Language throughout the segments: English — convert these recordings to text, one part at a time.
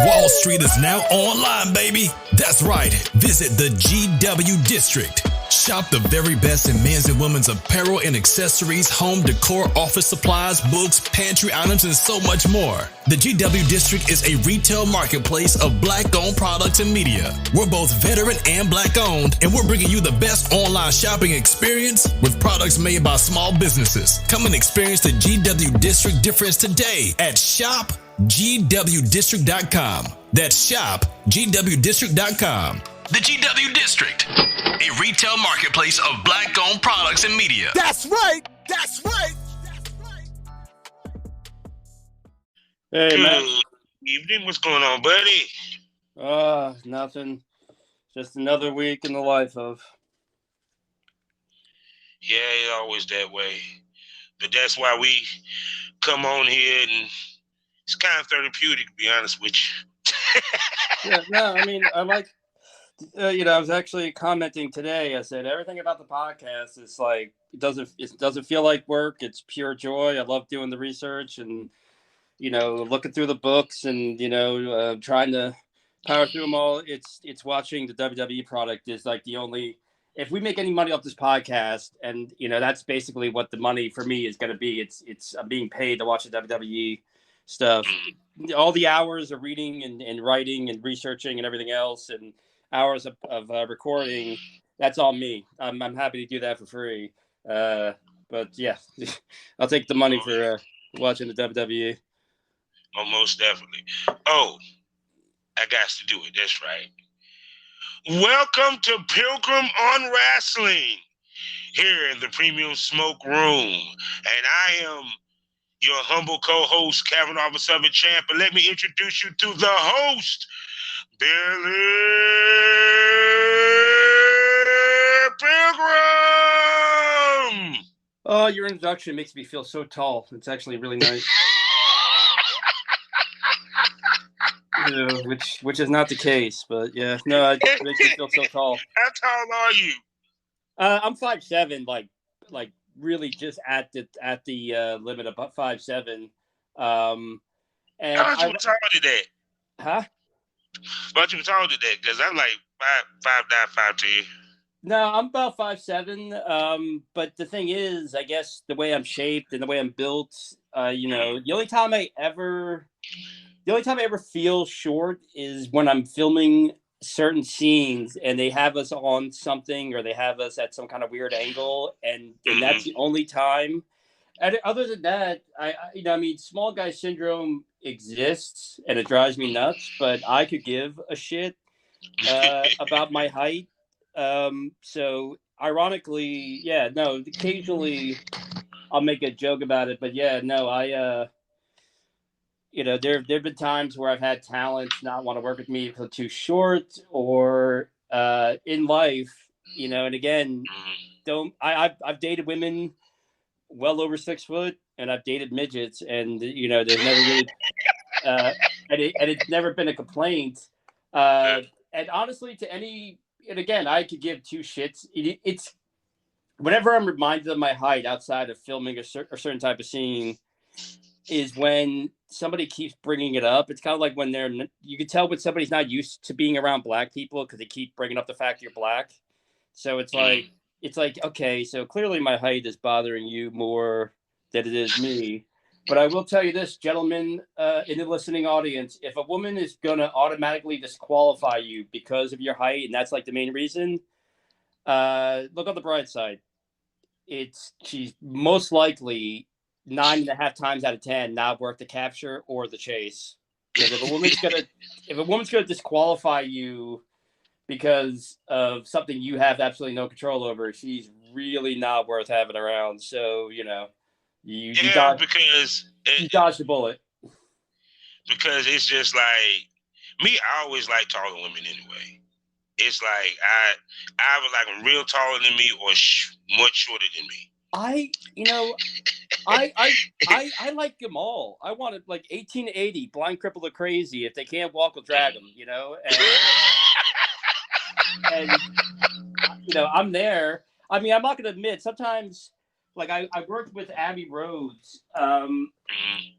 Wall Street is now online, baby. That's right. Visit the GW District. Shop the very best in men's and women's apparel and accessories, home decor, office supplies, books, pantry items, and so much more. The GW District is a retail marketplace of Black-owned products and media. We're both veteran and Black-owned, and we're bringing you the best online shopping experience with products made by small businesses. Come and experience the GW District difference today at shopgwdistrict.com. That's shopgwdistrict.com. The GW District, a retail marketplace of Black-owned products and media. That's right. That's right. That's right. Hey, man. Good evening. What's going on, buddy? Nothing. Just another week in the life of. Yeah, it's always that way. But that's why we come on here, and it's kind of therapeutic, to be honest with you. Yeah, no, I mean, I like, I was actually commenting today. I said everything about the podcast is like it doesn't feel like work. It's pure joy. I love doing the research and looking through the books and trying to power through them all. It's watching the WWE product is like the only. If we make any money off this podcast, and that's basically what the money for me is going to be. It's I'm being paid to watch the WWE stuff. All the hours of reading and writing and researching and everything else, and hours of recording, that's all me. I'm happy to do that for free. But yeah, I'll take the money for watching the WWE. Oh, most definitely. Oh, I got to do it. That's right. Welcome to Pilgrim on Wrestling here in the Premium Smoke Room. And I am your humble co-host, Kevin of Southern Champ. And let me introduce you to the host, Billy Pilgrim. Oh, your introduction makes me feel so tall. It's actually really nice. Which is not the case, but yeah, no, it makes me feel so tall. How tall are you? I'm 5'7", like really just at the limit of 5'7". And How much you were taller than that? Huh? But you were taller than that, because I'm like 5'9", 5'10". No, I'm about 5'7". But the thing is, I guess the way I'm shaped and the way I'm built, the only time I ever feel short is when I'm filming certain scenes and they have us on something or they have us at some kind of weird angle, and that's the only time. And other than that, I small guy syndrome exists and it drives me nuts, but I could give a shit about my height. So ironically, yeah, no, occasionally I'll make a joke about it, but yeah, no, there have been times where I've had talents not want to work with me because I'm too short, or in life, and again, I've dated women well over 6 foot, and I've dated midgets, and there's never really and it's never been a complaint. And honestly, and again, I could give two shits. It's whenever I'm reminded of my height outside of filming a certain type of scene, is when somebody keeps bringing it up. It's kind of like when you can tell when somebody's not used to being around black people because they keep bringing up the fact you're black. So it's like, okay, so clearly my height is bothering you more than it is me. But I will tell you this, gentlemen, in the listening audience, if a woman is going to automatically disqualify you because of your height, and that's like the main reason, look on the bright side. She's most likely 9.5 times out of 10 not worth the capture or the chase. Because if a woman's gonna disqualify you because of something you have absolutely no control over, she's really not worth having around. So you dodged the bullet. Because it's just like me. I always like taller women anyway. It's like I was like real taller than me or much shorter than me. I like them all. I wanted like 1880, blind, crippled, or crazy. If they can't walk, we'll drag them, And I'm there. I mean, I'm not going to admit, sometimes, like, I worked with Abby Rhodes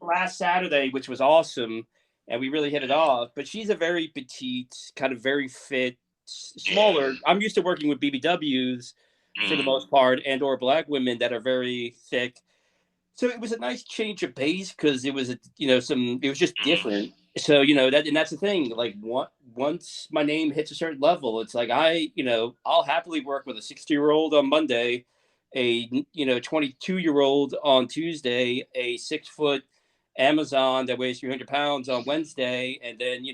last Saturday, which was awesome. and we really hit it off. But she's a very petite, kind of very fit, smaller. I'm used to working with BBWs for the most part, and or black women that are very thick. So it was a nice change of pace because it was, it was just different. So, that's the thing. Like once my name hits a certain level, it's like I'll happily work with a 60-year-old on Monday, a 22-year-old on Tuesday, a 6-foot Amazon that weighs 300 pounds on Wednesday, and then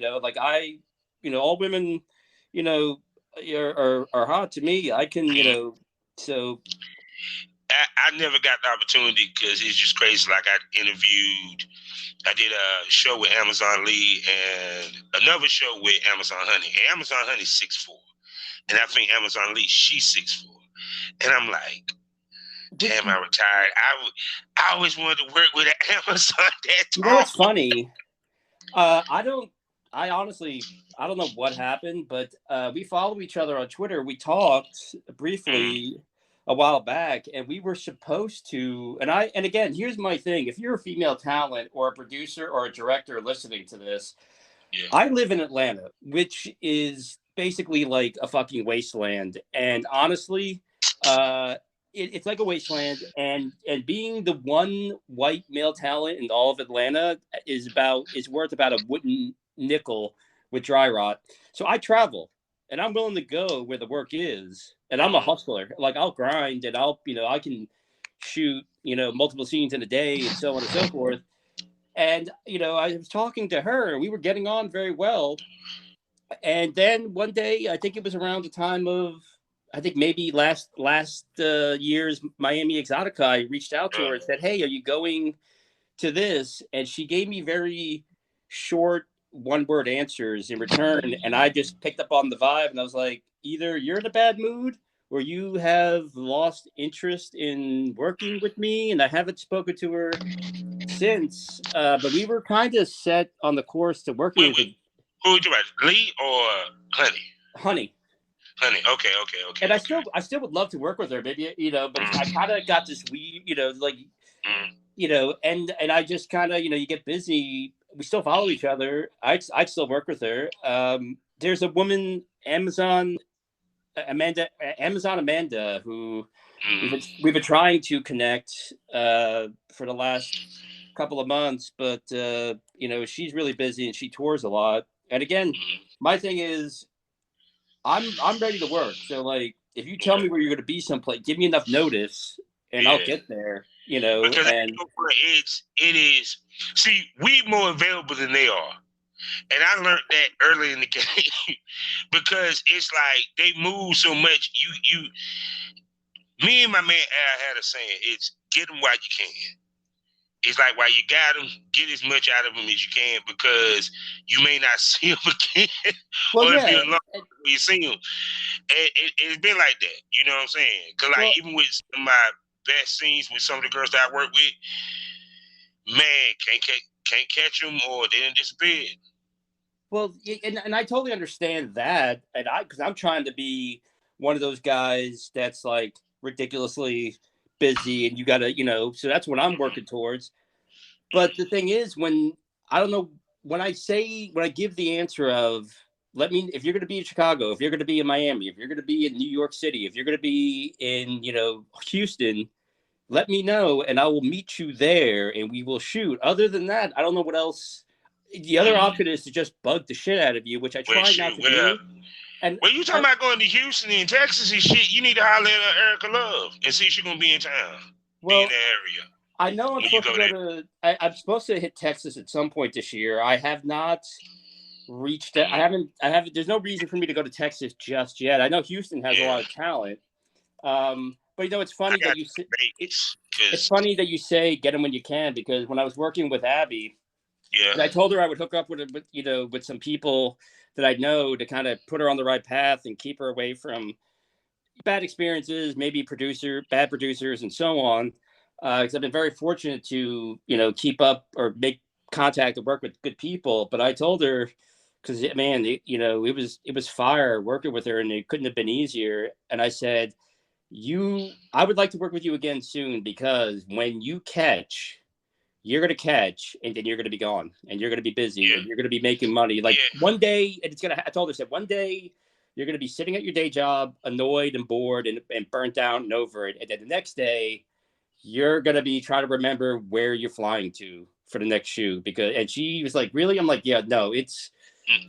all women, are hot to me. I can, so. I never got the opportunity because it's just crazy. Like I did a show with Amazon Lee and another show with Amazon Honey. And Amazon Honey's 6'4", and I think Amazon Lee, she's 6'4", and I'm like, damn, I retired. I always wanted to work with an Amazon that tall. It's funny. I honestly don't know what happened, but we follow each other on Twitter. We talked briefly a while back, and we were supposed to, and again, here's my thing. If you're a female talent or a producer or a director listening to this, I live in Atlanta, which is basically like a fucking wasteland. And honestly, it's like a wasteland, and being the one white male talent in all of Atlanta is worth about a wooden nickel with dry rot. So I travel, and I'm willing to go where the work is. And I'm a hustler. Like I'll grind, and I can shoot, multiple scenes in a day and so on and so forth. And, I was talking to her, and we were getting on very well. And then one day, I think it was around the time of, I think maybe last year's Miami Exotica, I reached out to her and said, hey, are you going to this? And she gave me very short one-word answers in return. And I just picked up on the vibe, and I was like, either you're in a bad mood or you have lost interest in working with me. And I haven't spoken to her since. But we were kind of set on the course to working with. Who would you write, Lee or Honey? Honey. Okay. And I still would love to work with her, maybe, but I kind of got this weird, and I just kind of, you get busy. We still follow each other. I'd still work with her. There's a woman, Amazon Amanda, who we've been trying to connect for the last couple of months, but she's really busy and she tours a lot. And again, my thing is, I'm ready to work. So like, if you tell me where you're going to be someplace, give me enough notice, and I'll get there. Because and it is. See, we more available than they are. And I learned that early in the game because it's like they move so much. Me and my man Al had a saying: "It's get them while you can." It's like while you got them, get as much out of them as you can because you may not see them again. Well, or if you're alone, you see them. It's been like that. You know what I'm saying? Because even with some of my best scenes with some of the girls that I work with, man, can't catch them or they done disappeared. Well, and I totally understand that, and because I'm trying to be one of those guys that's like ridiculously busy, and you gotta, so that's what I'm working towards. But the thing is, when I give the answer of, if you're going to be in Chicago, if you're going to be in Miami, if you're going to be in New York City, if you're going to be in, Houston, let me know, and I will meet you there, and we will shoot. Other than that, I don't know what else. The other option is to just bug the shit out of you, which I try not to do. And when you talking about going to Houston and Texas and shit, you need to holler at Erica Love and see if she's gonna be in town, be in the area. I know I'm supposed to hit Texas at some point this year. I have not reached it. I haven't. There's no reason for me to go to Texas just yet. I know Houston has a lot of talent. But it's funny that you say, it's funny that you say get them when you can, because when I was working with Abby. And I told her I would hook up with some people that I know to kind of put her on the right path and keep her away from bad experiences, maybe bad producers, and so on. Because I've been very fortunate to, keep up or make contact and work with good people. But I told her, because man, it was fire working with her, and it couldn't have been easier. And I said, I would like to work with you again soon, because when you catch you're going to catch, and then you're going to be gone, and you're going to be busy, and you're going to be making money. Like one day, and I told her, I said, one day you're going to be sitting at your day job, annoyed and bored and burnt out and over it. And then the next day, you're going to be trying to remember where you're flying to for the next shoot. And she was like, really? I'm like, yeah, no,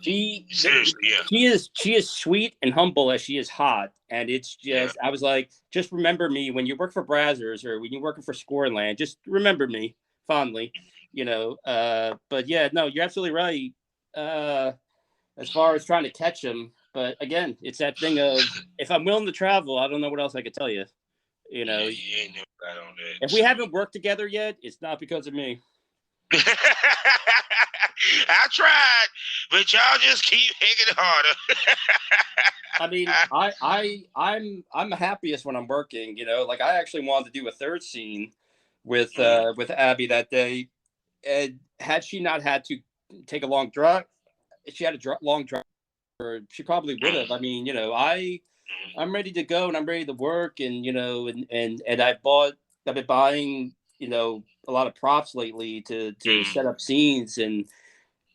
she is sweet and humble as she is hot. And it's just, I was like, just remember me when you work for Brazzers or when you're working for Scoreland, just remember me fondly, but yeah, no, you're absolutely right. As far as trying to catch him, but again, it's that thing of, if I'm willing to travel, I don't know what else I could tell you. You ain't never got on that. If we haven't worked together yet, it's not because of me. I tried, but y'all just keep hanging harder. I mean, I'm happiest when I'm working. Like I actually wanted to do a third scene with Abby that day, and had she not had to take a long drive, if she had a long drive, or she probably would have. I mean, I'm ready to go and I'm ready to work, and and I've been buying a lot of props lately to set up scenes, and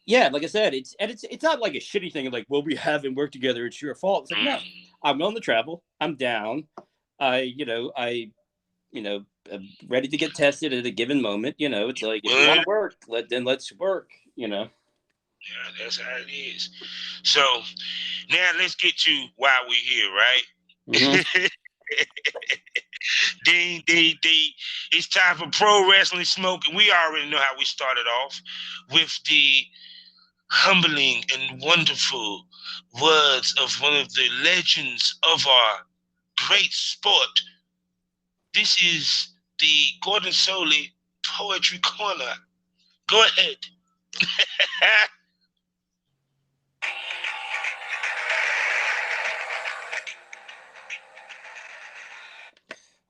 yeah, like I said, it's not like a shitty thing of like, well, we haven't worked together, it's your fault. It's like, no, I'm willing to travel, I'm down, I'm ready to get tested at a given moment. It's like, if you want to work, let's work. Yeah, that's how it is. So now let's get to why we're here, right? Mm-hmm. Ding, ding, ding. It's time for Pro Wrestling Smoke, and we already know how we started off with the humbling and wonderful words of one of the legends of our great sport. This is the Gordon Soley Poetry Corner. Go ahead.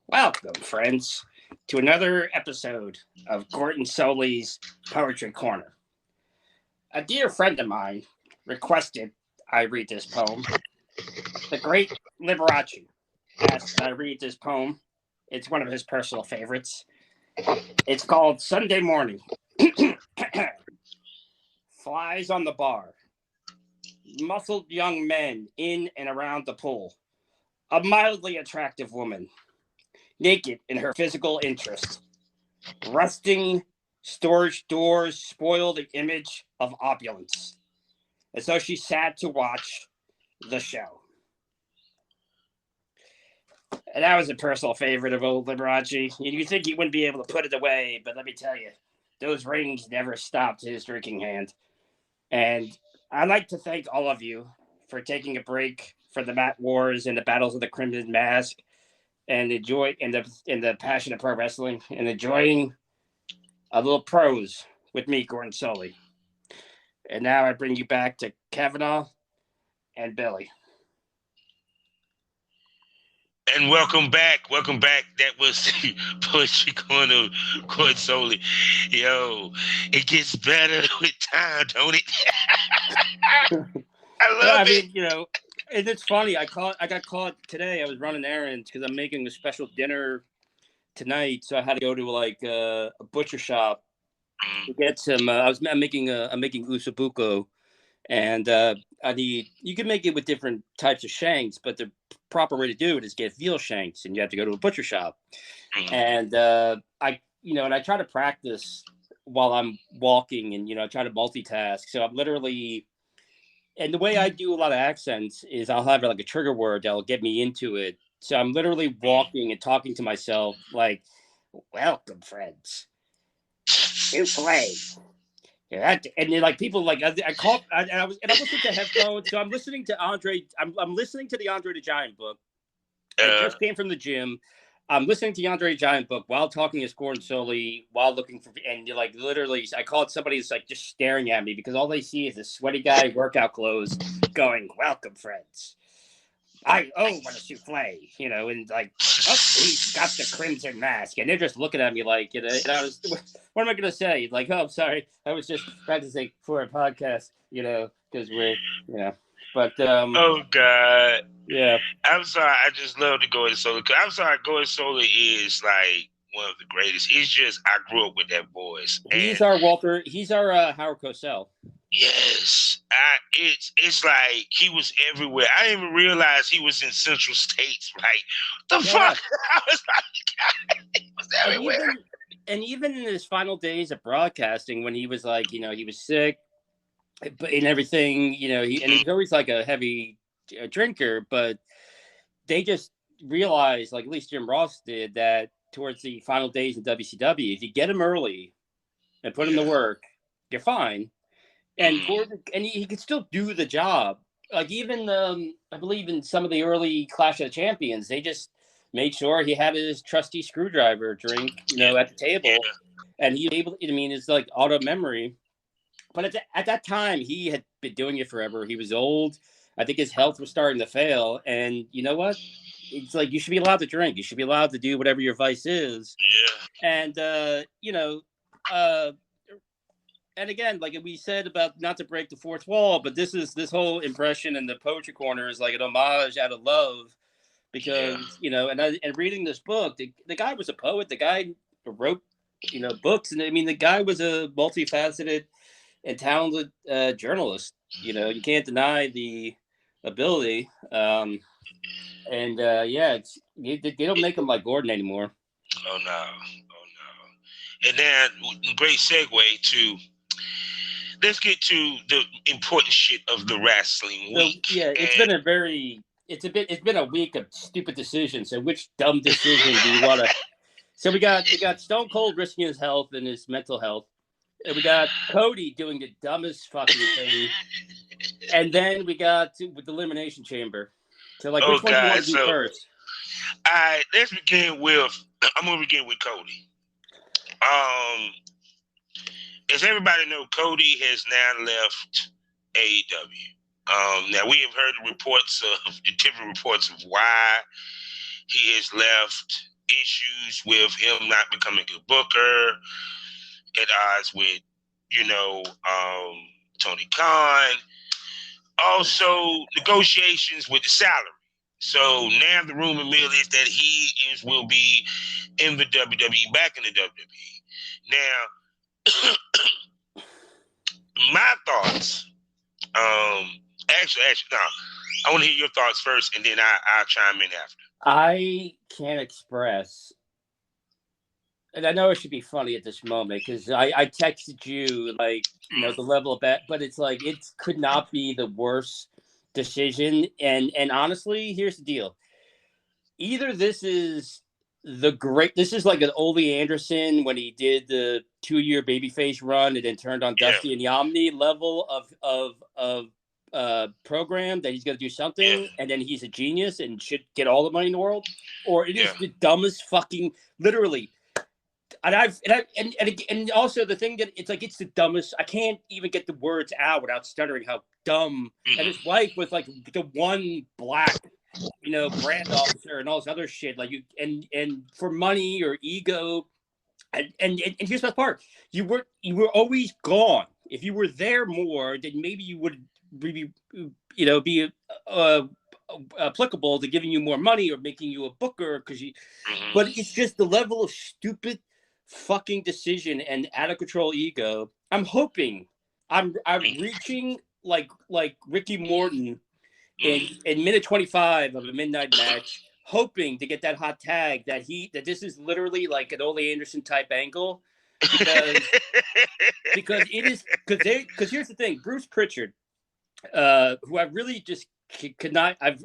Welcome, friends, to another episode of Gordon Soley's Poetry Corner. A dear friend of mine requested I read this poem. The great Liberace asked I read this poem. It's one of his personal favorites. It's called Sunday Morning. Flies on the bar. Muscled young men in and around the pool. A mildly attractive woman. Naked in her physical interest. Rusting storage doors spoil the image of opulence. And so she sat to watch the show. And that was a personal favorite of old Liberace. You think he wouldn't be able to put it away, but let me tell you, those rings never stopped his drinking hand. And I'd like to thank all of you for taking a break for the mat wars and the battles of the Crimson Mask, and enjoy in the passion of pro wrestling, and enjoying a little prose with me, Gordon Soley. And now I bring you back to Kavanaugh and Billy. And welcome back. Welcome back. That was the Poetry Corner, Gordon Soley. Yo, it gets better with time, don't it? I love it. And it's funny. I got caught today. I was running errands because I'm making a special dinner tonight, so I had to go to like a butcher shop to get some. I'm making usabuco, and you can make it with different types of shanks, but the proper way to do it is get veal shanks, and you have to go to a butcher shop. And I try to practice while I'm walking, and I try to multitask. So I'm literally. And the way I do a lot of accents is I'll have like a trigger word that'll get me into it. So I'm literally walking and talking to myself like, welcome, friends. You play. Yeah, and then like people like I'm listening to headphones. So I'm listening to Andre. I'm listening to the Andre the Giant book. I just came from the gym. I'm listening to the Andre the Giant book while talking to Gordon Soley, while looking for, and like literally, I called somebody that's like just staring at me because all they see is a sweaty guy, workout clothes, going, "Welcome, friends." What a souffle, and like, he's got the crimson mask, and they're just looking at me like, and I was, what am I gonna say? Like, oh, I'm sorry, I was just practicing for a podcast, because we're, but oh God, yeah, I'm sorry. I just love to Gordon Soley. I'm sorry, Gordon Soley is like one of the greatest. It's just I grew up with that voice. He's our Walter. He's our Howard Cosell. Yes, it's like he was everywhere. I didn't even realize he was in Central States. Like, the fuck? I was like, he was everywhere. And even in his final days of broadcasting, when he was like, he was sick, but and everything, he was always like a heavy drinker, but they just realized, like at least Jim Ross did, that towards the final days of WCW, if you get him early and put him to work, you're fine. And he could still do the job. Like even I believe in some of the early Clash of the Champions, they just made sure he had his trusty screwdriver drink, at the table, and he was able. I mean, it's like auto memory. But at that time, he had been doing it forever. He was old. I think his health was starting to fail. And you know what? It's like you should be allowed to drink. You should be allowed to do whatever your vice is. Yeah. And and again, like we said about not to break the fourth wall, but this whole impression in the Poetry Corner is like an homage out of love, because and reading this book, the guy was a poet. The guy wrote books, and I mean the guy was a multifaceted and talented journalist. You can't deny the ability. They don't make him like Gordon anymore. Oh no. And then great segue to. Let's get to the important shit of the wrestling week. So, it's been a week of stupid decisions. So which dumb decision do you want to? So we got Stone Cold risking his health and his mental health. And we got Cody doing the dumbest fucking thing. And then we got with the Elimination Chamber. So which one do you want to do first? All right, let's begin with. I'm gonna begin with Cody. As everybody knows, Cody has now left AEW. Now we have heard the different reports of why he has left. Issues with him not becoming a booker, at odds with Tony Khan. Also negotiations with the salary. So now the rumor mill is that he will be in the WWE, back in the WWE. Now, my thoughts. Actually, no. I want to hear your thoughts first, and then I'll chime in after. I can't express, and I know it should be funny at this moment because I texted you like the level of that, but it's like it could not be the worst decision. And honestly, here's the deal: either this is like an Ole Anderson when he did the 2-year babyface run and then turned on Dusty and the Omni level of program that he's going to do something and then he's a genius and should get all the money in the world, or it is the dumbest fucking literally. And also the thing that it's the dumbest. I can't even get the words out without stuttering how dumb. And his wife was like the one black brand officer and all this other shit, like you and for money or ego, and here's the part: you were always gone. If you were there more, then maybe you would be applicable to giving you more money or making you a booker because you. But it's just the level of stupid fucking decision and out of control ego. I'm hoping I'm reaching like Ricky Morton. In minute 25 of a midnight match, hoping to get that hot tag that this is literally like an Ole Anderson type angle, because here's the thing: Bruce Pritchard, who I really just could not, I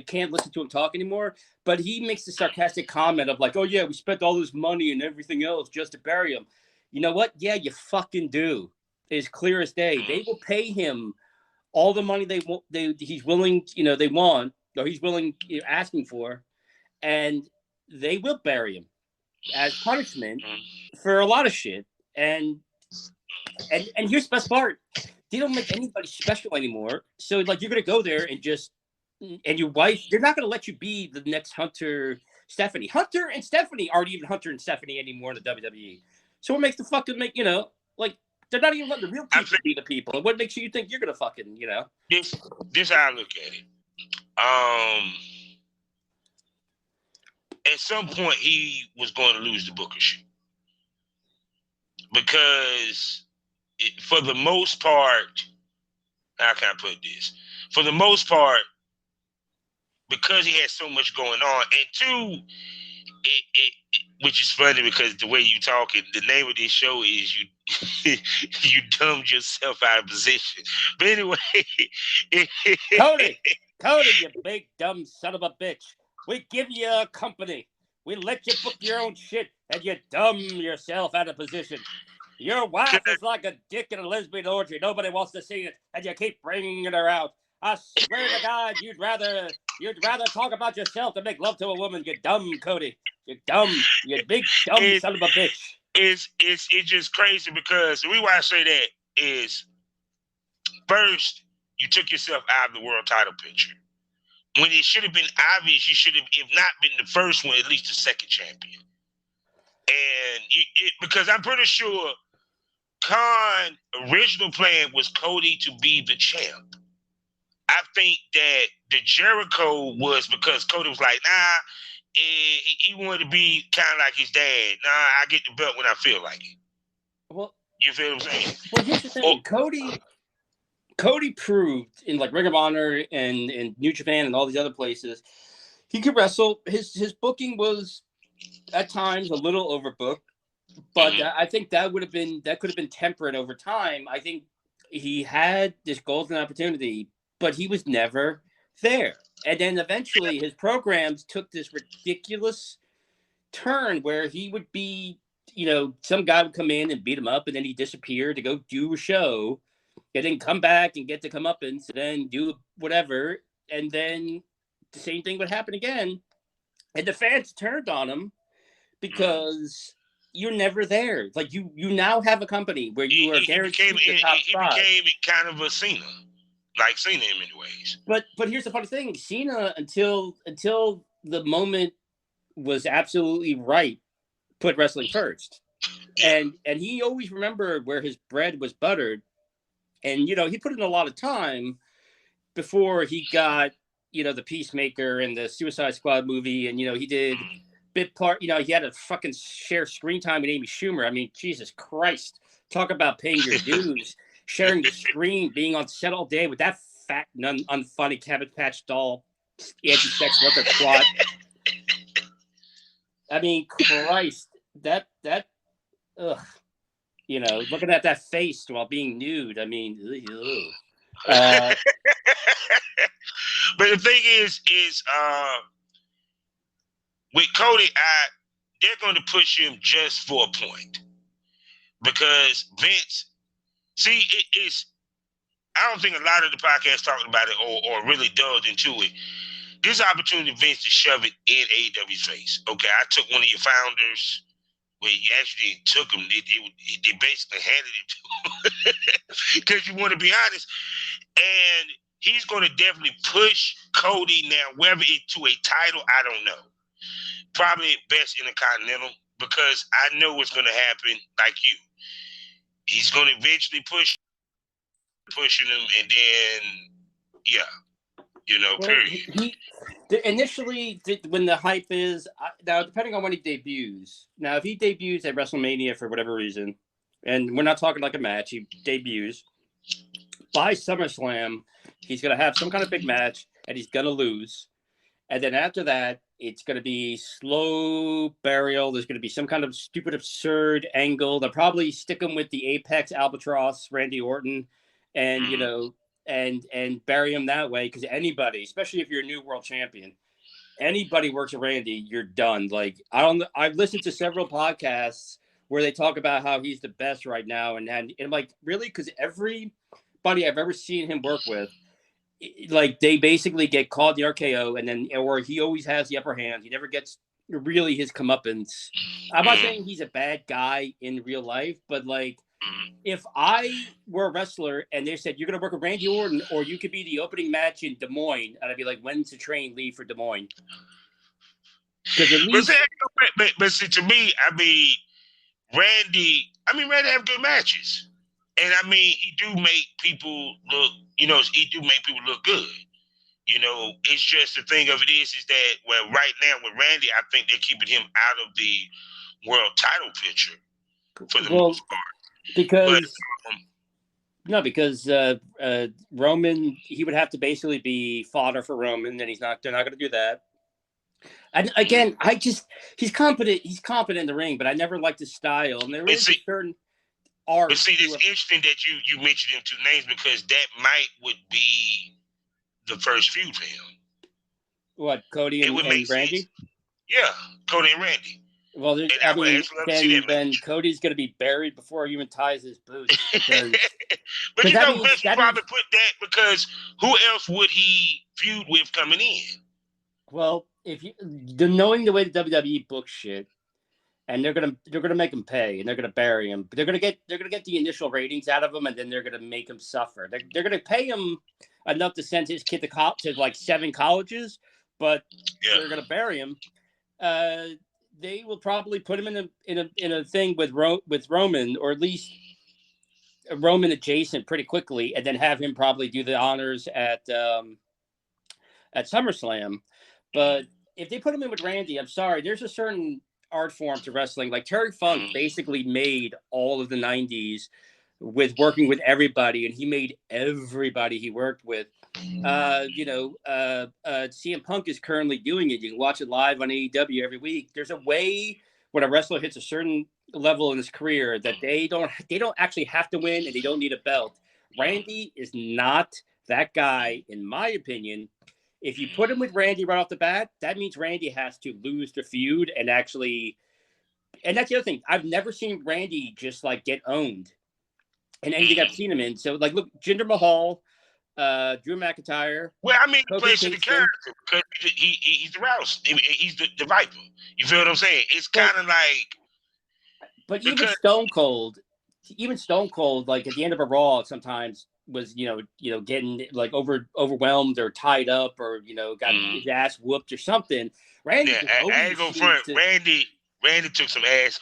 can't listen to him talk anymore, but he makes the sarcastic comment of like, oh yeah, we spent all this money and everything else just to bury him. You know what? Yeah, you fucking do. It's clear as day. They will pay him all the money he's willing, they want, or he's willing, asking for, and they will bury him as punishment for a lot of shit. And here's the best part: they don't make anybody special anymore. So like you're gonna go there and your wife, they're not gonna let you be the next Hunter Stephanie. Hunter and Stephanie aren't even Hunter and Stephanie anymore in the WWE. So what makes the fucking like. They're not even letting the real people be the people. And what makes you think you're gonna fucking, This how I look at it. at some point he was going to lose the Booker shoe because for the most part, how can I put this? For the most part, because he had so much going on, and two, which is funny because the way you talking, the name of this show is you you dumbed yourself out of position. But anyway, Cody, you big dumb son of a bitch. We give you a company. We let you book your own shit, and you dumb yourself out of position. Your wife is like a dick in a lesbian orgy. Nobody wants to see it, and you keep bringing her out. I swear to God, you'd rather talk about yourself than make love to a woman. You dumb Cody. You dumb. You big dumb son of a bitch. It's just crazy because the reason why I say that is first you took yourself out of the world title picture when it should have been obvious. You should have, if not been the first one, at least the second champion. And because I'm pretty sure Khan's original plan was Cody to be the champ. I think that the Jericho was because Cody was like, nah, he wanted to be kind of like his dad. Nah, I get the belt when I feel like it. Well, you feel what I'm saying? Well, here's the thing. Cody proved in like Ring of Honor and New Japan and all these other places, he could wrestle. His booking was at times a little overbooked, but I think that could have been tempered over time. I think he had this golden opportunity, but he was never there. And then eventually his programs took this ridiculous turn where he would be, some guy would come in and beat him up, and then he'd disappear to go do a show, and then come back and get the comeuppance, and then do whatever. And then the same thing would happen again. And the fans turned on him because you're never there. Like you now have a company where you are guaranteed the top spot. He became kind of a Cena. Like Cena in many ways. But here's the funny thing. Cena, until the moment was absolutely right, put wrestling first. And he always remembered where his bread was buttered. And, he put in a lot of time before he got, the Peacemaker and the Suicide Squad movie. And, he did bit part, he had to fucking share screen time with Amy Schumer. I mean, Jesus Christ. Talk about paying your dues. Sharing the screen, being on set all day with that fat, unfunny Cabbage Patch doll, anti-sex worker twat. I mean, Christ, that, ugh, looking at that face while being nude. I mean, but the thing is, with Cody, they're going to push him just for a point because Vince. See, I don't think a lot of the podcasts talking about it or really dug into it. This opportunity, Vince, to shove it in AEW's face. Okay, I took one of your founders. Well, you actually took him. They basically handed it to him because you want to be honest. And he's going to definitely push Cody now, whether it's to a title, I don't know. Probably best in the Continental because I know what's going to happen like you. He's going to eventually pushing him, and then, period. Initially, when the hype is, now depending on when he debuts. Now, if he debuts at WrestleMania for whatever reason, and we're not talking like a match, he debuts, by SummerSlam, he's going to have some kind of big match, and he's going to lose. And then after that, it's going to be slow burial. There's going to be some kind of stupid, absurd angle. They'll probably stick him with the Apex Albatross, Randy Orton, and, and bury him that way. Because anybody, especially if you're a new world champion, anybody works with Randy, you're done. Like, I've listened to several podcasts where they talk about how he's the best right now. And I'm like, really? Because everybody I've ever seen him work with, like, they basically get called the RKO, and then, or he always has the upper hand. He never gets really his comeuppance. I'm not saying he's a bad guy in real life, but like, if I were a wrestler and they said, you're going to work with Randy Orton, or you could be the opening match in Des Moines, and I'd be like, when's the train leave for Des Moines? But see, to me, Randy have good matches. And he do make people look, he do make people look good. You know, it's just the thing of it is that, well, right now with Randy, I think they're keeping him out of the world title picture for the most part. Because because Roman, he would have to basically be fodder for Roman, and they're not going to do that. And again, he's competent. He's competent in the ring, but I never liked his style. And there is a certain art. But see, it's interesting that you mentioned them two names because that would be the first feud for him. What, Cody and Randy? Sense. Yeah, Cody and Randy. Well, then Cody's going to be buried before he even ties his boots. Because, but you know, Vince would probably put that because who else would he feud with coming in? Well, knowing the way the WWE books shit, and they're gonna make him pay, and they're gonna bury him, but they're gonna get the initial ratings out of him, and then they're gonna make him suffer. They're gonna pay him enough to send his kid to like 7 colleges, but they're gonna bury him. They will probably put him in a thing with Roman, or at least Roman adjacent pretty quickly, and then have him probably do the honors at SummerSlam. But if they put him in with Randy, I'm sorry, there's a certain art form to wrestling. Like Terry Funk basically made all of the 90s with working with everybody, and he made everybody he worked with. CM Punk is currently doing it. You can watch it live on AEW every week. There's a way when a wrestler hits a certain level in his career that they don't actually have to win, and they don't need a belt. Randy is not that guy, in my opinion. If you put him with Randy right off the bat, that means Randy has to lose the feud and actually. And that's the other thing. I've never seen Randy just like get owned in anything I've seen him in. So like, look, Jinder Mahal, Drew McIntyre. Well, I mean, he plays to the character because he's the Rouse. He's the Viper. You feel what I'm saying? It's kind of like. But even Stone Cold, like at the end of a Raw, sometimes was getting like overwhelmed or tied up or got his ass whooped or something. Randy, I ain't go front. Randy took some ass.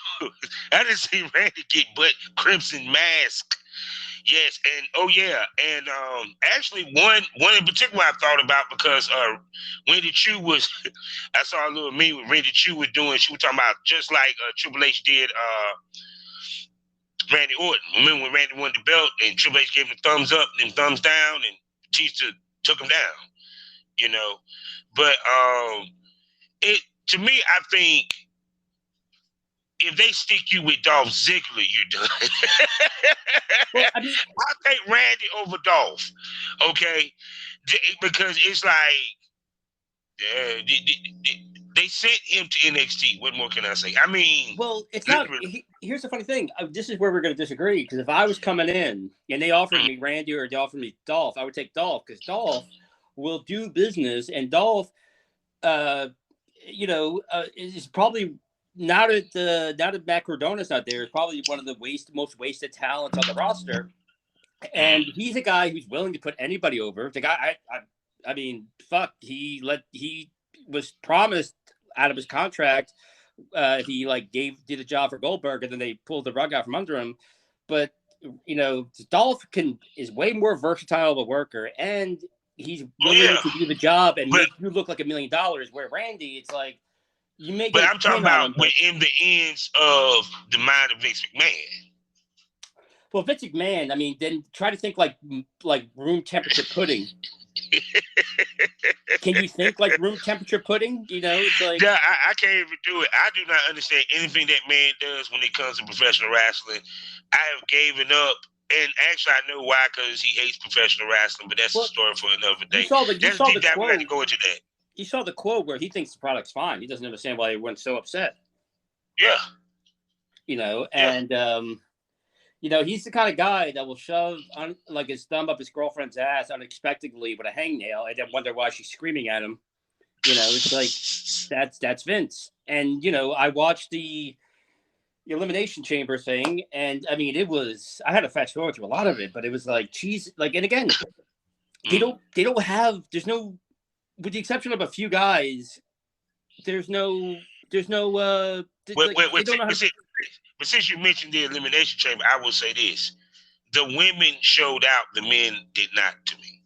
I didn't see Randy get butt crimson mask. Yes, and actually one in particular I thought about because Wendy Chu was. I saw a little meme with Wendy Chu was doing. She was talking about just like Triple H did. Randy Orton. Remember when Randy won the belt and Triple H gave him the thumbs up and thumbs down and Batista took him down, But to me, I think if they stick you with Dolph Ziggler, you're done. Well, I'll take Randy over Dolph, okay? Because it's like they sent him to NXT. What more can I say? I mean, well, it's not. Here's the funny thing. This is where we're going to disagree. Because if I was coming in and they offered me Randy or they offered me Dolph, I would take Dolph because Dolph will do business, and Dolph, is probably now that Matt Cardona's not there, is probably one of the most wasted talents on the roster. And he's a guy who's willing to put anybody over. The guy, I mean, fuck, he was promised out of his contract. He did a job for Goldberg, and then they pulled the rug out from under him. But Dolph is way more versatile of a worker, and he's willing to do the job and make you look like $1 million. Where Randy, it's like you make. But I'm talking about within the ends of the mind of Vince McMahon. Well, Vince McMahon, I mean, then try to think like room temperature pudding. Can you think like room temperature pudding? It's like yeah, I can't even do it. I do not understand anything that man does when it comes to professional wrestling. I have given up, and actually I know why, because he hates professional wrestling. But that's a story for another day. You saw the quote. We got to go into that. You saw the quote where he thinks the product's fine. He doesn't understand why everyone's so upset. Yeah. He's the kind of guy that will shove his thumb up his girlfriend's ass unexpectedly with a hangnail and then wonder why she's screaming at him. It's like that's Vince. And I watched the Elimination Chamber thing, and I mean I had to fast forward through a lot of it, but it was like cheese. Like, and again, they don't have. There's no, with the exception of a few guys. There's no. But since you mentioned the Elimination Chamber, I will say this. The women showed out, the men did not, to me.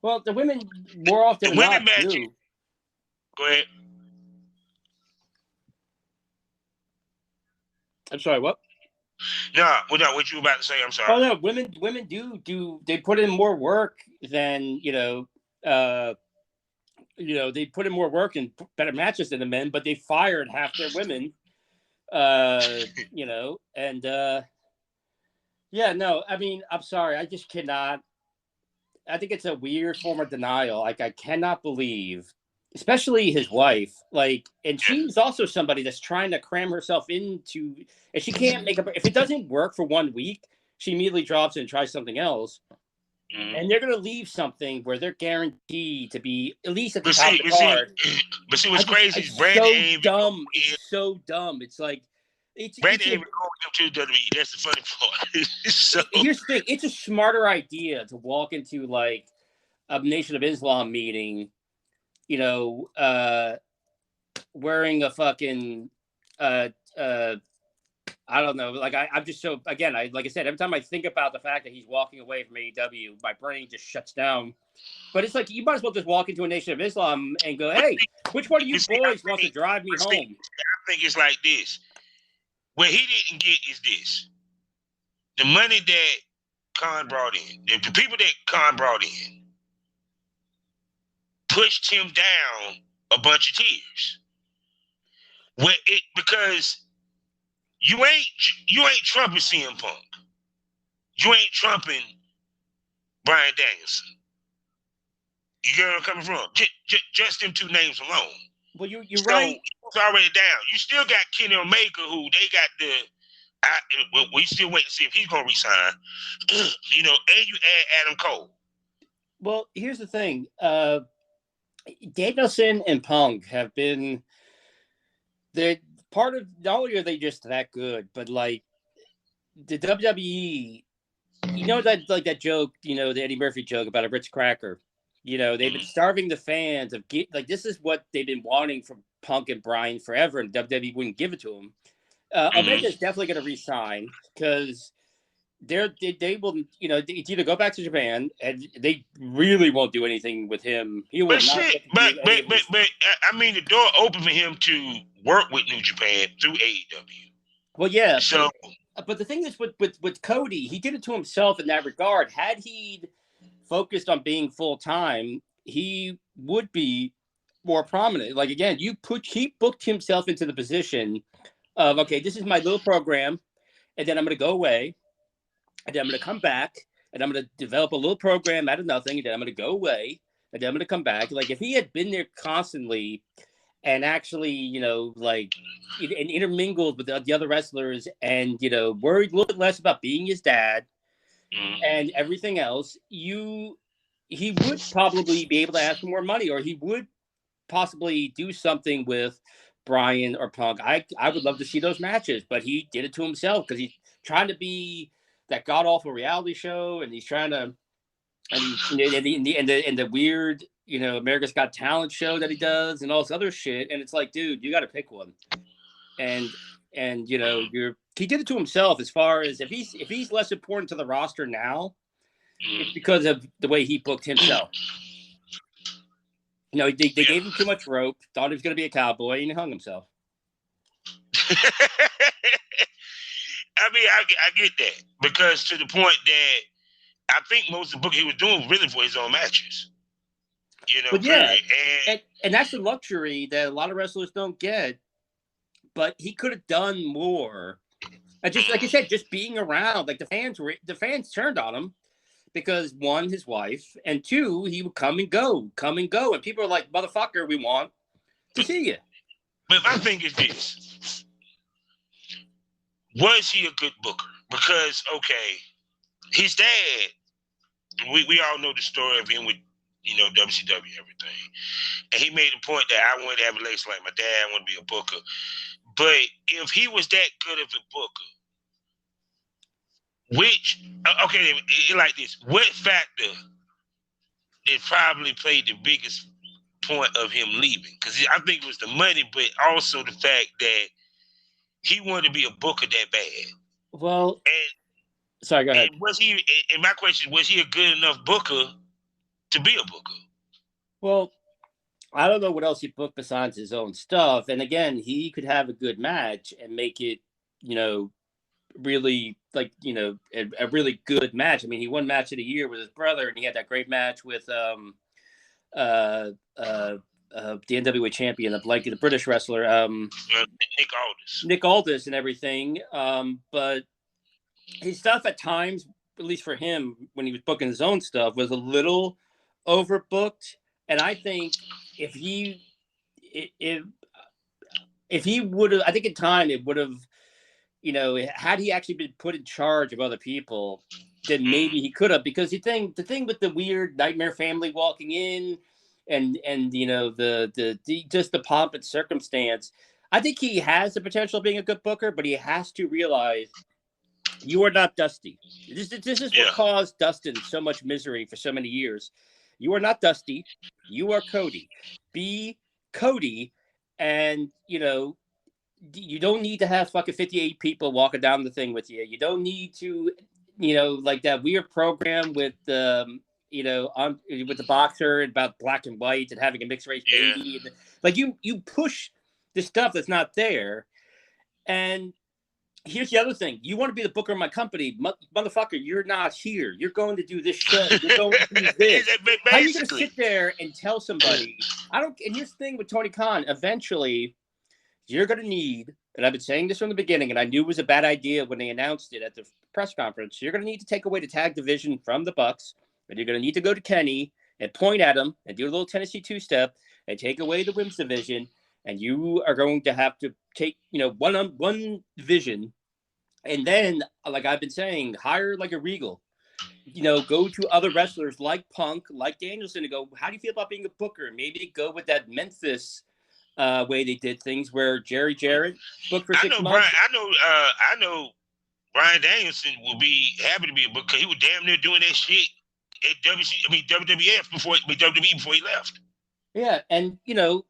Well, the women more often The than women not matches. do. Go ahead. I'm sorry, what? No, what you about to say? I'm sorry. Oh no, women do they put in more work than they put in more work and better matches than the men, but they fired half their women. And yeah, no, I mean, I'm sorry, I just cannot. I think it's a weird form of denial. Like, I cannot believe, especially his wife, and she's also somebody that's trying to cram herself into, and she can't make up. If it doesn't work for 1 week, she immediately drops it and tries something else. Mm-hmm. And they're going to leave something where they're guaranteed to be at least at the But top of the card. But see, what's crazy is It's Brandon so ain't dumb. It's so dumb. It's like, Brandon ain't even going to WWE. That's the funny part. So here's the thing. It's a smarter idea to walk into like a Nation of Islam meeting, wearing a fucking, I don't know. Like I'm just so, again, like I said, every time I think about the fact that he's walking away from AEW, my brain just shuts down. But it's like, you might as well just walk into a Nation of Islam and go, hey, which one of you boys wants to drive me home? I think it's like this. What he didn't get is this. The money that Khan brought in, the people that Khan brought in, pushed him down a bunch of tiers. Because you ain't trumping CM Punk. You ain't trumping Bryan Danielson. You get where I'm coming from? Just them two names alone. Well, you're right. It's already down. You still got Kenny Omega, who they got we still wait to see if he's gonna resign. And you add Adam Cole. Well, here's the thing. Danielson and Punk have been, they're part of, not only are they just that good, but like the WWE, that joke, the Eddie Murphy joke about a Ritz cracker. They've been starving the fans of this is what they've been wanting from Punk and Bryan forever, and WWE wouldn't give it to them. Omega's definitely going to resign because they will, it's either go back to Japan and they really won't do anything with him. He will but I mean, the door open for him to work with New Japan through AEW. Well, yeah. So, but the thing is with Cody, he did it to himself in that regard. Had he focused on being full time, he would be more prominent. Like, again, he booked himself into the position of, okay, this is my little program, and then I'm going to go away, and then I'm going to come back, and I'm going to develop a little program out of nothing, and then I'm going to go away, and then I'm going to come back. Like, if he had been there constantly and actually, and intermingled with the other wrestlers and, worried a little bit less about being his dad and everything else, he would probably be able to ask for more money, or he would possibly do something with Bryan or Punk. I would love to see those matches, but he did it to himself because he's trying to be that god awful reality show, and he's trying to, and the weird, America's Got Talent show that he does, and all this other shit. And it's like, dude, you got to pick one. And he did it to himself. As far as if he's less important to the roster now, it's because of the way he booked himself. They gave him too much rope, thought he was going to be a cowboy, and he hung himself. I mean, I get that, because to the point that I think most of the book he was doing was really for his own matches. But yeah, and that's the luxury that a lot of wrestlers don't get. But he could have done more. And just like I said, just being around, like the fans turned on him because, one, his wife, and two, he would come and go, and people are like, motherfucker, we want to see you. But my thing is this: was he a good booker? Because, okay, his dad, we all know the story of him with, WCW, everything. And he made the point that I wanted to have a relationship like my dad, I want to be a booker. But if he was that good of a booker, like this, what factor did probably play the biggest point of him leaving? Because I think it was the money, but also the fact that he wanted to be a booker that bad. Well, sorry, go ahead. And my question, was he a good enough booker to be a booker. Well, I don't know what else he booked besides his own stuff. And again, he could have a good match and make it, really like, a really good match. I mean, he won match of the year with his brother, and he had that great match with the NWA champion, the British wrestler, Nick Aldis. Nick Aldis and everything. But his stuff at times, at least for him, when he was booking his own stuff, was a little overbooked. And I think if he would have, I think in time it would have, had he actually been put in charge of other people, then maybe he could have. Because the thing with the weird Nightmare Family walking in, and the just the pomp and circumstance, I think he has the potential of being a good booker, but he has to realize you are not Dusty. This is what caused Dustin so much misery for so many years. You are not Dusty. You are Cody. Be Cody, and you don't need to have fucking 58 people walking down the thing with you. You don't need to, like that weird program with with the boxer about black and white and having a mixed race baby. And, like you push the stuff that's not there. And here's the other thing. You want to be the booker of my company, motherfucker, you're not here. You're going to do this show. You're going to do this. How are you going to sit there and tell somebody? And here's the thing with Tony Khan. Eventually, you're going to need, and I've been saying this from the beginning, and I knew it was a bad idea when they announced it at the press conference, you're going to need to take away the tag division from the Bucks, and you're going to need to go to Kenny and point at him and do a little Tennessee two-step and take away the women's division, and you are going to have to take, one division, and then, like I've been saying, hire like a Regal. Go to other wrestlers like Punk, like Danielson, and go, how do you feel about being a booker? Maybe go with that Memphis way they did things, where Jerry Jarrett booked for 6 months. I know Bryan Danielson will be happy to be a booker, because he was damn near doing that shit at WWF before he left. Yeah, and you do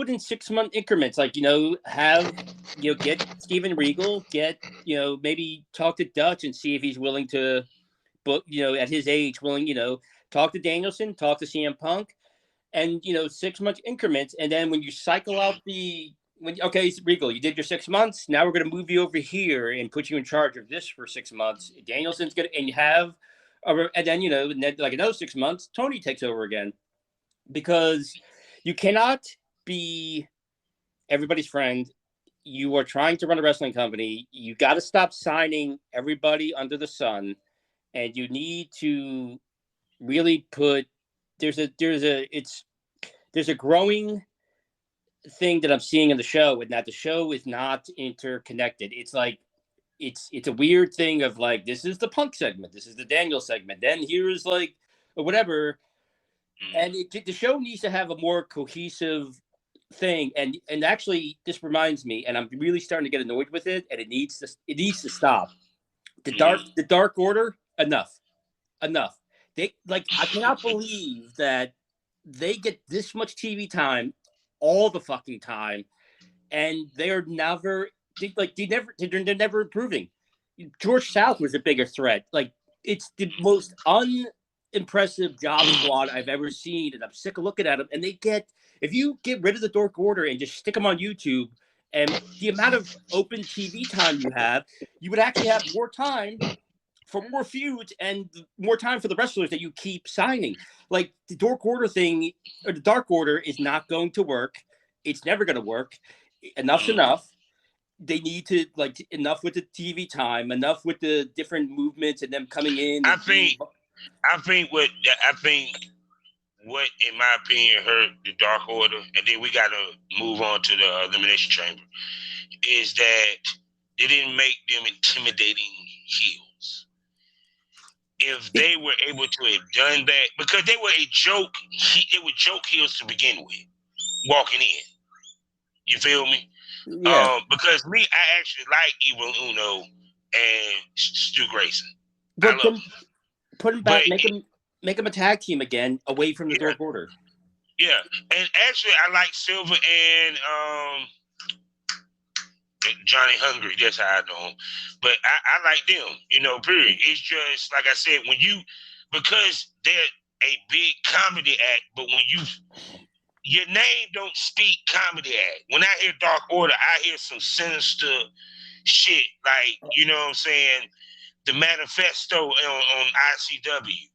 it in 6 month increments. Like get Steven Regal, maybe talk to Dutch and see if he's willing to book. At his age, talk to Danielson, talk to CM Punk, and 6 month increments. And then when you cycle out Regal, you did your 6 months. Now we're going to move you over here and put you in charge of this for 6 months. Danielson's going to, and you have, and then like another 6 months, Tony takes over again. Because you cannot be everybody's friend. You are trying to run a wrestling company. You got to stop signing everybody under the sun, and you need to really put. There's a growing thing that I'm seeing in the show, and that the show is not interconnected. It's like it's a weird thing of like, this is the Punk segment, this is the Daniel segment, then here's like whatever. And the show needs to have a more cohesive thing. And actually, this reminds me, and I'm really starting to get annoyed with it, and it needs to stop. The Dark Order, enough. They I cannot believe that they get this much TV time all the fucking time, and they're never improving. George South was a bigger threat. Like, it's the most impressive job squad I've ever seen, and I'm sick of looking at them. And if you get rid of the Dark Order and just stick them on YouTube, and the amount of open TV time you have, you would actually have more time for more feuds and more time for the wrestlers that you keep signing. Like, the Dark Order thing, or the Dark Order, is not going to work. It's never going to work. Enough's enough. They need to, enough with the TV time, enough with the different movements and them coming in. I think what in my opinion hurt the Dark Order, and then we got to move on to the Elimination Chamber, is that they didn't make them intimidating heels. If they were able to have done that, because they were joke heels to begin with, walking in. You feel me? Yeah. Because I actually like Evil Uno and Stu Grayson. Put him back, make him a tag team again, away from the Dark Order. Yeah, and actually, I like Silver and Johnny Hungry. That's how I know him. But I like them. Period. It's just like I said, because a big comedy act, but when your name don't speak comedy act. When I hear Dark Order, I hear some sinister shit, like, you know what I'm saying, the manifesto on ICW,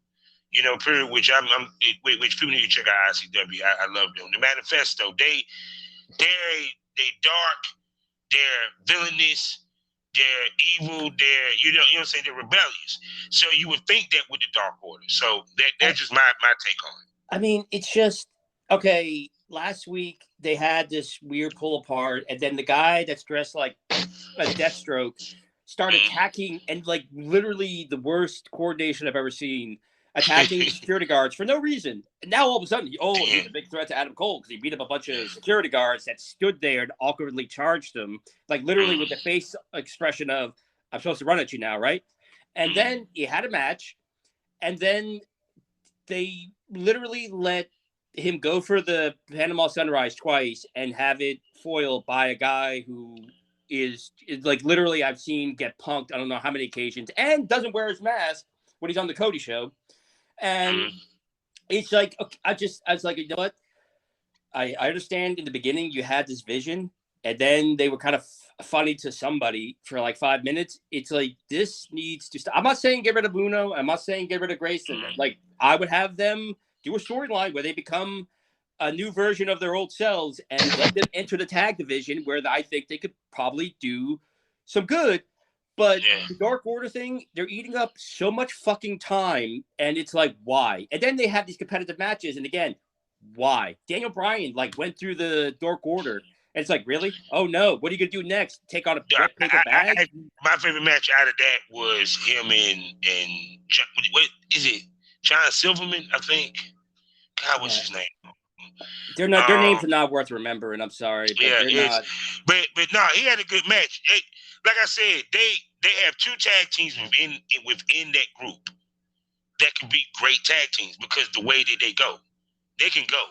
you know, period, which which people need to check out ICW. I love them. The manifesto, they're dark, they're villainous, they're evil, you know what I'm saying, they're rebellious. So you would think that with the Dark Order. So that's just my take on it. I mean, it's just okay. Last week they had this weird pull apart, and then the guy that's dressed like a Deathstroke started attacking, and like literally the worst coordination I've ever seen, attacking security guards for no reason. And now all of a sudden, he's a big threat to Adam Cole because he beat up a bunch of security guards that stood there and awkwardly charged him, like literally with the face expression of "I'm supposed to run at you now, right?" And then he had a match, and then they literally let him go for the Panama Sunrise twice and have it foiled by a guy who is like literally I've seen get punked I don't know how many occasions and doesn't wear his mask when he's on the Cody show. And it's like, okay, I was like, you know what? I understand in the beginning you had this vision and then they were kind of funny to somebody for like 5 minutes. It's like, this needs to stop. I'm not saying get rid of Uno. I'm not saying get rid of Grayson. Like, I would have them do a storyline where they become a new version of their old selves and let them enter the tag division where I think they could probably do some good. But the Dark Order thing, they're eating up so much fucking time, and it's like, why? And then they have these competitive matches, and again, why? Daniel Bryan like went through the Dark Order, and it's like, really? Oh no, what are you gonna do next? Take on a paper bag? My favorite match out of that was him and what is it? John Silverman, I think. God, what's his name? They're not. Their names are not worth remembering. I'm sorry, but they're not. But no, he had a good match. Like I said, they have two tag teams within that group that can be great tag teams because the way that they can go.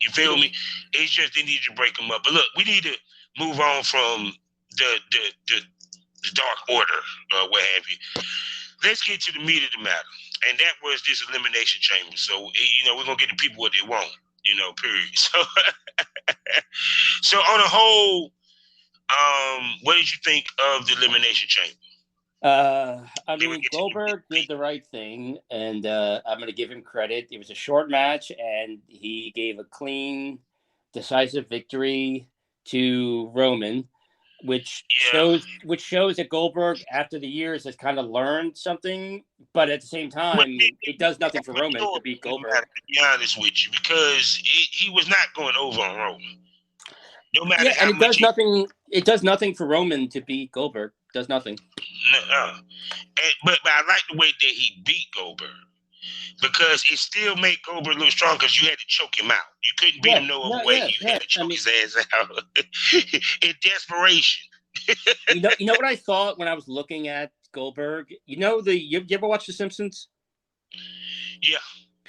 You feel me? It's just they need to break them up. But look, we need to move on from the Dark Order, what have you. Let's get to the meat of the matter, and that was this elimination chamber. So we're gonna get the people what they want. Period. So on a whole, what did you think of the elimination chamber? I mean, Goldberg did the right thing, and I'm going to give him credit. It was a short match, and he gave a clean, decisive victory to Roman, which shows that Goldberg, after the years, has kind of learned something. But at the same time, it does nothing for Roman to beat Goldberg. To be honest with you, because he was not going over on Roman. No matter how and much it does nothing for Roman to beat Goldberg. It does nothing. But I like the way that he beat Goldberg because it still made Goldberg look strong because you had to choke him out. You couldn't beat him no other way. You had to choke his ass out in desperation. you know what I thought when I was looking at Goldberg? You ever watch The Simpsons? Yeah.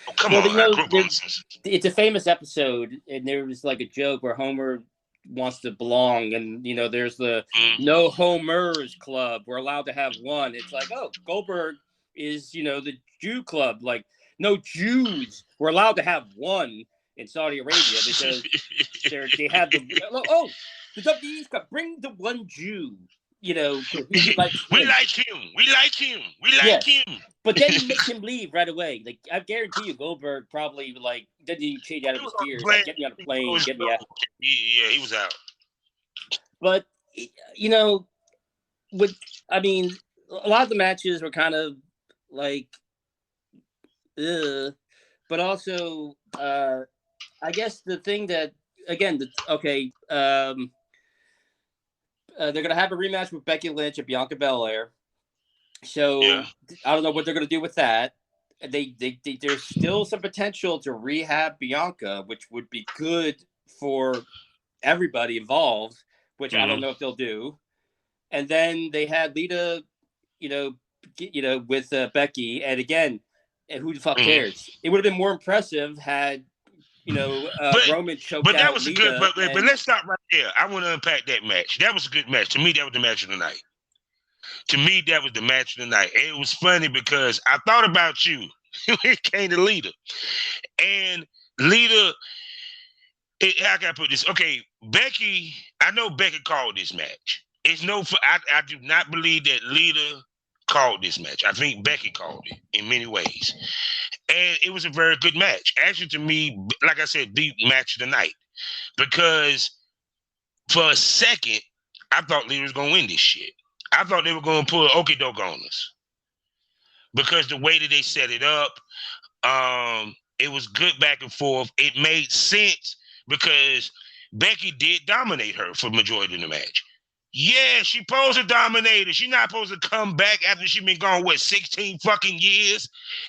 Oh, come on. I grew up on The Simpsons. It's a famous episode, and there was like a joke where Homer wants to belong, and there's the no homers club. We're allowed to have one. It's like, oh, Goldberg is the Jew club. Like, no Jews. We're allowed to have one in Saudi Arabia because they have the the WWE's club. Bring the one Jew. We like him. But then he makes him leave right away. Like, I guarantee you, Goldberg probably didn't even change out of his gears. Like, get me on a plane, get me out. Yeah, he was out. But a lot of the matches were kind of like, but also, I guess the thing that they're gonna have a rematch with Becky Lynch and Bianca Belair. So I don't know what they're gonna do with that. There's still some potential to rehab Bianca, which would be good for everybody involved, which I don't know if they'll do. And then they had Lita, with Becky, and again, who the fuck cares? It would have been more impressive had Roman choked but that out was Lita, a good. But let's stop right there. I want to unpack that match. That was a good match. To me, that was the match of the night. To me, that was the match of the night. And it was funny because I thought about you when it came to Lita. And Lita, how can I put this? Okay, Becky, I know Becky called this match. I do not believe that Lita called this match. I think Becky called it in many ways. And it was a very good match. Actually, to me, like I said, the match of the night. Because for a second, I thought Lita was going to win this shit. I thought they were going to pull okie doke on us. Because the way that they set it up, it was good back and forth. It made sense because Becky did dominate her for the majority of the match. Yeah, she supposed to dominate her. She's not supposed to come back after she been gone, 16 fucking years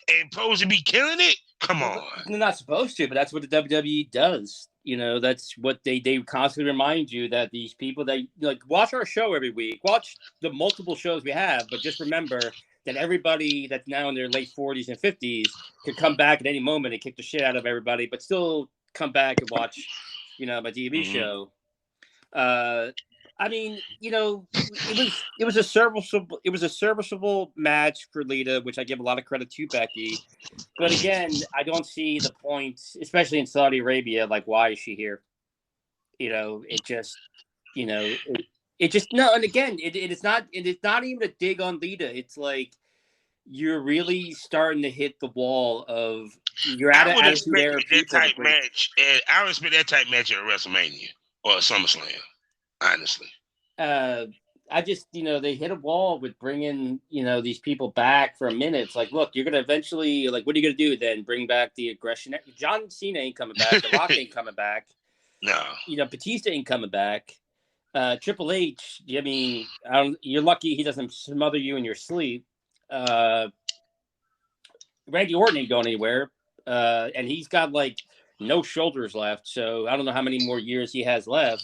and supposed to be killing it? Come on. They're not supposed to, but that's what the WWE does. That's what they constantly remind you that these people that watch our show every week, watch the multiple shows we have, but just remember that everybody that's now in their late 40s and 50s could come back at any moment and kick the shit out of everybody, but still come back and watch, my TV show. I mean, it was a serviceable match for Lita, which I give a lot of credit to Becky. But again, I don't see the point, especially in Saudi Arabia. Like, why is she here? It just no. And again, it's not even a dig on Lita. It's like you're really starting to hit the wall of you're at an attitude era. That type match, and I would expect that type match at a WrestleMania or a SummerSlam. Honestly, I just they hit a wall with bringing these people back for a minute. It's like, look, you're gonna eventually what are you gonna do then? Bring back the aggression? John Cena ain't coming back. The Rock ain't coming back. No, Batista ain't coming back. Triple H. I mean, you're lucky he doesn't smother you in your sleep. Randy Orton ain't going anywhere, and he's got no shoulders left. So I don't know how many more years he has left.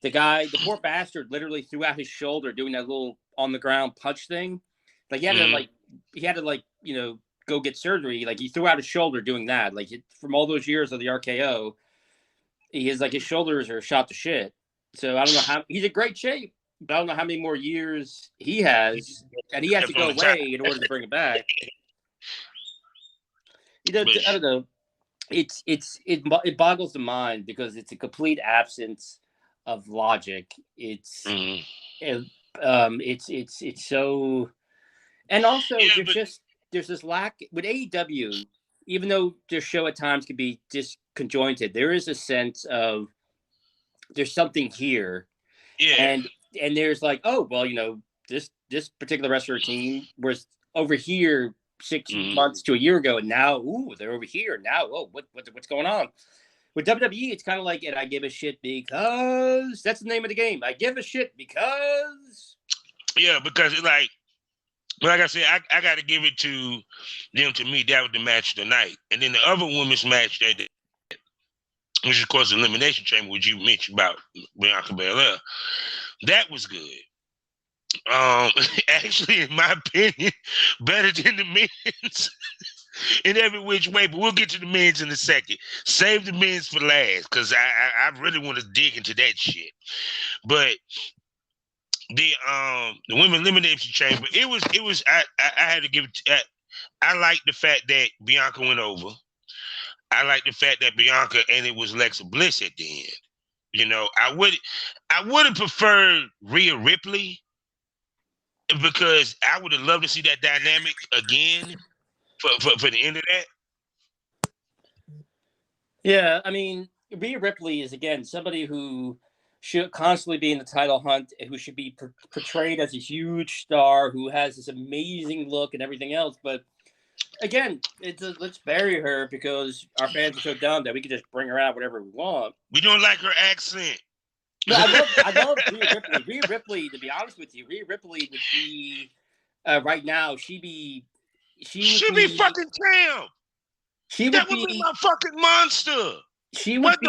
The poor bastard, literally threw out his shoulder doing that little on the ground punch thing. He had to go get surgery. He threw out his shoulder doing that. From all those years of the RKO, his shoulders are shot to shit. So I don't know how he's in great shape, but I don't know how many more years he has, and he has to go away in order to bring it back. I don't know. It boggles the mind because it's a complete absence of logic. It's so, and also there's this lack with AEW. Even though their show at times can be disconjointed, there is a sense of there's something here, and there's this particular wrestler team was over here 6 months to a year ago, and now they're over here now. What's going on? With WWE, it's kind of and I give a shit because that's the name of the game. I give a shit because. Yeah, because like I said, I got to give it to them. To me, that was the match of the night. And then the other women's match which is, of course, the Elimination Chamber, which you mentioned about Bianca Belair, that was good. Actually, in my opinion, better than the men's. In every which way, but we'll get to the men's in a second. Save the men's for last, because I really want to dig into that shit. But the women elimination chamber, it was I had to give it. I like the fact that Bianca went over. I like the fact that Bianca and it was Alexa Bliss at the end. I would have preferred Rhea Ripley because I would have loved to see that dynamic again. For the end of that? Yeah, I mean, Rhea Ripley is, again, somebody who should constantly be in the title hunt, who should be portrayed as a huge star, who has this amazing look and everything else. But, again, let's bury her because our fans are so dumb that we can just bring her out whatever we want. We don't like her accent. No, I love Rhea Ripley. Rhea Ripley, to be honest with you, Rhea Ripley would be, right now, she'd be fucking champ. That would be my fucking monster. She would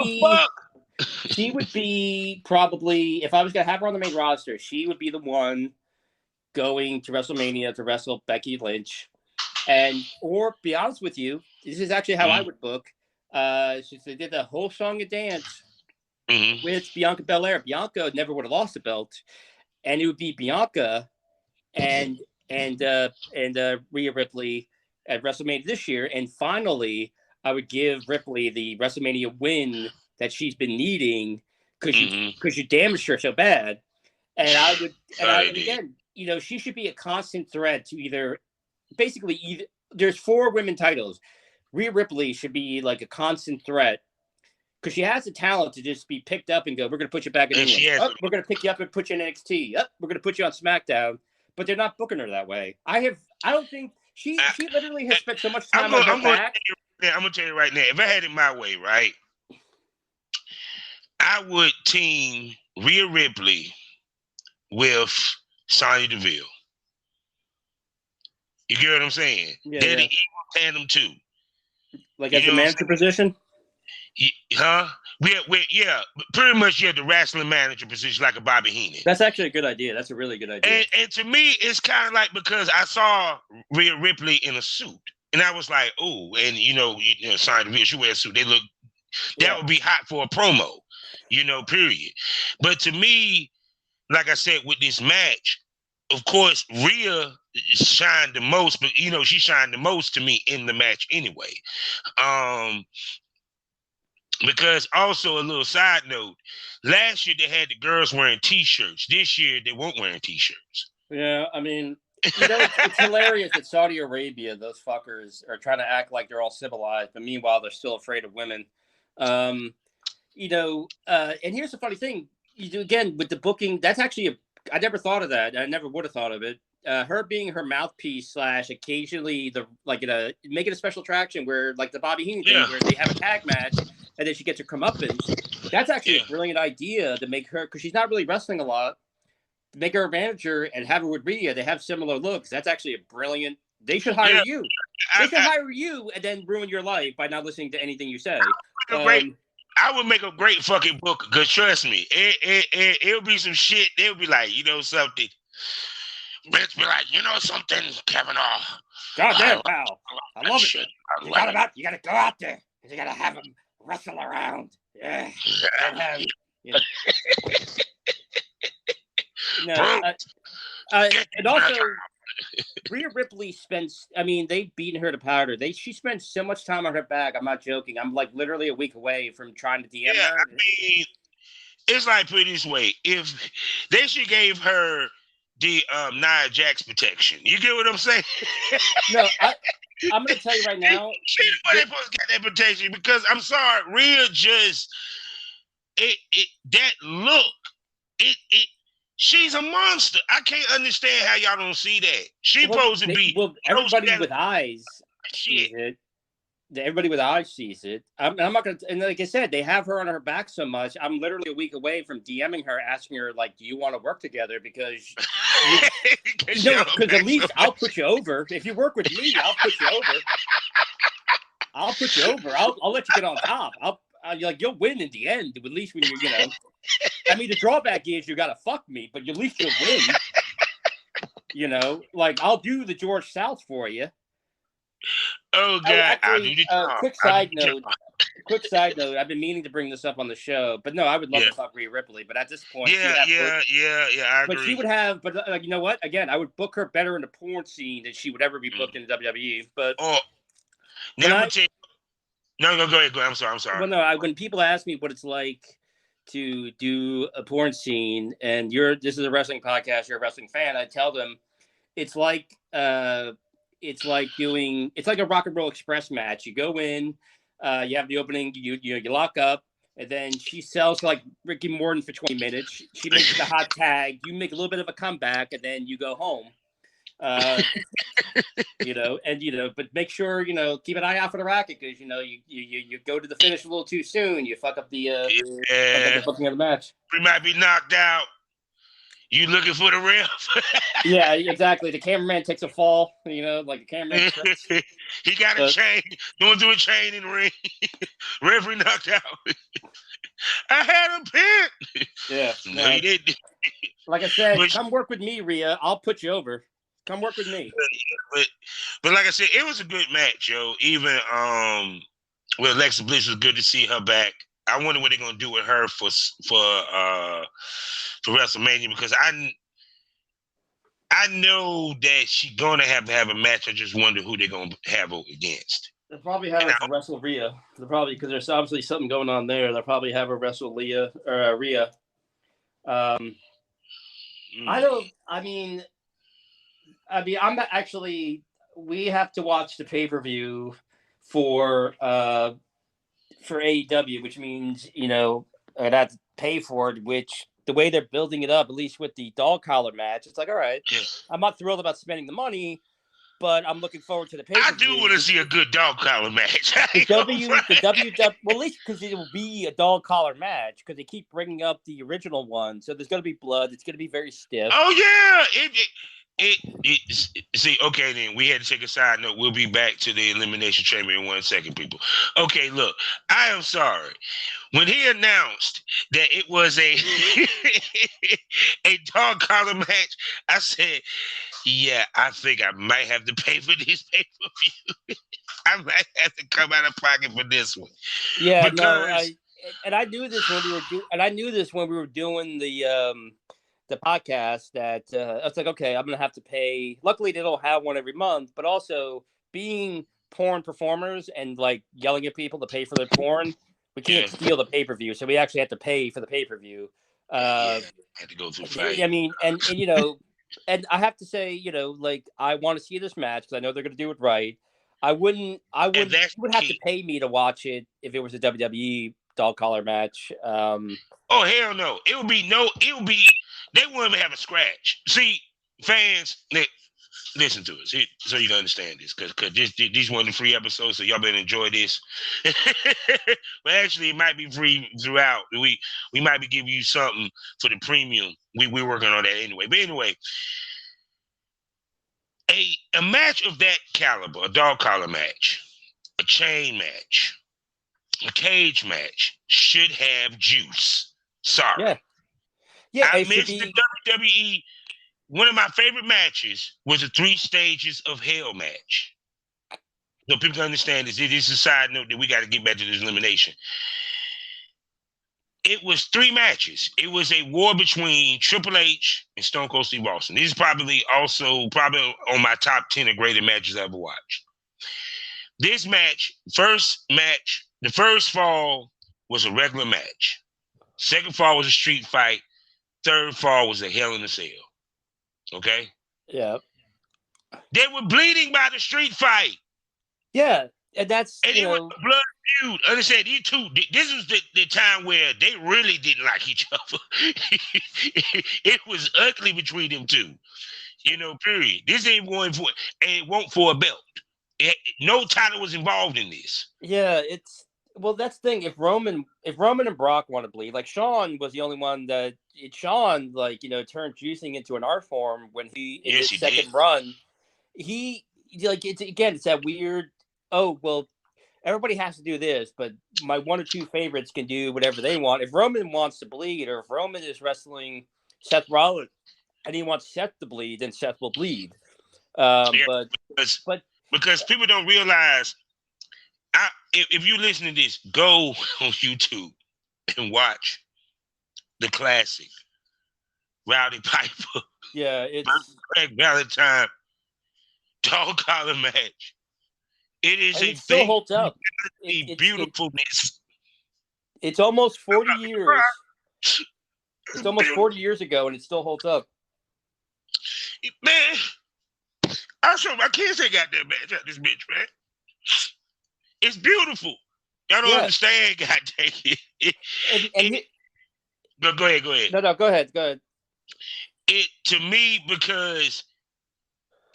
be probably, if I was gonna have her on the main roster, she would be the one going to WrestleMania to wrestle Becky Lynch, or be honest with you, this is actually how I would book. Since they did the whole song and dance with Bianca Belair, Bianca never would have lost the belt, and it would be Bianca and Rhea Ripley at WrestleMania this year. And finally, I would give Ripley the WrestleMania win that she's been needing because you damaged her so bad. And I would, and again, she should be a constant threat to either there's 4 women titles. Rhea Ripley should be like a constant threat because she has the talent to just be picked up and go, we're going to put you back in England. We're going to pick you up and put you in NXT. We're going to put you on SmackDown. But they're not booking her that way. I don't think she literally has spent so much time on her back. I'm going to tell you right now, if I had it my way, right, I would team Rhea Ripley with Sonya Deville. You get what I'm saying? Yeah, they're the equal tandem too. Like as a manager position? Huh? Yeah, pretty much the wrestling manager position like a Bobby Heenan. That's actually a good idea. That's a really good idea. And to me, it's kind of like because I saw Rhea Ripley in a suit, and I was like, oh, and Sonya Deville, she wears a suit. They look, that would be hot for a promo, period. But to me, like I said, with this match, of course, Rhea shined the most, but she shined the most to me in the match anyway. Because also a little side note, last year they had the girls wearing T-shirts. This year they weren't wearing T-shirts. Yeah, I mean, it's hilarious that Saudi Arabia, those fuckers, are trying to act like they're all civilized, but meanwhile they're still afraid of women. And here's the funny thing. You do again with the booking. That's actually I never thought of that. I never would have thought of it. Her being her mouthpiece / occasionally make it a special attraction where like the Bobby Heenan thing where they have a tag match and then she gets her comeuppance. That's actually a brilliant idea to make her, because she's not really wrestling a lot, to make her a manager and have her with Rhea. They have similar looks. That's actually a brilliant. They should hire you. They should hire you and then ruin your life by not listening to anything you say. I would make a great fucking book, because trust me, it'll be some shit. They'll be like, something. Bitch be like, something, Kevin? Goddamn, pal. I love it. You gotta go out there. You gotta have them wrestle around. Yeah. And also, Rhea Ripley they've beaten her to powder. She spent so much time on her back. I'm not joking. I'm like literally a week away from trying to DM her. I mean, it's like, put it this way. If they should gave her the Nia Jax protection. You get what I'm saying? No, I'm going to tell you right now. She's supposed to get that protection, because I'm sorry, Rhea just that look. She's a monster. I can't understand how y'all don't see that. She's supposed to be. Well, everybody with eyes sees it. Everybody with eyes sees it. I'm not gonna. And like I said, they have her on her back so much. I'm literally a week away from DMing her, asking her like, "Do you want to work together?" Because because at least I'll put you over. If you work with me, I'll put you over. I'll let you get on top. You'll win in the end. At least when you're, I mean, the drawback is you gotta fuck me, but at least you'll win. Like I'll do the George South for you. Oh God! Quick side note. I've been meaning to bring this up on the show, but no, I would love to fuck Rhea Ripley. But at this point, I agree. But she would have. But you know what? Again, I would book her better in the porn scene than she would ever be booked in the WWE. But go ahead. Go ahead. I'm sorry. Well, no, when people ask me what it's like to do a porn scene, and this is a wrestling podcast, you're a wrestling fan, I tell them it's like a Rock and Roll Express match. You go in, you have the opening, you lock up, and then she sells like Ricky Morton for 20 minutes. She makes the hot tag. You make a little bit of a comeback, and then you go home. But make sure, keep an eye out for the racket, because, you go to the finish a little too soon. You fuck up the booking of the match. We might be knocked out. You looking for the ref? Yeah, exactly. The cameraman takes a fall, like a cameraman. He got a chain. Don't do a chain in the ring. Referee knocked out. I had a pin. Yeah. No, he didn't. Like I said, come work with me, Rhea. I'll put you over. Come work with me. But like I said, it was a good match, yo. Even with Alexa Bliss, was good to see her back. I wonder what they're gonna do with her for WrestleMania, because I know that she's gonna have to have a match. I just wonder who they're gonna have her against. They'll probably have her wrestle Rhea. They'll probably, because there's obviously something going on there. They'll probably have her wrestle Rhea. I don't. I'm actually. We have to watch the pay-per-view for AEW, which means I'd have to pay for it. Which the way they're building it up, at least with the dog collar match, it's like, all right, I'm not thrilled about spending the money, but I'm looking forward to the pay-per-view. I do want to see a good dog collar match. The WW, well, at least because it will be a dog collar match, because they keep bringing up the original one, so there's going to be blood. It's going to be very stiff. Oh yeah, see, okay, then we had to take a side note. We'll be back to the Elimination Chamber in 1 second, people. Okay, look, I am sorry. When he announced that it was a dog collar match, I said, yeah, I think I might have to pay for this pay-per-view. I might have to come out of pocket for this one. Yeah, because... I knew this when we were doing the podcast, that I was like, okay, I'm gonna have to pay. Luckily, they don't have one every month, but also being porn performers and like yelling at people to pay for their porn, we can't steal the pay-per-view, so we actually have to pay for the pay-per-view. Had to go through fight. I mean, and and I have to say, like, I want to see this match because I know they're gonna do it right. You would have to pay me to watch it if it was a WWE dog collar match. Oh hell no! It would be they wouldn't even have a scratch. See, fans, listen to us so you can understand this, because these one of the free episodes, so y'all better enjoy this. But actually, it might be free throughout. We might be giving you something for the premium. We're working on that anyway. But anyway, a match of that caliber, a dog collar match, a chain match, a cage match, should have juice. Sorry. Yeah, I missed the WWE. One of my favorite matches was a 3 stages of hell match. So people can understand this. This is a side note that we got to get back to this elimination. It was 3 matches. It was a war between Triple H and Stone Cold Steve Austin. This is probably on my top 10 of greatest matches I ever watched. This match, the first fall was a regular match. Second fall was a street fight. Third fall was a Hell in a Cell. Okay? Yeah. They were bleeding by the street fight. Yeah. And that's, and it was a blood feud. Understand, these two, this was the time where they really didn't like each other. It was ugly between them two. Period. This ain't going for, and it won't for a belt. No title was involved in this. Yeah, that's the thing. If Roman and Brock want to bleed, like Shawn was the only one that Shawn turned juicing into an art form when his second run. He it's that weird. Oh well, everybody has to do this, but my 1 or 2 favorites can do whatever they want. If Roman wants to bleed, or if Roman is wrestling Seth Rollins and he wants Seth to bleed, then Seth will bleed. Because people don't realize. If you listen to this, go on YouTube and watch the classic Rowdy Piper. Yeah, it's Craig Valentine dog collar match. It is it still holds up. Beautifulness. It's almost 40 years. It's almost 40 years ago, and it still holds up. Man, I showed my kids they got that match at this bitch, man. It's beautiful. Y'all don't understand, God dang it. Go ahead. No, go ahead. It, to me, because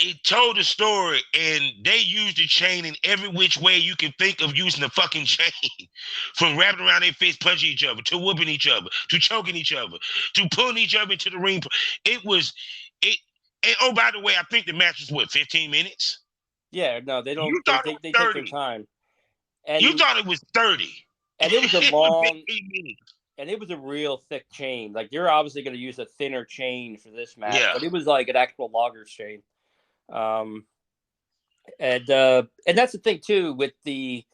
it told a story, and they used the chain in every which way you can think of using the fucking chain. From wrapping around their fist, punching each other, to whooping each other, to choking each other, to pulling each other into the ring. And oh, by the way, I think the match was 15 minutes? Yeah, no, they don't. They take their time. And you thought it was 30. And it was a long, and it was a real thick chain. Like, you're obviously going to use a thinner chain for this match, but it was like an actual logger's chain. And that's the thing too with the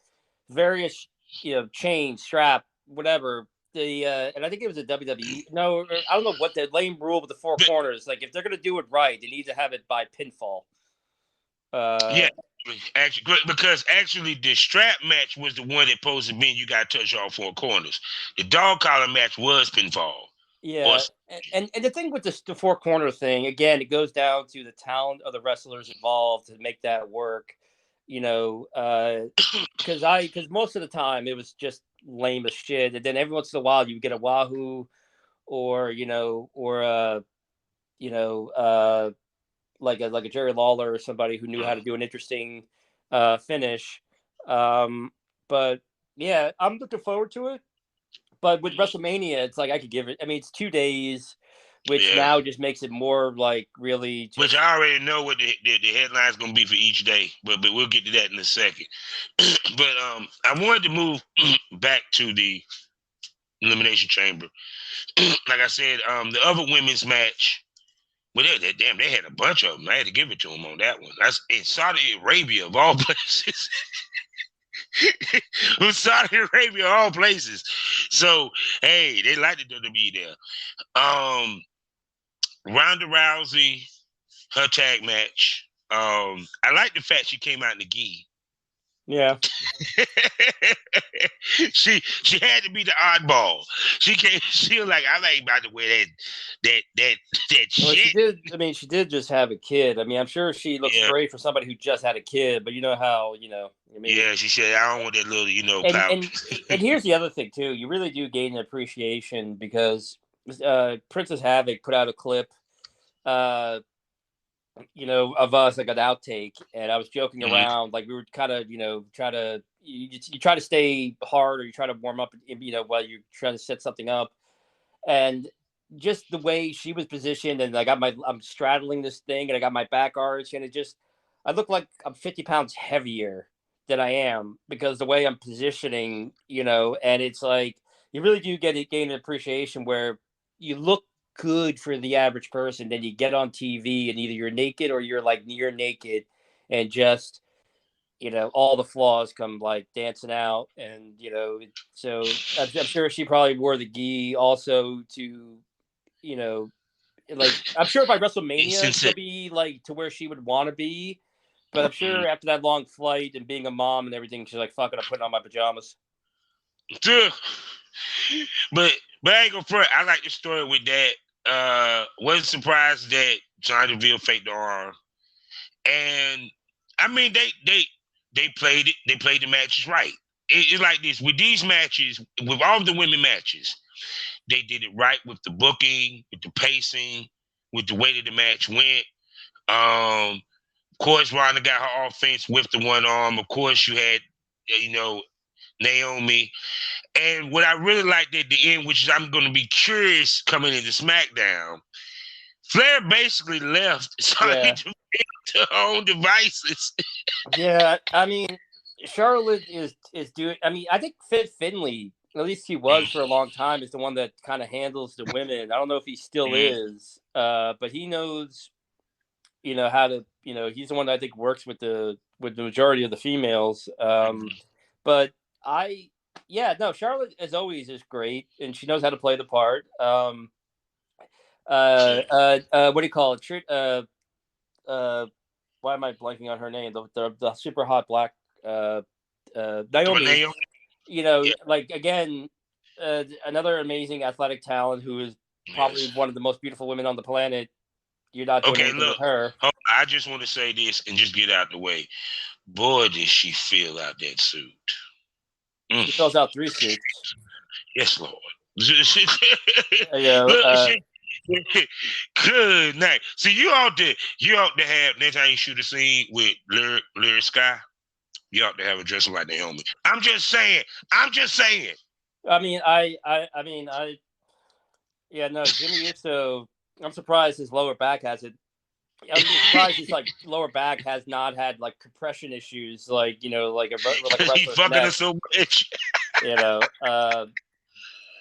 various chain, strap, whatever. and I think it was a WWE. No, I don't know what the lame rule with the four corners. Like if they're gonna do it right, they need to have it by pinfall. Yeah, actually, because actually the strap match was the one that supposed to mean you got to touch all four corners. The dog collar match was pinfall. Yeah, and the thing with the four corner thing, again, it goes down to the talent of the wrestlers involved to make that work. You know, because most of the time it was just lame as shit, and then every once in a while you get a Wahoo, or like a Jerry Lawler or somebody who knew how to do an interesting finish. But yeah, I'm looking forward to it. But with WrestleMania, it's like I could give it. I mean, it's 2 days, which now just makes it more like really. Which I already know what the headline's going to be for each day, but we'll get to that in a second. But I wanted to move back to the Elimination Chamber. Like I said, the other women's match. Well, they had a bunch of them. I had to give it to them on that one. That's in Saudi Arabia of all places. It was Saudi Arabia of all places. So hey, they like the WWE there. Ronda Rousey, her tag match. I like the fact she came out in the gi. Yeah. she had to be the oddball. She was like, I like about the way that well, shit. She did just have a kid. I mean, I'm sure she looks great for somebody who just had a kid, but you know how, I mean, yeah, she said, I don't want that little, pouch. And here's the other thing too. You really do gain an appreciation because Princess Havoc put out a clip of us, like an outtake, and I was joking around, like we were kind of, you try to stay hard, or you try to warm up, while you're trying to set something up, and just the way she was positioned, and I'm straddling this thing, and I got my back arch, and I look like I'm 50 pounds heavier than I am because the way I'm positioning, and it's like you really do gain an appreciation where you look good for the average person. Then you get on TV and either you're naked or you're like near naked, and just all the flaws come like dancing out. And so I'm sure she probably wore the gi also to like I'm sure by WrestleMania she'll be like to where she would want to be, but I'm sure after that long flight and being a mom and everything, she's like, fuck it, I'm putting on my pajamas. But I ain't gonna front. I like the story with that. Wasn't surprised that Johnny Deville faked the arm, and I mean they played it. They played the matches right. It's like this with these matches, with all the women matches, they did it right with the booking, with the pacing, with the way that the match went. Of course, Ronda got her offense with the one arm. Of course, you had Naomi. And what I really liked at the end, which is I'm going to be curious coming into SmackDown, Flair basically left to her own devices. Yeah, I mean, Charlotte is doing. I mean, I think Fit Finley, at least he was for a long time, is the one that kind of handles the women. I don't know if he still is, but he knows, how to. He's the one that I think works with the majority of the females. But Charlotte as always is great, and she knows how to play the part. What do you call it? Why am I blanking on her name? The super hot black Naomi. Like again, another amazing athletic talent who is probably one of the most beautiful women on the planet. You're not doing anything with her. I just want to say this and just get out the way. Boy, did she fill out that suit. She fills out 3 suits. Yes, Lord. Good night. See, you ought to have, next time you shoot a scene with Lyric Sky, you ought to have a dressing like Naomi. I'm just saying. I mean, Jimmy Uso, I'm surprised his lower back hasn't. I'm surprised his lower back has not had like compression issues, like a wrestler's fucking neck. her so much.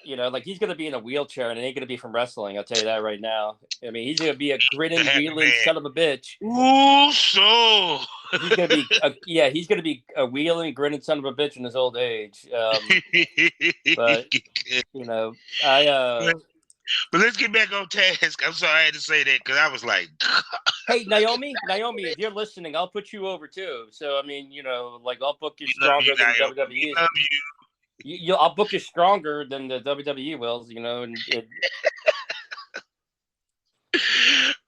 like he's going to be in a wheelchair and it ain't going to be from wrestling. I'll tell you that right now. I mean, he's going to be a grinning, wheeling son of a bitch. Ooh, so He's going to be, he's going to be a wheeling, grinning son of a bitch in his old age. But but let's get back on task. I'm sorry I had to say that because I was like, hey, Naomi, if you're listening, I'll put you over too. So I mean, like I'll book you stronger than WWE. Love you. I'll book you stronger than the WWE wills,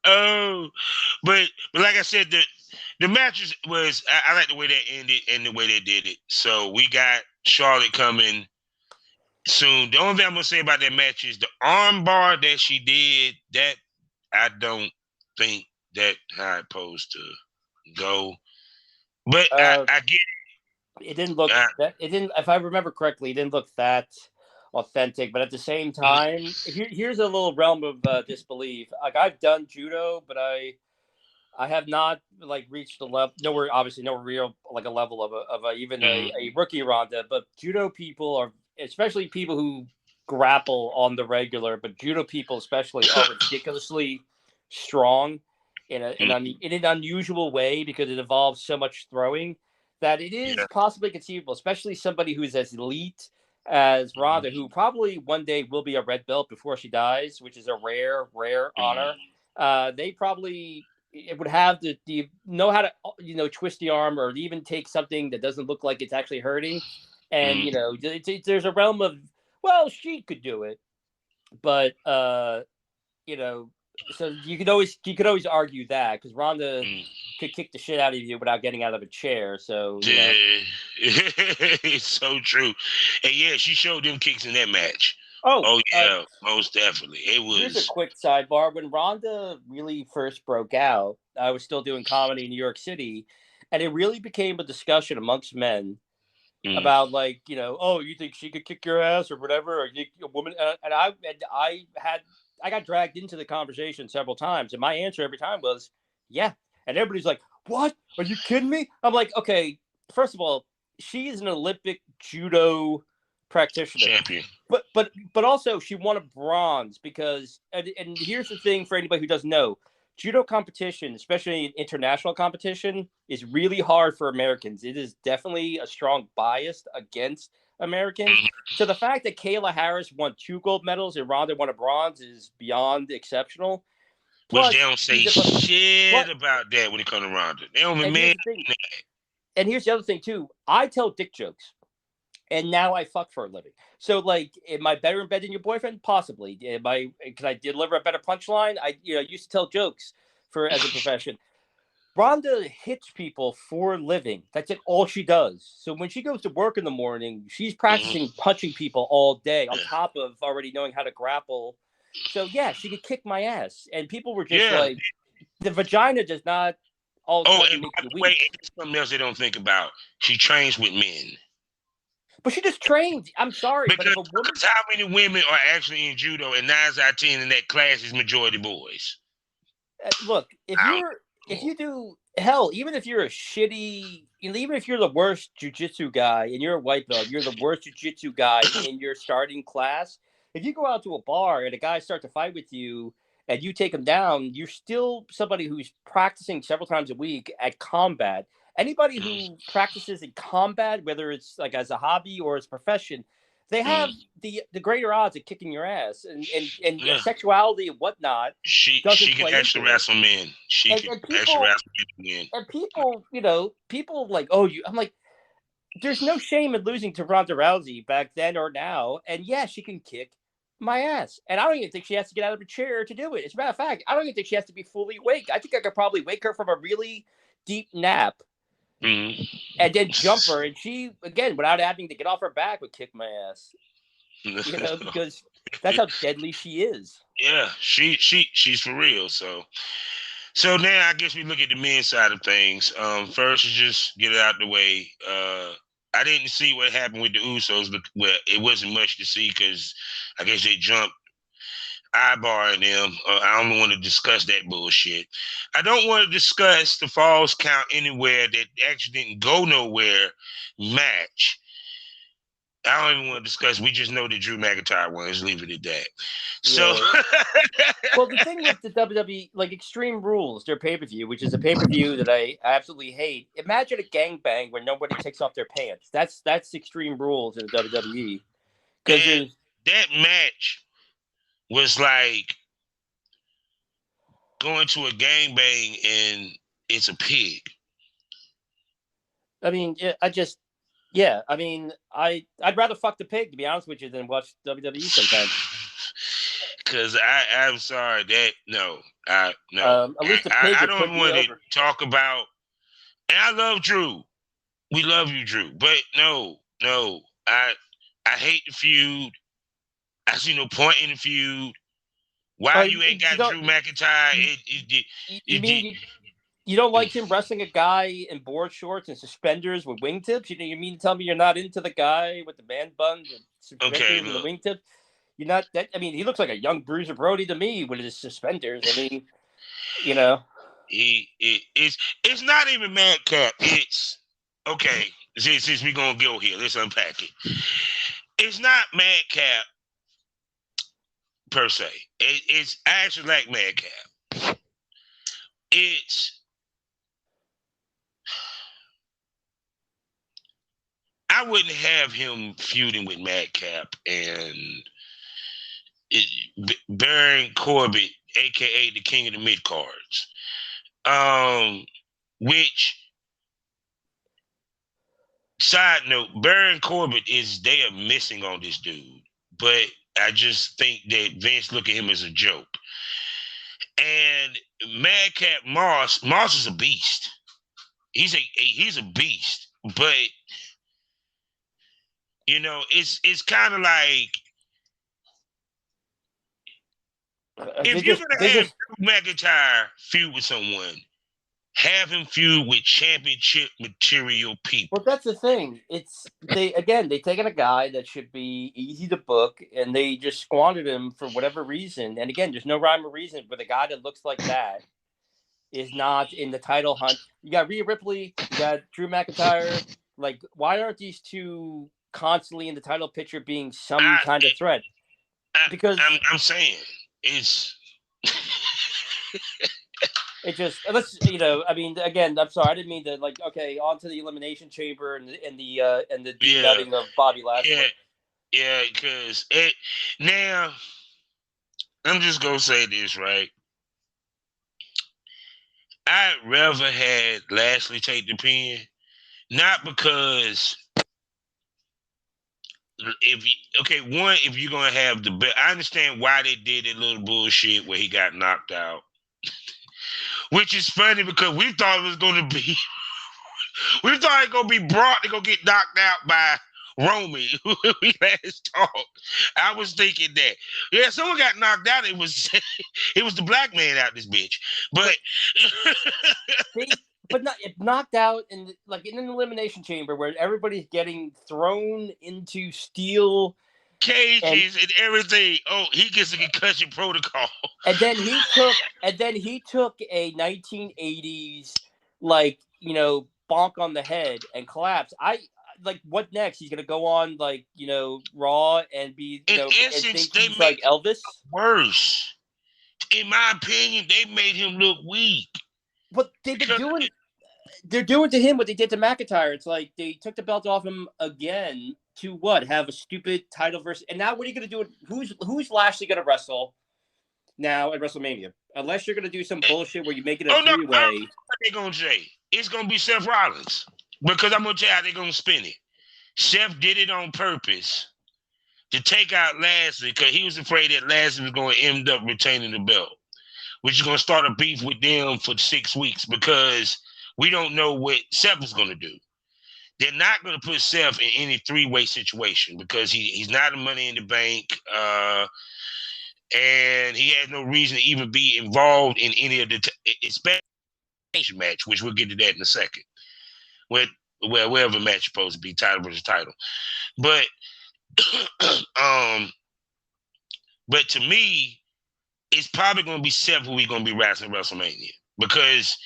Oh, but like I said, the matches was I like the way that ended and the way they did it. So we got Charlotte coming soon. The only thing I'm gonna say about that match is the arm bar that she did. That I don't think that how it's supposed to go. But I get it. It didn't look it didn't, if I remember correctly, it didn't look that authentic. But at the same time, here's a little realm of disbelief. Like I've done judo, but I have not like reached the level. Nowhere real like a level of even a rookie Ronda. But judo people are, especially people who grapple on the regular, but judo people especially are ridiculously strong in an unusual way because it involves so much throwing that it is possibly conceivable, especially somebody who's as elite as Ronda, who probably one day will be a red belt before she dies, which is a rare honor. They probably would have to know how to twist the arm or even take something that doesn't look like it's actually hurting. And there's a realm of, well, she could do it, but so you could always argue that because Ronda could kick the shit out of you without getting out of a chair. So it's so true. And yeah, she showed them kicks in that match. Oh yeah, most definitely. It was. Here's a quick sidebar. When Ronda really first broke out, I was still doing comedy in New York City, and it really became a discussion amongst men about like, oh, you think she could kick your ass or whatever, or you a woman? And I got dragged into the conversation several times, and my answer every time was, yeah. And everybody's like, what? Are you kidding me? I'm like, okay, first of all, she is an Olympic judo practitioner. Champion. But also she won a bronze because, and here's the thing for anybody who doesn't know, judo competition, especially in international competition, is really hard for Americans. It is definitely a strong bias against Americans. So the fact that Kayla Harris won 2 gold medals and Ronda won a bronze is beyond exceptional. Which they don't say shit about that when it comes to Ronda. They don't admit that. And here's the other thing too. I tell dick jokes, and now I fuck for a living. So like, am I better in bed than your boyfriend? Possibly. Can I deliver a better punchline? I used to tell jokes as a profession. Ronda hits people for a living. That's all she does. So when she goes to work in the morning, she's practicing punching people all day on top of already knowing how to grapple. So yeah, she could kick my ass. And people were just like, the vagina does not all of a sudden make you weak. Something else they don't think about. She trains with men. But she just trains. I'm sorry, because how many women are actually in judo, and 9 out of 10 in that class is majority boys. Look, if you do, hell, even if you're a shitty, even if you're the worst jiu-jitsu guy and you're a white belt, you're the worst jiu-jitsu guy in your starting class. If you go out to a bar and a guy starts to fight with you and you take him down, you're still somebody who's practicing several times a week at combat. Anybody who practices in combat, whether it's like as a hobby or as a profession, they have the greater odds of kicking your ass and sexuality and whatnot. She can actually wrestle men. She can actually wrestle men. And people like, I'm like, there's no shame in losing to Ronda Rousey back then or now. And yeah, she can kick my ass. And I don't even think she has to get out of a chair to do it. As a matter of fact, I don't even think she has to be fully awake. I think I could probably wake her from a really deep nap. And then jump her, and she, again, without having to get off her back, would kick my ass. Because that's how deadly she is. Yeah, she's for real. So now I guess we look at the men's side of things. First, just get it out the way. I didn't see what happened with the Usos, but it wasn't much to see because I guess they jumped eyeballing them. I don't want to discuss that bullshit. I don't want to discuss the falls count anywhere that actually didn't go nowhere match. I don't even want to discuss. We just know that Drew McIntyre won. Let's leave it at that. So, well, the thing with the WWE, like Extreme Rules, their pay-per-view, which is a pay-per-view that I absolutely hate. Imagine a gangbang where nobody takes off their pants. That's Extreme Rules in the WWE. And that match was like going to a gangbang and it's a pig. I mean, I mean, I'd rather fuck the pig, to be honest with you, than watch WWE sometimes. Because I'm sorry that no. At least the pig I would don't put me want to over. talk about. And I love Drew. We love you, Drew. But no. I hate the feud. I see no point in the feud. Why you ain't got Drew McIntyre? You don't like him wrestling a guy in board shorts and suspenders with wingtips? You mean to tell me you're not into the guy with the man bun, the suspenders and the wingtips? You're not that. I mean, he looks like a young Bruiser Brody to me with his suspenders. I mean, you know, it's not even Madcap. It's okay. Since we're gonna go here, let's unpack it. It's not Madcap per se. I actually like Madcap. I wouldn't have him feuding with Madcap and Baron Corbin, aka the King of the Mid Cards. Which, side note, Baron Corbin they are missing on this dude, but I just think that Vince look at him as a joke. And Madcap Moss is a beast. He's a beast, but you know, it's kind of like if you're gonna have McIntyre feud with someone, have him feud with championship material people. Well, that's the thing. They taken a guy that should be easy to book, and they just squandered him for whatever reason. And again, there's no rhyme or reason for the guy that looks like that is not in the title hunt. You got Rhea Ripley, you got Drew McIntyre. Like, why aren't these two constantly in the title picture being some kind of threat? Because I'm saying it's. It just I mean, again, I'm sorry, I didn't mean to on to the Elimination Chamber and the debuting of Bobby Lashley. Yeah, because now I'm just gonna say this, right? I'd rather had Lashley take the pin, not because if you're gonna have the best, I understand why they did that little bullshit where he got knocked out. Which is funny because we thought it was going to be, we thought it was going to be Brock to go get knocked out by Roman when we last talked. I was thinking that, yeah, someone got knocked out. It was the black man out this bitch. But not knocked out in an elimination chamber where everybody's getting thrown into steel cages and everything. Oh, he gets a concussion protocol. And then he took a 1980s bonk on the head and collapsed. What next? He's gonna go on Raw and be and think he's like Elvis. Worse, in my opinion, they made him look weak. But they're doing to him what they did to McIntyre. It's like they took the belt off him again. To what? Have a stupid title versus, and now what are you going to do? Who's Lashley going to wrestle now at WrestleMania? Unless you're going to do some bullshit where you make it a three-way. What they going to say? It's going to be Seth Rollins because I'm going to tell you how they're going to spin it. Seth did it on purpose to take out Lashley because he was afraid that Lashley was going to end up retaining the belt, which is going to start a beef with them for 6 weeks because we don't know what Seth is going to do. They're not going to put Seth in any three-way situation because he's not a Money in the Bank, and he has no reason to even be involved in any of the especially match, which we'll get to that in a second. Wherever match is supposed to be, title versus title, but but to me, it's probably going to be Seth who we're going to be wrestling WrestleMania because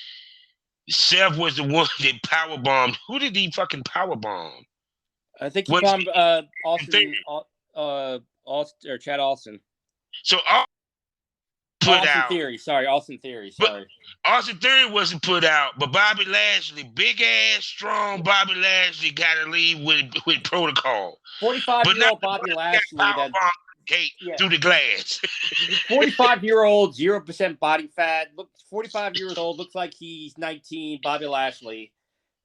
Seth was the one that powerbombed. Who did he fucking powerbomb? I think he Was called him theory. Austin or Chad Austin. So all put Austin out, Theory. Sorry, Austin Theory. but Sorry. Austin Theory wasn't put out, but Bobby Lashley, big ass, strong Bobby Lashley, got to leave with protocol. 45-year-old Bobby Lashley power that bomb Kate through the glass. 45-year-old, 0% body fat. 45 years old, looks like he's 19. Bobby Lashley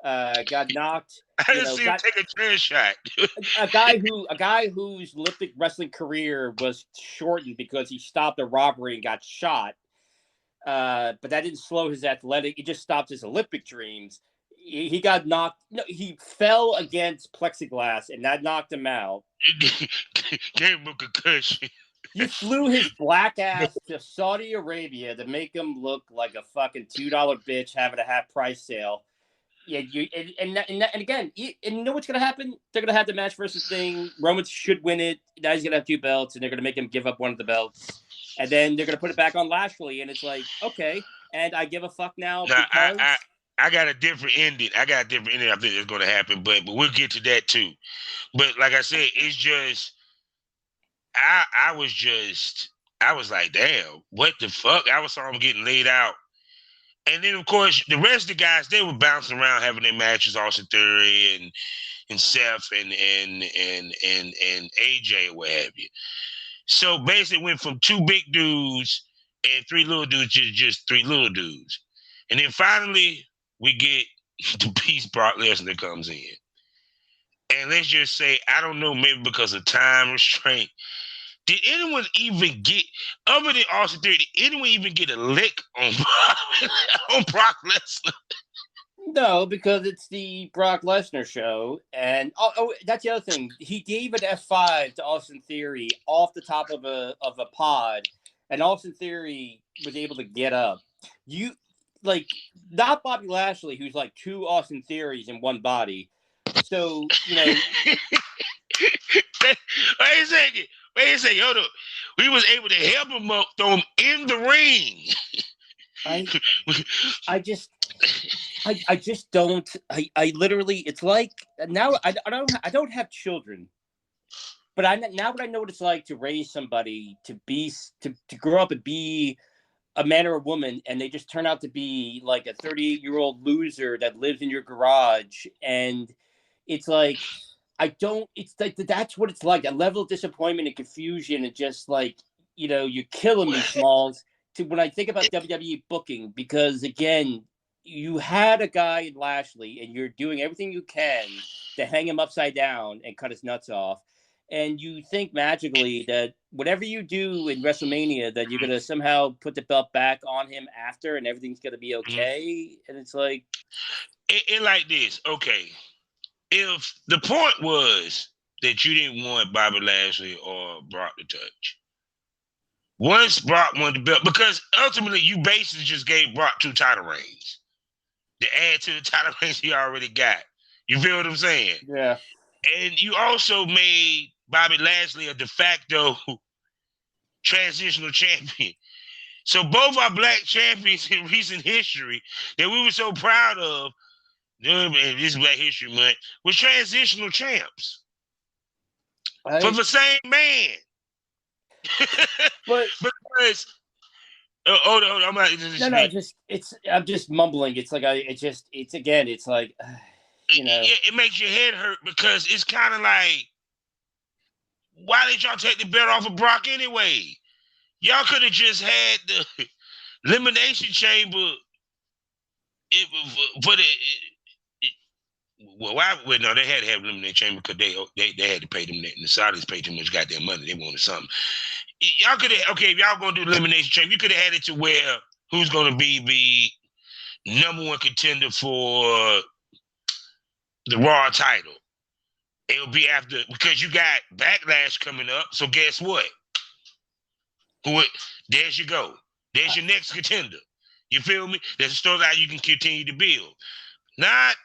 got knocked. I didn't see him take a trash shot. a guy whose Olympic wrestling career was shortened because he stopped a robbery and got shot. But that didn't slow his athletic. It just stopped his Olympic dreams. He got knocked. No, he fell against plexiglass, and that knocked him out. Gave him a concussion. You flew his black ass to Saudi Arabia to make him look like a fucking $2 bitch having a half price sale. Yeah, and again, you know what's gonna happen? They're gonna have the match versus thing. Roman should win it. Now he's gonna have 2 belts, and they're gonna make him give up one of the belts, and then they're gonna put it back on Lashley, and it's like, okay, and I give a fuck now. Nah, because... I got a different ending. I think it's gonna happen, but we'll get to that too. But like I said, it's just I was like, damn, what the fuck? I saw him getting laid out. And then of course the rest of the guys, they were bouncing around having their matches, Austin Theory and Seth and AJ or what have you. So basically it went from 2 big dudes and 3 little dudes to just 3 little dudes. And then finally we get the beast Brock Lesnar comes in. And let's just say, I don't know, maybe because of time restraint, did anyone even get, other than Austin Theory, did anyone even get a lick on Brock Lesnar? No, because it's the Brock Lesnar show. And that's the other thing. He gave an F5 to Austin Theory off the top of a pod, and Austin Theory was able to get up. Not Bobby Lashley, who's like 2 Austin Theories in one body. So, Wait a second. Hold on. We was able to help him up, throw him in the ring. I just don't. I literally, it's like now I don't have children, but now I know what it's like to raise somebody to grow up and be a man or a woman, and they just turn out to be like a 38-year-old loser that lives in your garage, and it's like it's like that's what it's like, a level of disappointment and confusion, and just like, you're killing me, Smalls, when I think about WWE booking, because again, you had a guy in Lashley and you're doing everything you can to hang him upside down and cut his nuts off, and you think magically that whatever you do in WrestleMania that you're going to somehow put the belt back on him after and everything's going to be okay. And it's like it like this. Okay, if the point was that you didn't want Bobby Lashley or Brock to touch, once Brock won the belt, because ultimately you basically just gave Brock 2 title reigns to add to the title reigns he already got. You feel what I'm saying? Yeah. And you also made Bobby Lashley a de facto transitional champion. So both our black champions in recent history that we were so proud of during this Black History Month were transitional champs for the same man. But because hold on, I'm just mumbling. It's like it's like it makes your head hurt, because it's kind of like, why did y'all take the belt off of Brock anyway? Y'all could have just had the Elimination Chamber no, they had to have Elimination Chamber because they had to pay them. The Saudis paid too much goddamn money. They wanted something. Y'all could have, okay, if y'all gonna do Elimination Chamber, you could have had it to where who's gonna be the #1 contender for the Raw title. It'll be after, because you got Backlash coming up. So guess what? There's you go. There's your next contender. You feel me? There's a story that you can continue to build. Not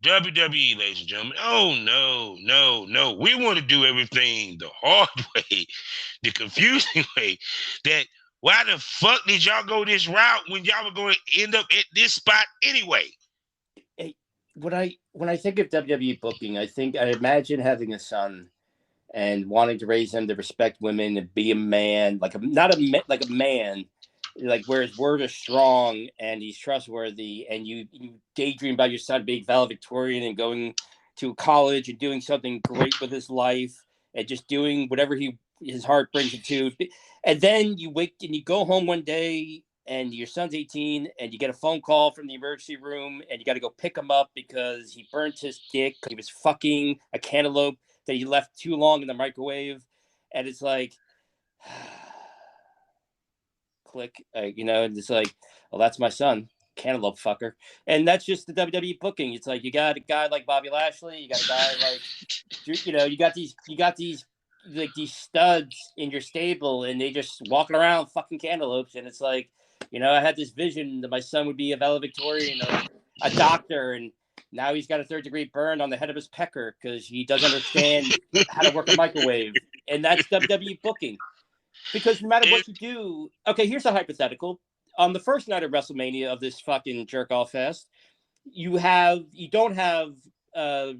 WWE, ladies and gentlemen. Oh, no. We want to do everything the hard way, the confusing way. That why the fuck did y'all go this route when y'all were going to end up at this spot anyway? when I think of WWE booking, I imagine having a son and wanting to raise him to respect women and be a man, like like a man, like where his word is strong and he's trustworthy, and you daydream about your son being valedictorian and going to college and doing something great with his life and just doing whatever his heart brings him to, and then you wake and you go home one day and your son's 18 and you get a phone call from the emergency room and you got to go pick him up because he burnt his dick. He was fucking a cantaloupe that you left too long in the microwave. And it's like, click, and it's like, well, that's my son, cantaloupe fucker. And that's just the WWE booking. It's like, you got a guy like Bobby Lashley, you got a guy like, you got these like these studs in your stable and they just walking around fucking cantaloupes. And it's like, I had this vision that my son would be a valedictorian or a doctor, and now he's got a 3rd-degree burn on the head of his pecker because he doesn't understand how to work a microwave. And that's WWE booking. Because no matter what you do, okay, here's a hypothetical. On the first night of WrestleMania of this fucking jerk-off fest, you don't have a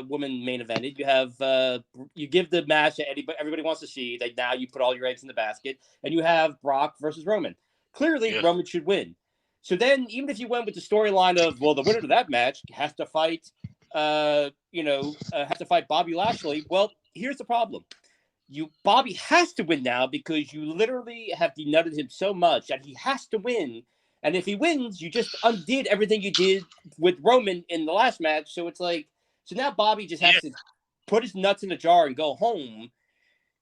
woman main evented. You give the match that everybody wants to see. That now you put all your eggs in the basket, and you have Brock versus Roman. Clearly, Roman should win. So then, even if you went with the storyline of, well, the winner of that match has to fight, Bobby Lashley. Well, here's the problem: Bobby has to win now because you literally have denuded him so much that he has to win. And if he wins, you just undid everything you did with Roman in the last match. So it's like, so now Bobby just has to put his nuts in a jar and go home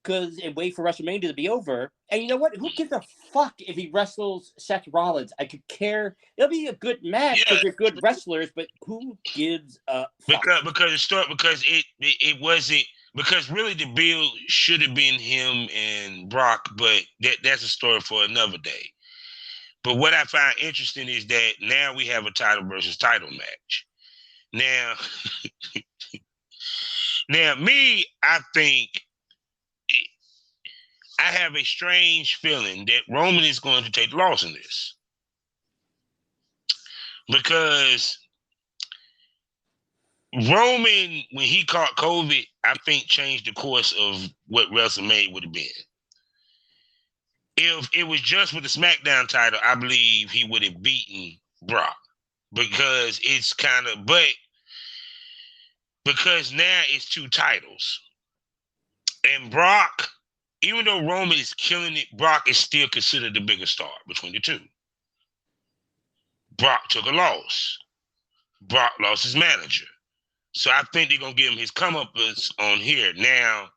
and wait for WrestleMania to be over. And you know what? Who gives a fuck if he wrestles Seth Rollins? I could care. It'll be a good match because they're good wrestlers, but who gives a fuck? Because it wasn't, because really the build should have been him and Brock, but that's a story for another day. But what I find interesting is that now we have a title versus title match. Now, I think I have a strange feeling that Roman is going to take the loss in this. Because Roman, when he caught COVID, I think changed the course of what WrestleMania would have been. If it was just with the SmackDown title, I believe he would have beaten Brock. Because it's because now it's 2 titles. And Brock, even though Roman is killing it, Brock is still considered the bigger star between the 2. Brock took a loss. Brock lost his manager. So I think they're going to give him his comeuppance on here. Now,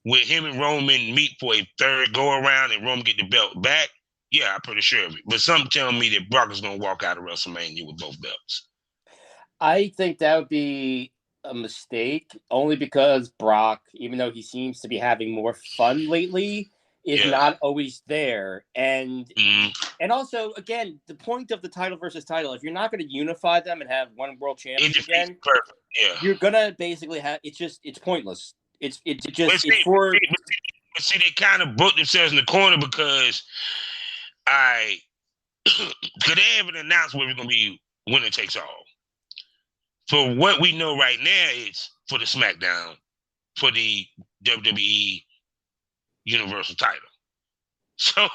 with him and Roman meet for a 3rd go-around and Roman get the belt back, yeah, I'm pretty sure of it. But something telling me that Brock is going to walk out of WrestleMania with both belts. I think that would be a mistake, only because Brock, even though he seems to be having more fun lately, is not always there. And and also, again, the point of the title versus title, if you're not going to unify them and have one world champion again, you're going to basically have, it's pointless. It's for... But see, they kind of booked themselves in the corner because they haven't announced where we're going to be winner takes all. For what we know right now, it's for the SmackDown, for the WWE Universal title. So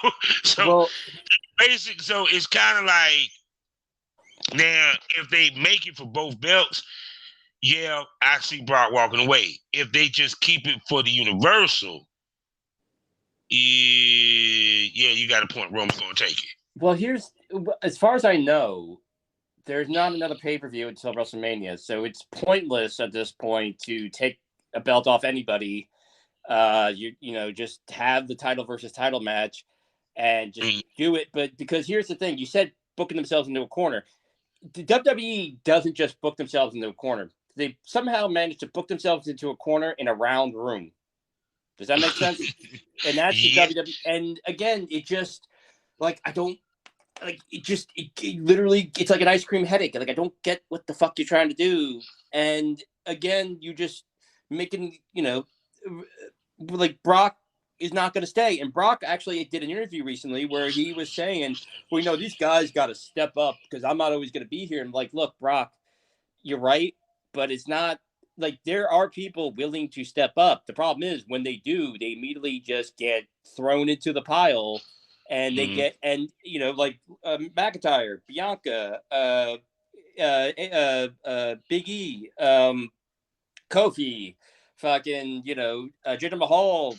it's kind of like, now if they make it for both belts, yeah, I see Brock walking away. If they just keep it for the Universal, yeah, you got a point. Roman's going to take it. Well, as far as I know, there's not another pay-per-view until WrestleMania, so it's pointless at this point to take a belt off anybody. Just have the title versus title match and just do it. But because here's the thing, you said booking themselves into a corner. The WWE doesn't just book themselves into a corner. They somehow managed to book themselves into a corner in a round room. Does that make sense? And that's the WWE. And again, it just, like, I don't, like, it literally, it's like an ice cream headache. Like, I don't get what the fuck you're trying to do. And again, you just making, like, Brock is not going to stay. And Brock actually did an interview recently where he was saying, well, these guys got to step up because I'm not always going to be here. And like, look, Brock, you're right, but it's not like there are people willing to step up. The problem is when they do, they immediately just get thrown into the pile, and they get like McIntyre, Bianca, Big E, Kofi, fucking Jinder Mahal,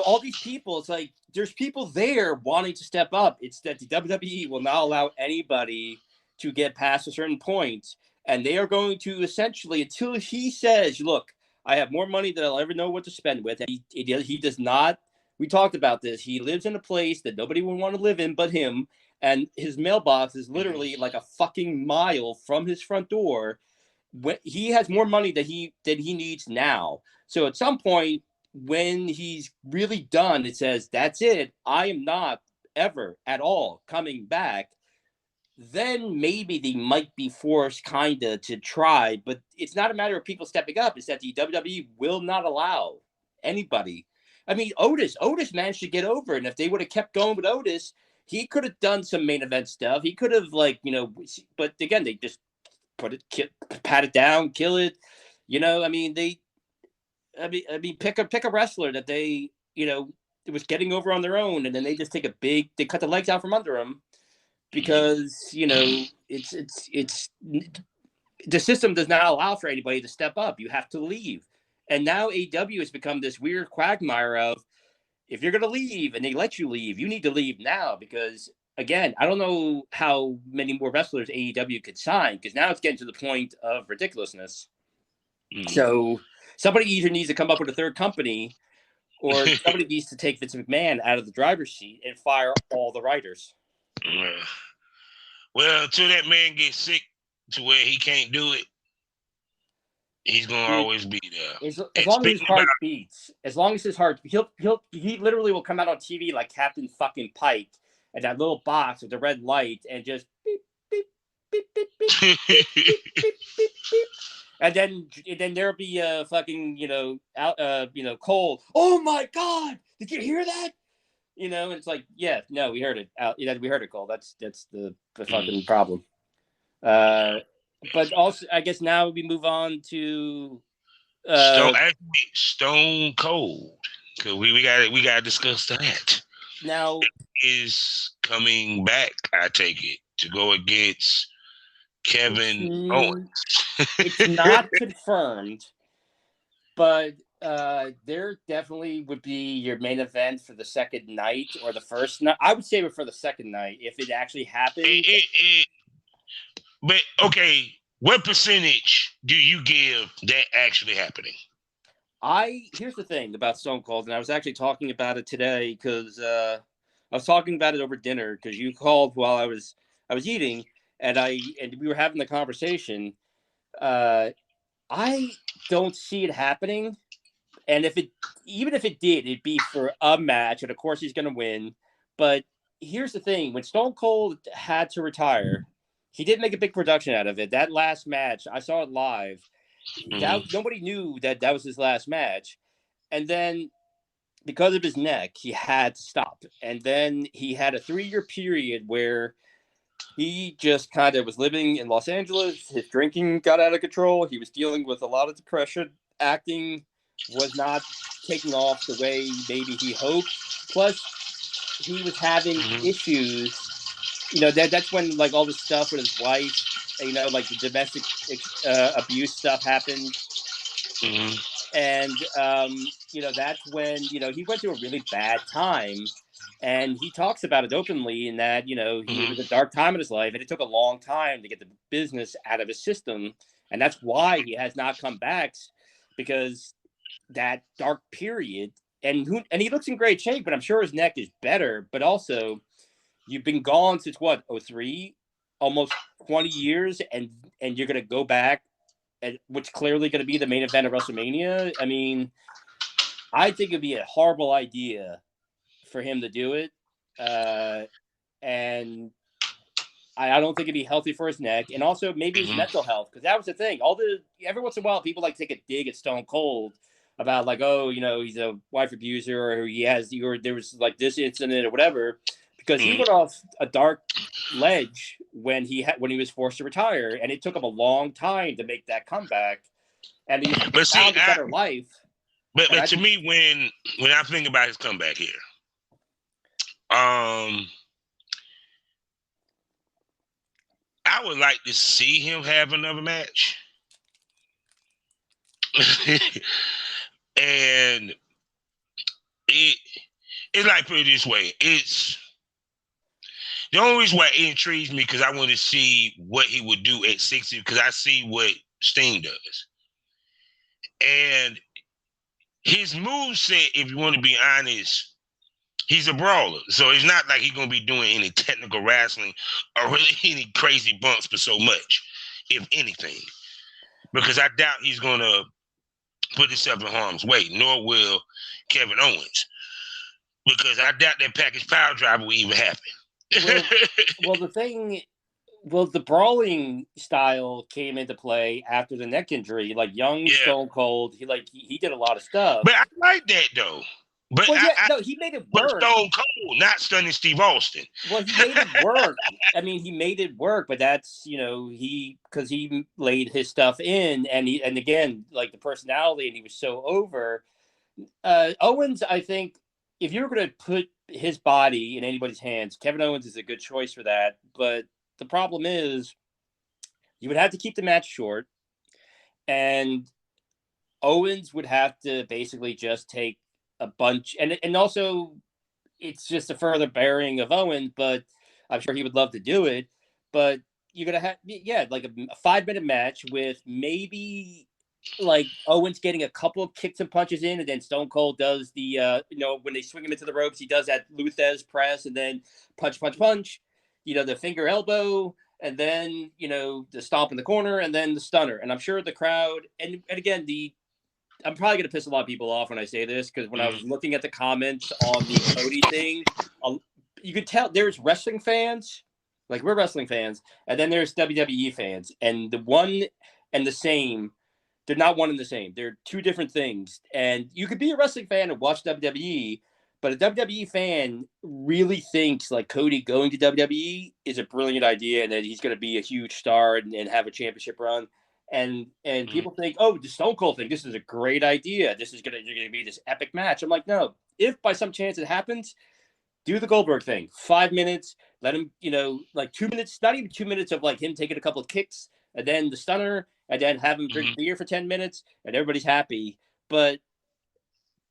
all these people. It's like there's people there wanting to step up. It's that the WWE will not allow anybody to get past a certain point, and they are going to essentially, until he says, "Look, I have more money than I'll ever know what to spend with." And he does not. We talked about this. He lives in a place that nobody would want to live in but him, and his mailbox is literally like a fucking mile from his front door. He has more money than he needs now. So at some point, when he's really done, it says, "That's it. I am not ever at all coming back." Then maybe they might be forced kind of to try, but it's not a matter of people stepping up. It's that the WWE will not allow anybody. I mean, Otis managed to get over, and if they would have kept going with Otis, he could have done some main event stuff. He could have but again, they just pat it down, kill it. Pick a wrestler that they, it was getting over on their own, and then they just they cut the legs out from under them because it's the system does not allow for anybody to step up. You have to leave, and now AEW has become this weird quagmire of if you're going to leave and they let you leave, you need to leave now because. Again, I don't know how many more wrestlers AEW could sign because now it's getting to the point of ridiculousness. So somebody either needs to come up with a third company or somebody needs to take Vince McMahon out of the driver's seat and fire all the writers. Well, until that man gets sick to where he can't do it, he's going to always be there. As long as his heart beats, he literally will come out on TV like Captain fucking Pike. And that little box with the red light, and just beep, beep, beep, beep, beep, beep, beep, beep, beep, beep, beep. And then there'll be Cole. Oh my God! Did you hear that? And it's like, yeah, no, we heard it. We heard it, Cole. That's the fucking problem. But also, I guess now we move on to Stonecold, because we got to discuss that. Now is coming back, I take it, to go against Kevin Owens. It's not confirmed, but there definitely would be your main event for the second night or the first night. I would say for the second night if it actually happened. But okay, what percentage do you give that actually happening? Here's the thing about Stone Cold, and I was actually talking about it today because I was talking about it over dinner because you called while I was eating, and we were having the conversation. I don't see it happening, and even if it did, it'd be for a match, and of course he's going to win. But here's the thing: when Stone Cold had to retire, he did make a big production out of it. That last match, I saw it live. Nobody knew that was his last match, and then because of his neck, he had to stop. And then he had a 3-year period where he just kind of was living in Los Angeles. His drinking got out of control. He was dealing with a lot of depression. Acting was not taking off the way maybe he hoped. Plus, he was having issues. That's when like all this stuff with his wife. Like the domestic abuse stuff happened. And, that's when, he went through a really bad time. And he talks about it openly in that, he was a dark time in his life. And it took a long time to get the business out of his system. And that's why he has not come back, because that dark period. And he looks in great shape, but I'm sure his neck is better. But also, you've been gone since, 2003? Almost 20 years, and you're going to go back, which clearly going to be the main event of WrestleMania. I mean, I think it'd be a horrible idea for him to do it. And I don't think it'd be healthy for his neck, and also maybe his mental health, because that was the thing. Every once in a while, people like to take a dig at Stone Cold about like, oh, he's a wife abuser, or there was like this incident or whatever. because he went off a dark ledge when he was forced to retire, and it took him a long time to make that comeback. And he found a better life. But to me, when I think about his comeback here, I would like to see him have another match. And it's like, put it this way, it's the only reason why it intrigues me because I want to see what he would do at 60 because I see what Sting does. And his moveset, if you want to be honest, he's a brawler. So it's not like he's going to be doing any technical wrestling or really any crazy bumps for so much, if anything. Because I doubt he's going to put himself in harm's way, nor will Kevin Owens. Because I doubt that package power drive will even happen. The brawling style came into play after the neck injury. Like young Stonecold, he did a lot of stuff. But I like that though. But he made it work. Stone Cold, not Stunning Steve Austin. Well, he made it work. I mean, he made it work, but that's because he laid his stuff in, and again, like the personality, and he was so over. Owens, I think, if you were going to put his body in anybody's hands, Kevin Owens is a good choice for that. But the problem is, you would have to keep the match short, and Owens would have to basically just take a bunch, and also it's just a further bearing of Owens, but I'm sure he would love to do it. But you're gonna have like a 5-minute match with maybe like Owens getting a couple of kicks and punches in, and then Stone Cold does the when they swing him into the ropes, he does that Luthez press, and then punch, the finger elbow, and then the stomp in the corner, and then the stunner. And I'm sure the crowd, and again, I'm probably going to piss a lot of people off when I say this, because when I was looking at the comments on the Cody thing, you could tell there's wrestling fans, like we're wrestling fans, and then there's WWE fans, and the one and the same, they're not one and the same. They're two different things. And you could be a wrestling fan and watch WWE, but a WWE fan really thinks like Cody going to WWE is a brilliant idea and that he's going to be a huge star and have a championship run. And people think, oh, the Stone Cold thing, this is a great idea. This is going to be this epic match. I'm like, no. If by some chance it happens, do the Goldberg thing. 5 minutes, let him, like 2 minutes, not even 2 minutes of like him taking a couple of kicks, and then the stunner, and then have him drink beer for 10 minutes, and everybody's happy. But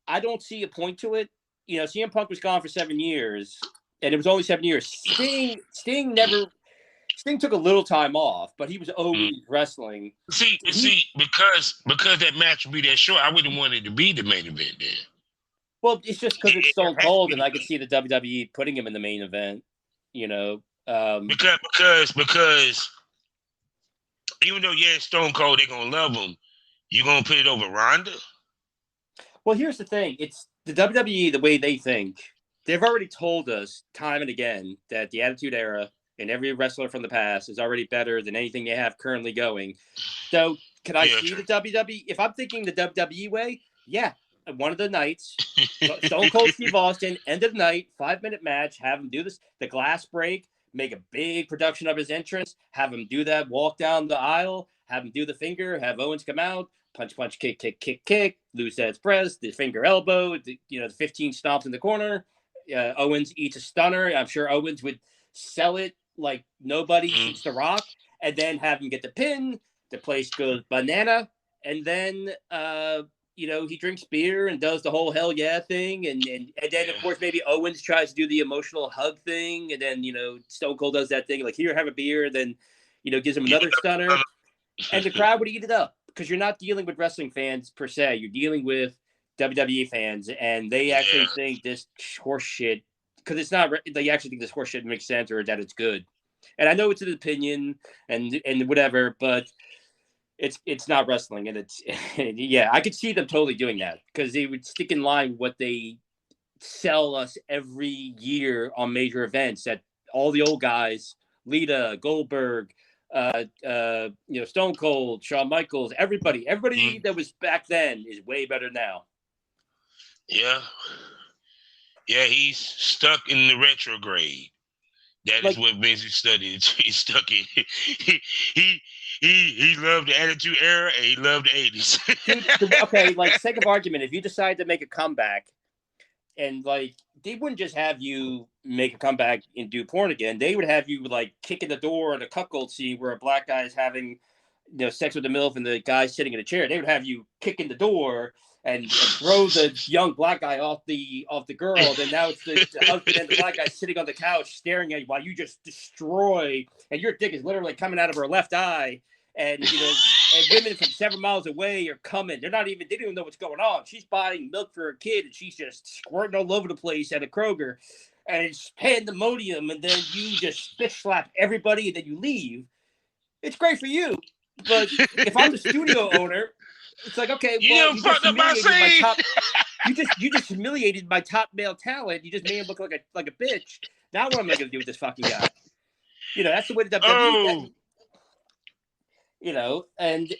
I don't see a point to it. CM Punk was gone for 7 years, and it was only 7 years. Sting took a little time off, but he was always wrestling. See, because that match would be that short, I wouldn't want it to be the main event then. Well, it's just because it's Stone Cold, and I could see the WWE putting him in the main event. Because even though Stone Cold, they're gonna love him, you gonna put it over Ronda? Well, here's the thing: it's the WWE, the way they think. They've already told us time and again that the Attitude Era and every wrestler from the past is already better than anything they have currently going. So, can I see the WWE? If I'm thinking the WWE way, one of the nights, Stone Cold Steve Austin, end of the night, 5-minute match, have him do this, the glass break, make a big production of his entrance, have him do that, walk down the aisle, have him do the finger, have Owens come out, punch, kick, lose that press, the finger elbow, the 15 stomps in the corner. Owens eats a stunner. I'm sure Owens would sell it like nobody eats the Rock, and then have him get the pin. The place goes banana, and then he drinks beer and does the whole hell yeah thing, and then of course maybe Owens tries to do the emotional hug thing, and then Stone Cold does that thing like, here, have a beer, and then gives him another stunner, and the crowd would eat it up, because you're not dealing with wrestling fans per se, you're dealing with WWE fans, and they actually think this horse shit, because it's not, they actually think this horse shit makes sense or that it's good. And I know it's an opinion and whatever, but it's not wrestling, and it's I could see them totally doing that, because they would stick in line with what they sell us every year on major events, that all the old guys, Lita, Goldberg, Stone Cold, Shawn Michaels, everybody that was back then is way better now. Yeah, he's stuck in the retrograde. That is what Vince studied. He's stuck in. He loved the Attitude Era and he loved the 80s. Dude, okay, like sake of argument, if you decide to make a comeback, and like they wouldn't just have you make a comeback and do porn again, they would have you like kick in the door in a cuckold scene where a black guy is having sex with the MILF and the guy sitting in a chair. They would have you kick in the door and throw the young black guy off the girl. Then now it's the husband and the black guy sitting on the couch staring at you while you just destroy, and your dick is literally coming out of her left eye. And and women from 7 miles away are coming. They don't even know what's going on. She's buying milk for her kid, and she's just squirting all over the place at a Kroger, and it's pandemonium. And then you just fish slap everybody, and then you leave. It's great for you, but if I'm the studio owner, it's like, okay, well, you just humiliated my top. You just humiliated my top male talent. You just made him look like a bitch. Now what am I going to do with this fucking guy? That's the way the WWE. And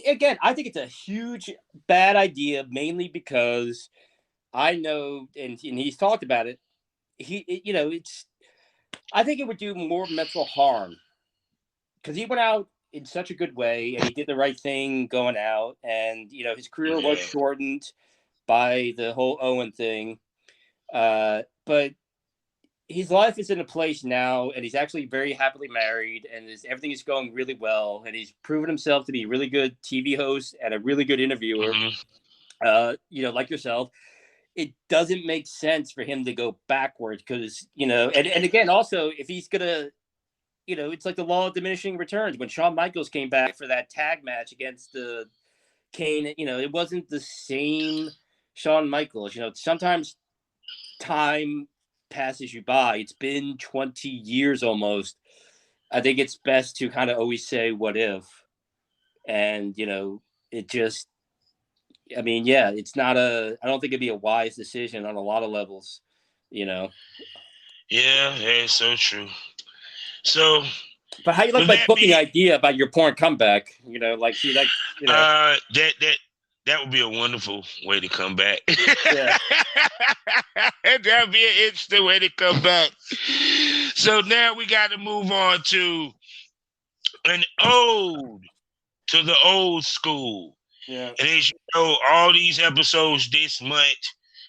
again, I think it's a huge bad idea, mainly because I know, and he's talked about it. I think it would do more mental harm because he went out in such a good way and he did the right thing going out, and his career was shortened by the whole Owen thing, but his life is in a place now, and he's actually very happily married, and everything is going really well, and he's proven himself to be a really good TV host and a really good interviewer. Like yourself. It doesn't make sense for him to go backwards because and again, also, if he's gonna it's like the law of diminishing returns. When Shawn Michaels came back for that tag match against the Kane, it wasn't the same Shawn Michaels. Sometimes time passes you by. It's been 20 years almost. I think it's best to kind of always say what if. And, it just, it's not I don't think it'd be a wise decision on a lot of levels, Yeah, it's so true. So, but how you like my booking idea about your porn comeback? That would be a wonderful way to come back. Yeah. That'd be an interesting way to come back. So now we got to move on to an ode to the old school. Yeah. And as you know, all these episodes this month,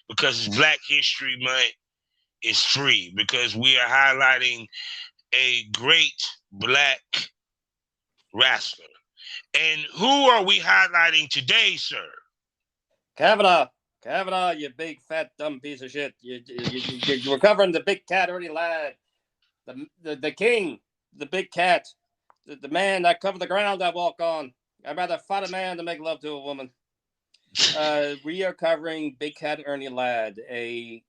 because it's Black History Month, is free because we are highlighting a great black wrestler. And who are we highlighting today, sir? Kavanaugh, you big fat dumb piece of shit. You're covering the big cat, Ernie Ladd, the king, the big cat, the man that cover the ground I walk on. I'd rather fight a man than make love to a woman. We are covering Big Cat Ernie Ladd, a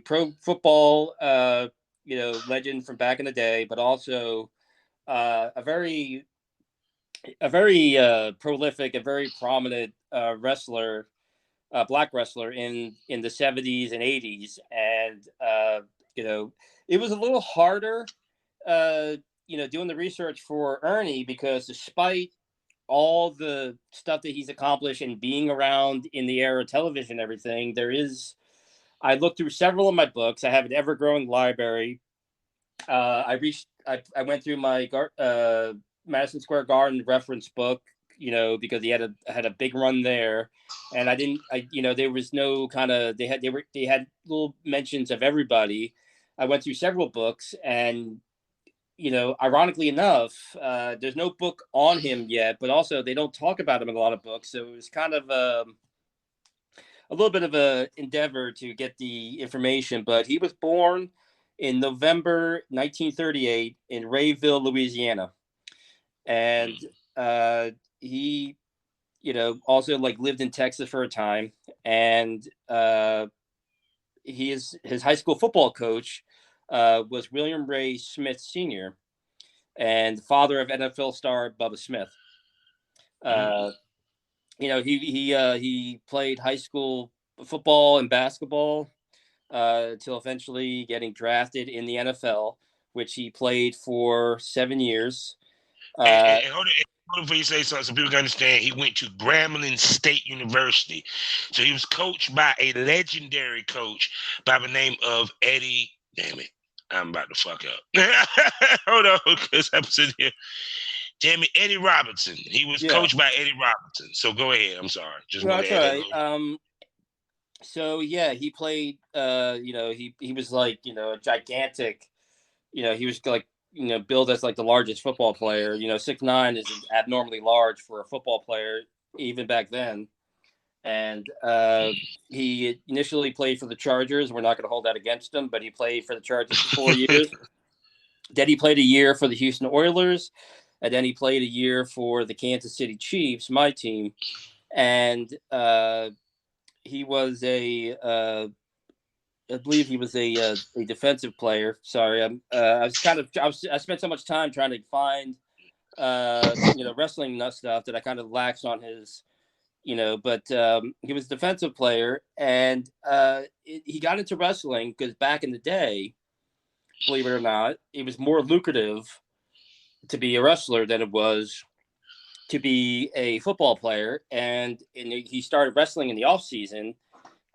pro football legend from back in the day, but also a very prolific, a very prominent wrestler, black wrestler in the 70s and 80s. And it was a little harder doing the research for Ernie, because despite all the stuff that he's accomplished and being around in the era of television and everything, I looked through several of my books. I have an ever-growing library. I went through my Madison Square Garden reference book, because he had a big run there, and there was no kind of, they had little mentions of everybody. I went through several books, and ironically enough, there's no book on him yet, but also they don't talk about him in a lot of books. So it was kind of a little bit of a endeavor to get the information. But he was born in November 1938 in Rayville, Louisiana. And he, also lived in Texas for a time. And his high school football coach was William Ray Smith Sr., and father of NFL star Bubba Smith. He played high school football and basketball until eventually getting drafted in the NFL, which he played for 7 years. And hold before you say something, so people can understand, he went to Grambling State University. So he was coached by a legendary coach by the name of Eddie. Damn it. I'm about to fuck up. Hold on, because I'm sitting here. Damn it, Eddie Robinson. He was coached by Eddie Robinson. So go ahead. I'm sorry. Just No, want that's to all add right. So yeah, he played. He was like a gigantic. He was like billed as like the largest football player. 6'9" is abnormally large for a football player even back then. And he initially played for the Chargers. We're not going to hold that against him, but he played for the Chargers for 4 years. Then he played a year for the Houston Oilers, and then he played a year for the Kansas City Chiefs, my team. And he was I believe he was a defensive player. Sorry, I spent so much time trying to find wrestling nut stuff that I kind of laxed on his. But he was a defensive player, and he got into wrestling because back in the day, believe it or not, it was more lucrative to be a wrestler than it was to be a football player. And he started wrestling in the off season,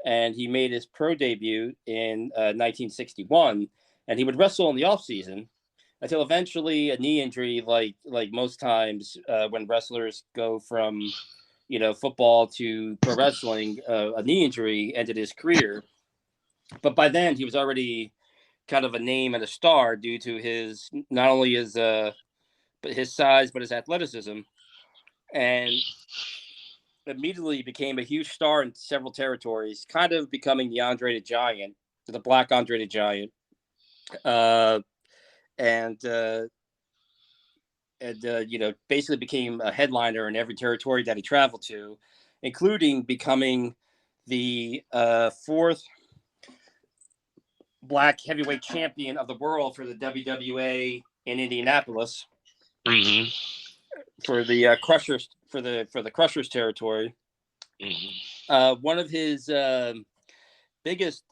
and he made his pro debut in 1961. And he would wrestle in the off season until eventually a knee injury, like most times when wrestlers go from football to pro wrestling, a knee injury ended his career. But by then he was already kind of a name and a star due to his not only his size but his athleticism, and immediately became a huge star in several territories, kind of becoming the Andre the Giant, the Black Andre the Giant, and basically became a headliner in every territory that he traveled to, including becoming the fourth Black heavyweight champion of the world for the WWA in Indianapolis. Mm-hmm. For the Crushers, for the Crushers territory. Mm-hmm. One of his biggest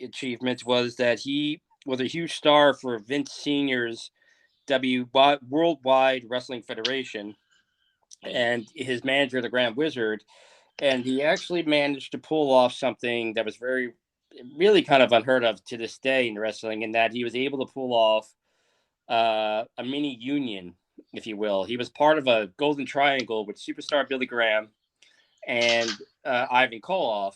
achievements was that he was a huge star for Vince Senior's Worldwide Wrestling Federation and his manager, the Grand Wizard. And he actually managed to pull off something that was really kind of unheard of to this day in wrestling, in that he was able to pull off a mini union, if you will. He was part of a golden triangle with superstar Billy Graham and Ivan Koloff,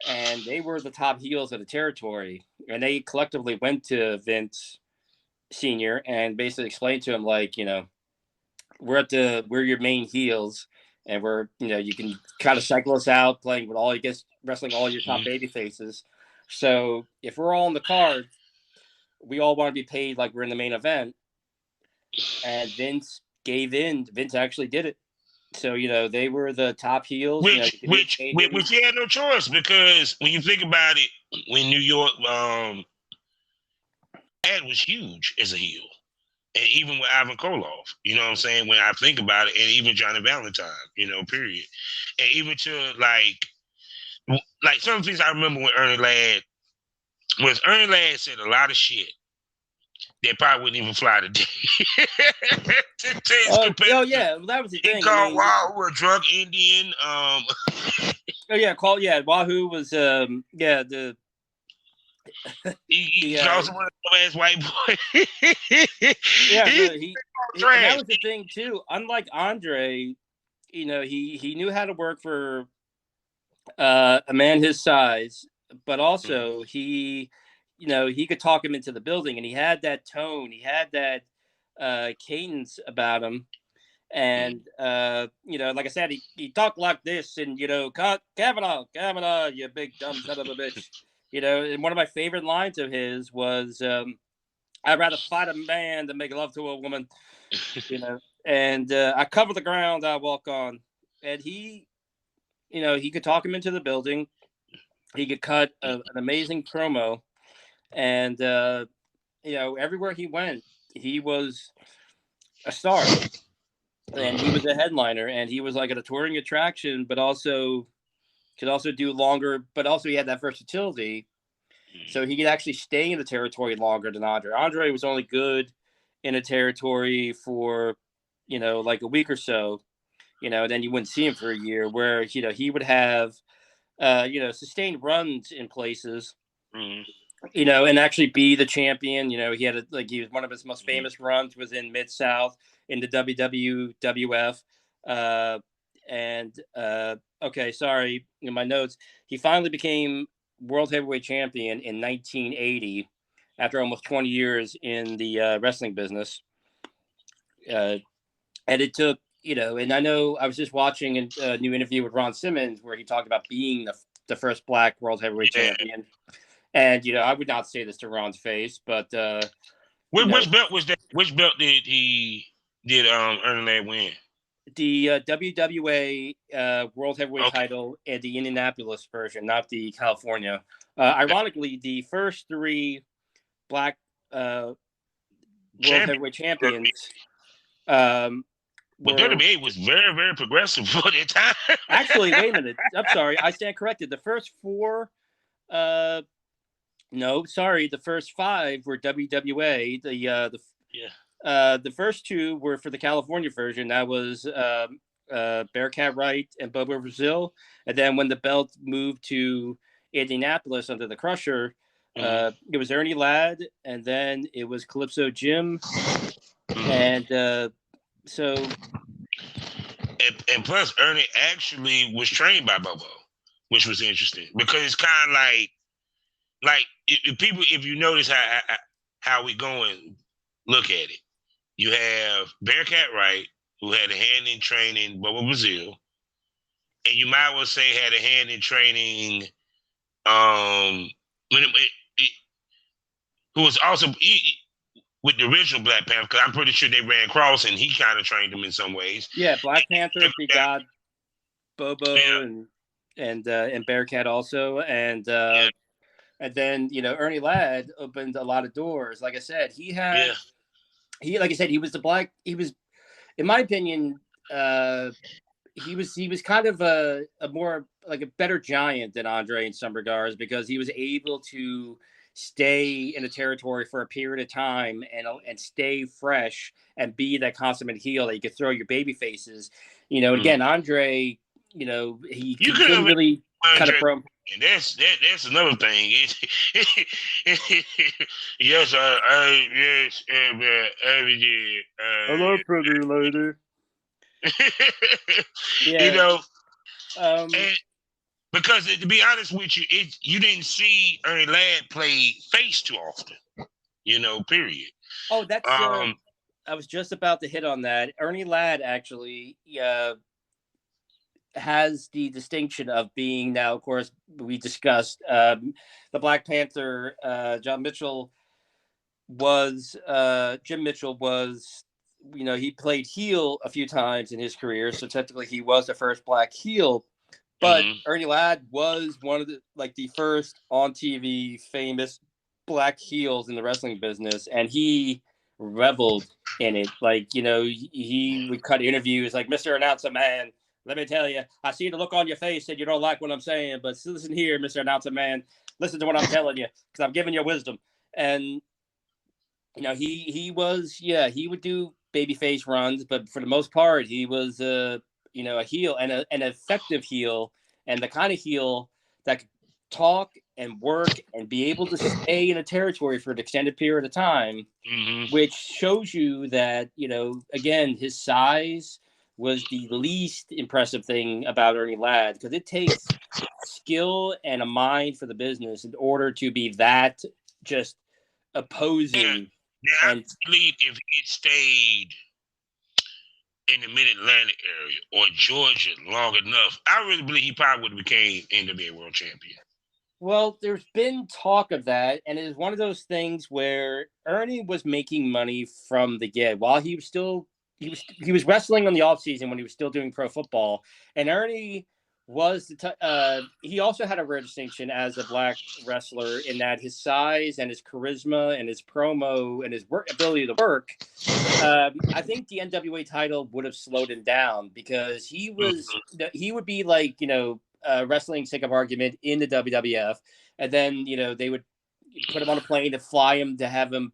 and they were the top heels of the territory. And they collectively went to Vince Senior and basically explained to him, like, we're your main heels, and we're you can kind of cycle us out playing with wrestling all your top baby faces. So if we're all on the card, we all want to be paid like we're in the main event. And Vince gave in. Vince actually did it. So they were the top heels. Which he had no choice, because when you think about it, when New York, Ed was huge as a heel, and even with Ivan Koloff, you know what I'm saying? When I think about it, and even Johnny Valentine, period, and even to like some things I remember when Ernie Ladd said a lot of shit that probably wouldn't even fly today. Oh yeah, well, that was the thing. He called Wahoo a drunk Indian. Wahoo was he calls him a ass white boy. And that was the thing too. Unlike Andre, he knew how to work for a man his size, but also he could talk him into the building, and he had that tone, he had that cadence about him. And like I said, he talked like this, and Kavanaugh, you big dumb son of a bitch. And one of my favorite lines of his was, I'd rather fight a man than make love to a woman. And I cover the ground, I walk on. And he could talk him into the building. He could cut an amazing promo. And everywhere he went, he was a star, and he was a headliner, and he was like a touring attraction, but also could also do longer, but also he had that versatility, so he could actually stay in the territory longer than Andre. Andre was only good in a territory for like a week or so, then you wouldn't see him for a year, where, he would have, sustained runs in places, Mm-hmm. and actually be the champion. He had he was one of his most famous runs was in Mid-South in the WWF. Okay, sorry, in my notes, he finally became World Heavyweight Champion in 1980 after almost 20 years in the wrestling business. And it took, and I know I was just watching a new interview with Ron Simmons where he talked about being the first Black World Heavyweight Champion. And, I would not say this to Ron's face, but which belt was that? Which belt did Ernie Ladd win? The WWA World Heavyweight title and the Indianapolis version, not the California. Ironically, the first three Black World Heavyweight Champions but WWE was very, very progressive for that time. Actually, wait a minute. I'm sorry. I stand corrected. The first four no, sorry. The first five were WWA. The first two were for the California version. That was Bearcat Wright and Bobo Brazil. And then when the belt moved to Indianapolis under the Crusher, it was Ernie Ladd, and then it was Calypso Jim. And and plus Ernie actually was trained by Bobo, which was interesting because it's kind of like if you notice how we going, look at it. You have Bearcat Wright, who had a hand in training Bobo Brazil, and you might well say had a hand in training who was also with the original Black Panther, because I'm pretty sure they ran cross and he kind of trained them in some ways. Yeah, Black Panther begot Bobo and Bearcat also, and then Ernie Ladd opened a lot of doors. Like I said, he was the Black. He was, in my opinion, he was kind of a more like a better giant than Andre in some regards, because he was able to stay in a territory for a period of time and stay fresh and be that consummate heel that you could throw your baby faces. Again, Andre, he couldn't really cut a promo. And that's another thing. Yes, Hello, pretty lady. And because to be honest with you, you didn't see Ernie Ladd play face too often. Period. Oh, that's. I was just about to hit on that. Ernie Ladd actually has the distinction of being, now, of course, we discussed the Black Panther. Jim Mitchell was, he played heel a few times in his career, so technically he was the first Black heel. But Ernie Ladd was one of the first on TV famous Black heels in the wrestling business, and he reveled in it. He would cut interviews like, "Mr. Announcer Man, let me tell you, I see the look on your face and you don't like what I'm saying, but listen here, Mr. Announcer Man, listen to what I'm telling you, because I'm giving you wisdom." And he would do babyface runs, but for the most part, he was a heel and an effective heel, and the kind of heel that could talk and work and be able to stay in a territory for an extended period of time, which shows you that, again, his size was the least impressive thing about Ernie Ladd, because it takes skill and a mind for the business in order to be that just opposing. I believe if it stayed in the Mid-Atlantic area or Georgia long enough, I really believe he probably would have became NWA World Champion. Well, there's been talk of that, and it is one of those things where Ernie was making money from the get while he was still he was wrestling on the off season when he was still doing pro football, and Ernie was he also had a rare distinction as a Black wrestler in that his size and his charisma and his promo and his ability to work. I think the NWA title would have slowed him down, because he would be like, wrestling, sake of argument, in the WWF, and then they would put him on a plane to fly him to have him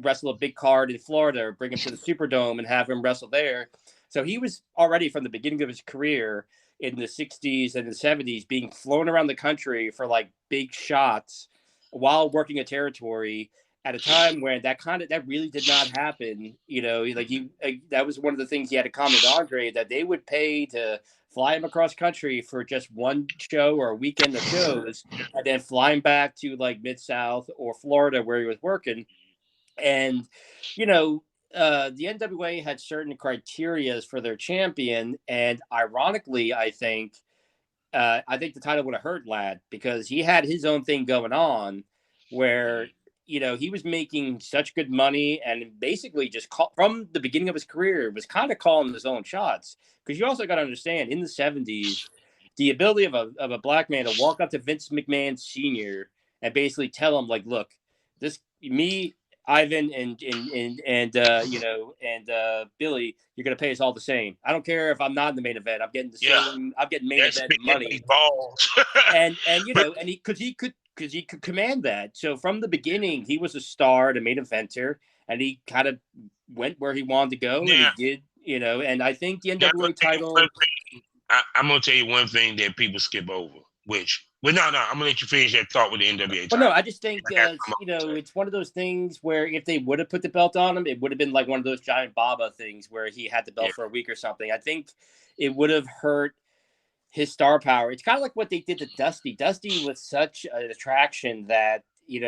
wrestle a big card in Florida or bring him to the Superdome and have him wrestle there. So he was already from the beginning of his career in the 60s and the 70s being flown around the country for like big shots while working a territory at a time when that really did not happen. That was one of the things he had in common with Andre, that they would pay to fly him across country for just one show or a weekend of shows and then fly him back to like Mid-South or Florida where he was working. And, the NWA had certain criterias for their champion. And ironically, I think the title would have hurt Ladd because he had his own thing going on where, he was making such good money and basically just from the beginning of his career was kind of calling his own shots. Because you also got to understand, in the 70s, the ability of a black man to walk up to Vince McMahon Sr. and basically tell him, like, look, Ivan and Billy, you're gonna pay us all the same. I don't care if I'm not in the main event. I'm getting the same. I'm getting main event money. Balls. and he could command that. So from the beginning, he was a star, the main eventer, and he kind of went where he wanted to go, and he did. And I think the NWA title. I'm gonna tell you one thing that people skip over, I'm gonna let you finish that thought with the NWA title. But no, I just think it's one of those things where if they would have put the belt on him, it would have been like one of those Giant Baba things where he had the belt for a week or something. I think it would have hurt his star power. It's kind of like what they did to Dusty. Dusty was such an attraction that he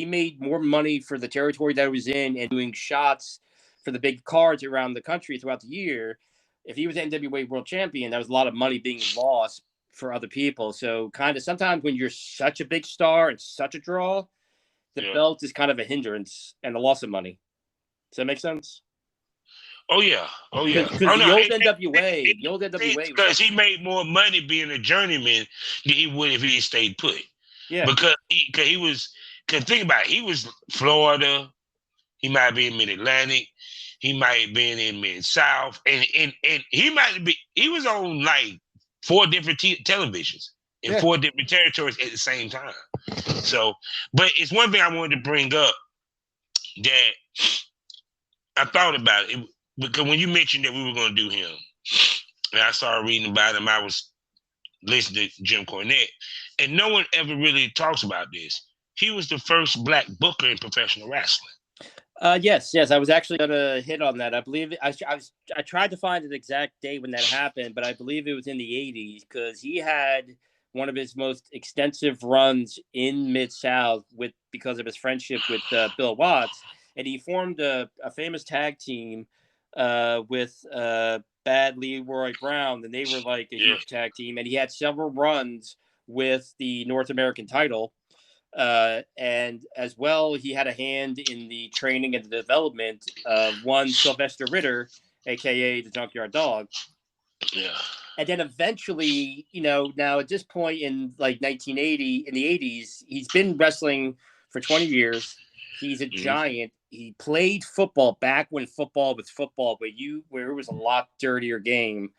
made more money for the territory that he was in and doing shots for the big cards around the country throughout the year. If he was NWA World Champion, there was a lot of money being lost for other people. So kind of sometimes when you're such a big star and such a draw, the belt is kind of a hindrance and a loss of money. Does that make sense? Oh yeah. Because the old NWA, because he made more money being a journeyman than he would if he stayed put. Yeah. Because think about it, he was Florida, he might be in Mid-Atlantic, he might have been in Mid-South, and he was on like 4 different televisions in 4 different territories at the same time. So, but it's one thing I wanted to bring up that I thought about it, because when you mentioned that we were going to do him, and I started reading about him, I was listening to Jim Cornette, and no one ever really talks about this. He was the first black booker in professional wrestling. Yes. I was actually going to hit on that. I believe I tried to find an exact date when that happened, but I believe it was in the 80s because he had one of his most extensive runs in Mid-South because of his friendship with Bill Watts, and he formed a famous tag team with Bad Leroy Brown, and they were like a huge tag team, and he had several runs with the North American title. And as well, he had a hand in the training and the development of one Sylvester Ritter, aka the Junkyard Dog. Yeah. And then eventually, now at this point in like 1980, in the 80s, he's been wrestling for 20 years. He's a giant. He played football back when football was football, where it was a lot dirtier game.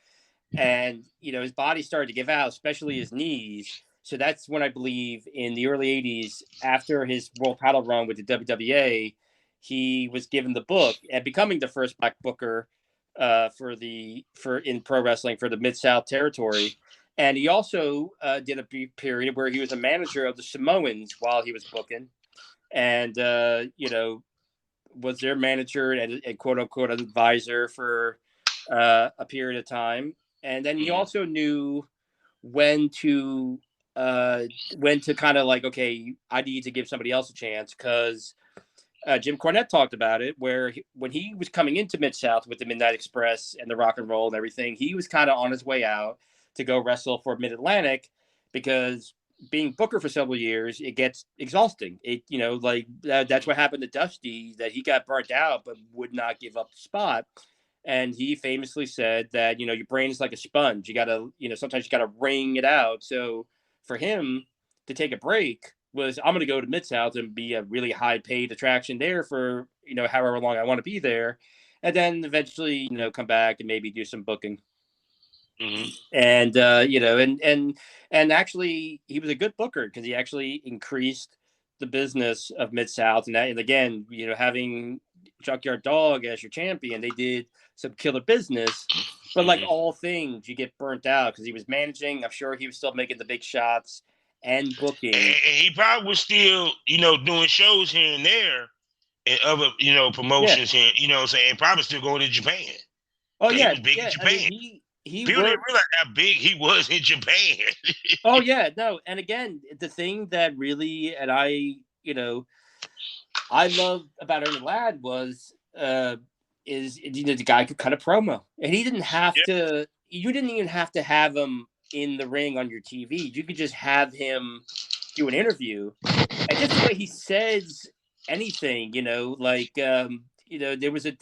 And, his body started to give out, especially his knees. So that's when I believe in the early 80s, after his world title run with the WWA, he was given the book and becoming the first black booker in pro wrestling for the Mid-South territory. And he also did a period where he was a manager of the Samoans while he was booking, and was their manager and quote unquote advisor for a period of time. And then he also knew when to kind of like, okay, I need to give somebody else a chance, because Jim Cornette talked about it, where when he was coming into Mid-South with the Midnight Express and the Rock and Roll and everything, he was kind of on his way out to go wrestle for Mid-Atlantic, because being booker for several years, it gets exhausting. That's what happened to Dusty, that he got burnt out but would not give up the spot. And he famously said that, your brain is like a sponge. You got to, sometimes you got to wring it out. So for him to take a break was, I'm going to go to Mid-South and be a really high paid attraction there for, however long I want to be there. And then eventually, come back and maybe do some booking. Mm-hmm. And, and actually he was a good booker, because he actually increased the business of Mid-South. And again, having Junkyard Dog as your champion, they did some killer business. But like all things, you get burnt out because he was managing. I'm sure he was still making the big shots and booking. And he probably was still, doing shows here and there and other, promotions here, what I'm saying? Probably still going to Japan. Oh, He was big in Japan. I mean, People didn't realize how big he was in Japan. Oh, yeah, no. And again, the thing that really, and I loved about Ernie Ladd was, the guy could cut a promo. And he didn't have to, you didn't even have to have him in the ring on your TV. You could just have him do an interview. And just the way he says anything, they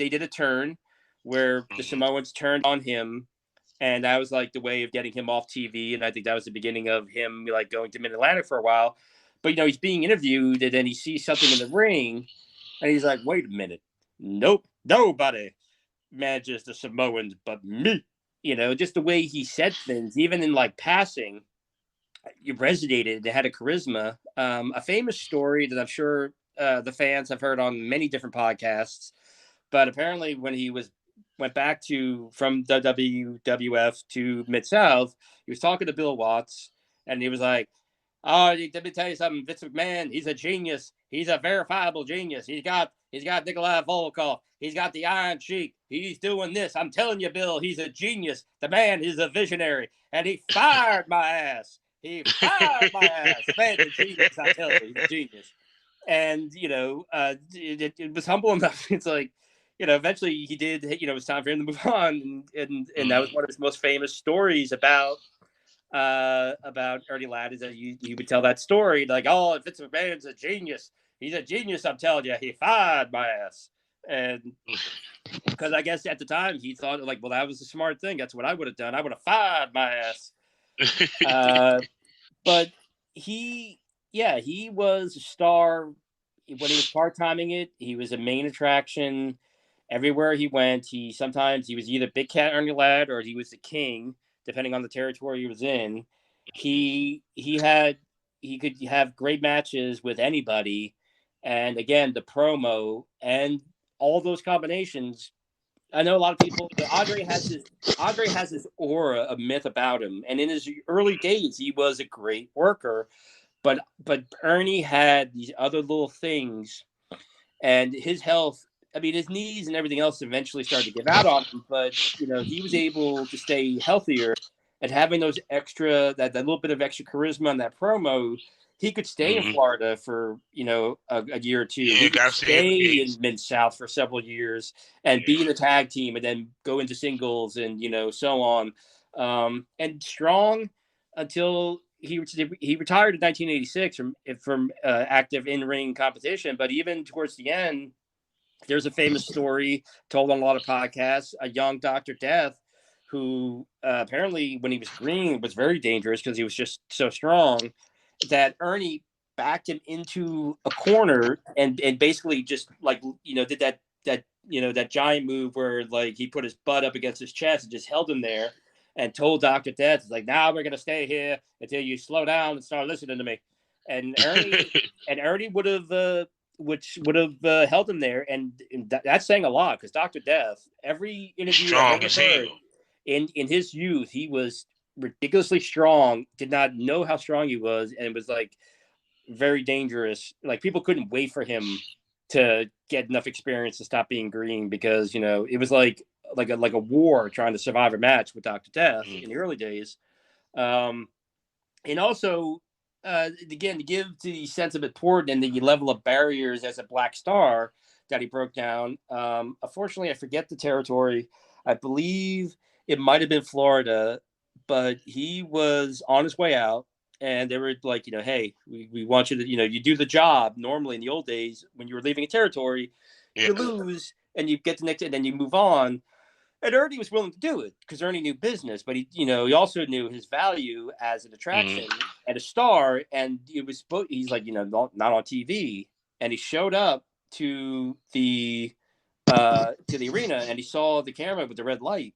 did a turn where the Samoans turned on him. And that was like the way of getting him off TV. And I think that was the beginning of him like going to Mid-Atlantic for a while. But, he's being interviewed and then he sees something in the ring and he's like, wait a minute. Nope. Nobody manages the Samoans but me. Just the way he said things, even in like passing, it resonated. It had a charisma. A famous story that I'm sure the fans have heard on many different podcasts. But apparently when he went back from the WWF to Mid-South, he was talking to Bill Watts, and he was like, oh, let me tell you something, Vince McMahon, he's a genius. He's a verifiable genius. He's got Nikolai Volkov. He's got the Iron Sheik. He's doing this. I'm telling you, Bill, he's a genius. The man is a visionary, and he fired my ass. He fired my ass. The man's a genius, I tell you, he's a genius. And, it was humble enough. It's like, eventually he did, it was time for him to move on. And that was one of his most famous stories about Ernie Ladd, is that he would tell that story like, oh, Vince McMahon's a genius. He's a genius, I'm telling you. He fired my ass. And because I guess at the time he thought like, well, that was a smart thing. That's what I would have done. I would have fired my ass. But he was a star when he was part-timing it. He was a main attraction. Everywhere he went, sometimes he was either Big Cat Ernie Ladd or he was the king, depending on the territory he was in. He could have great matches with anybody, and again, the promo and all those combinations. I know a lot of people. Andre has this aura, a myth about him, and in his early days, he was a great worker, but Ernie had these other little things, and his health. I mean, his knees and everything else eventually started to give out on him, but he was able to stay healthier, and having those that little bit of extra charisma on that promo, he could stay in Florida for a year or two. He could stay in Mid-South for several years and be in the tag team, and then go into singles and so on, and strong until he retired in 1986 from active in-ring competition. But even towards the end, there's a famous story told on a lot of podcasts, a young Dr. Death who apparently when he was green was very dangerous because he was just so strong, that Ernie backed him into a corner and basically just like, did that giant move where like he put his butt up against his chest and just held him there and told Dr. Death, like, now we're going to stay here until you slow down and start listening to me. And Ernie would have, held him there, and that's saying a lot because Dr. Death, every interview I've ever heard, in his youth, he was ridiculously strong. Did not know how strong he was, and was like very dangerous. Like people couldn't wait for him to get enough experience to stop being green because it was like a war trying to survive a match with Dr. Death in the early days, and also. Again, to give the sense of importance and the level of barriers as a black star that he broke down. Unfortunately, I forget the territory. I believe it might have been Florida, but he was on his way out, and they were like, hey, we want you to, you do the job. Normally in the old days, when you were leaving a territory, you lose and you get the next, and then you move on. And Ernie was willing to do it because Ernie knew business, but he also knew his value as an attraction and a star. And he's like, not on TV. And he showed up to the arena and he saw the camera with the red light,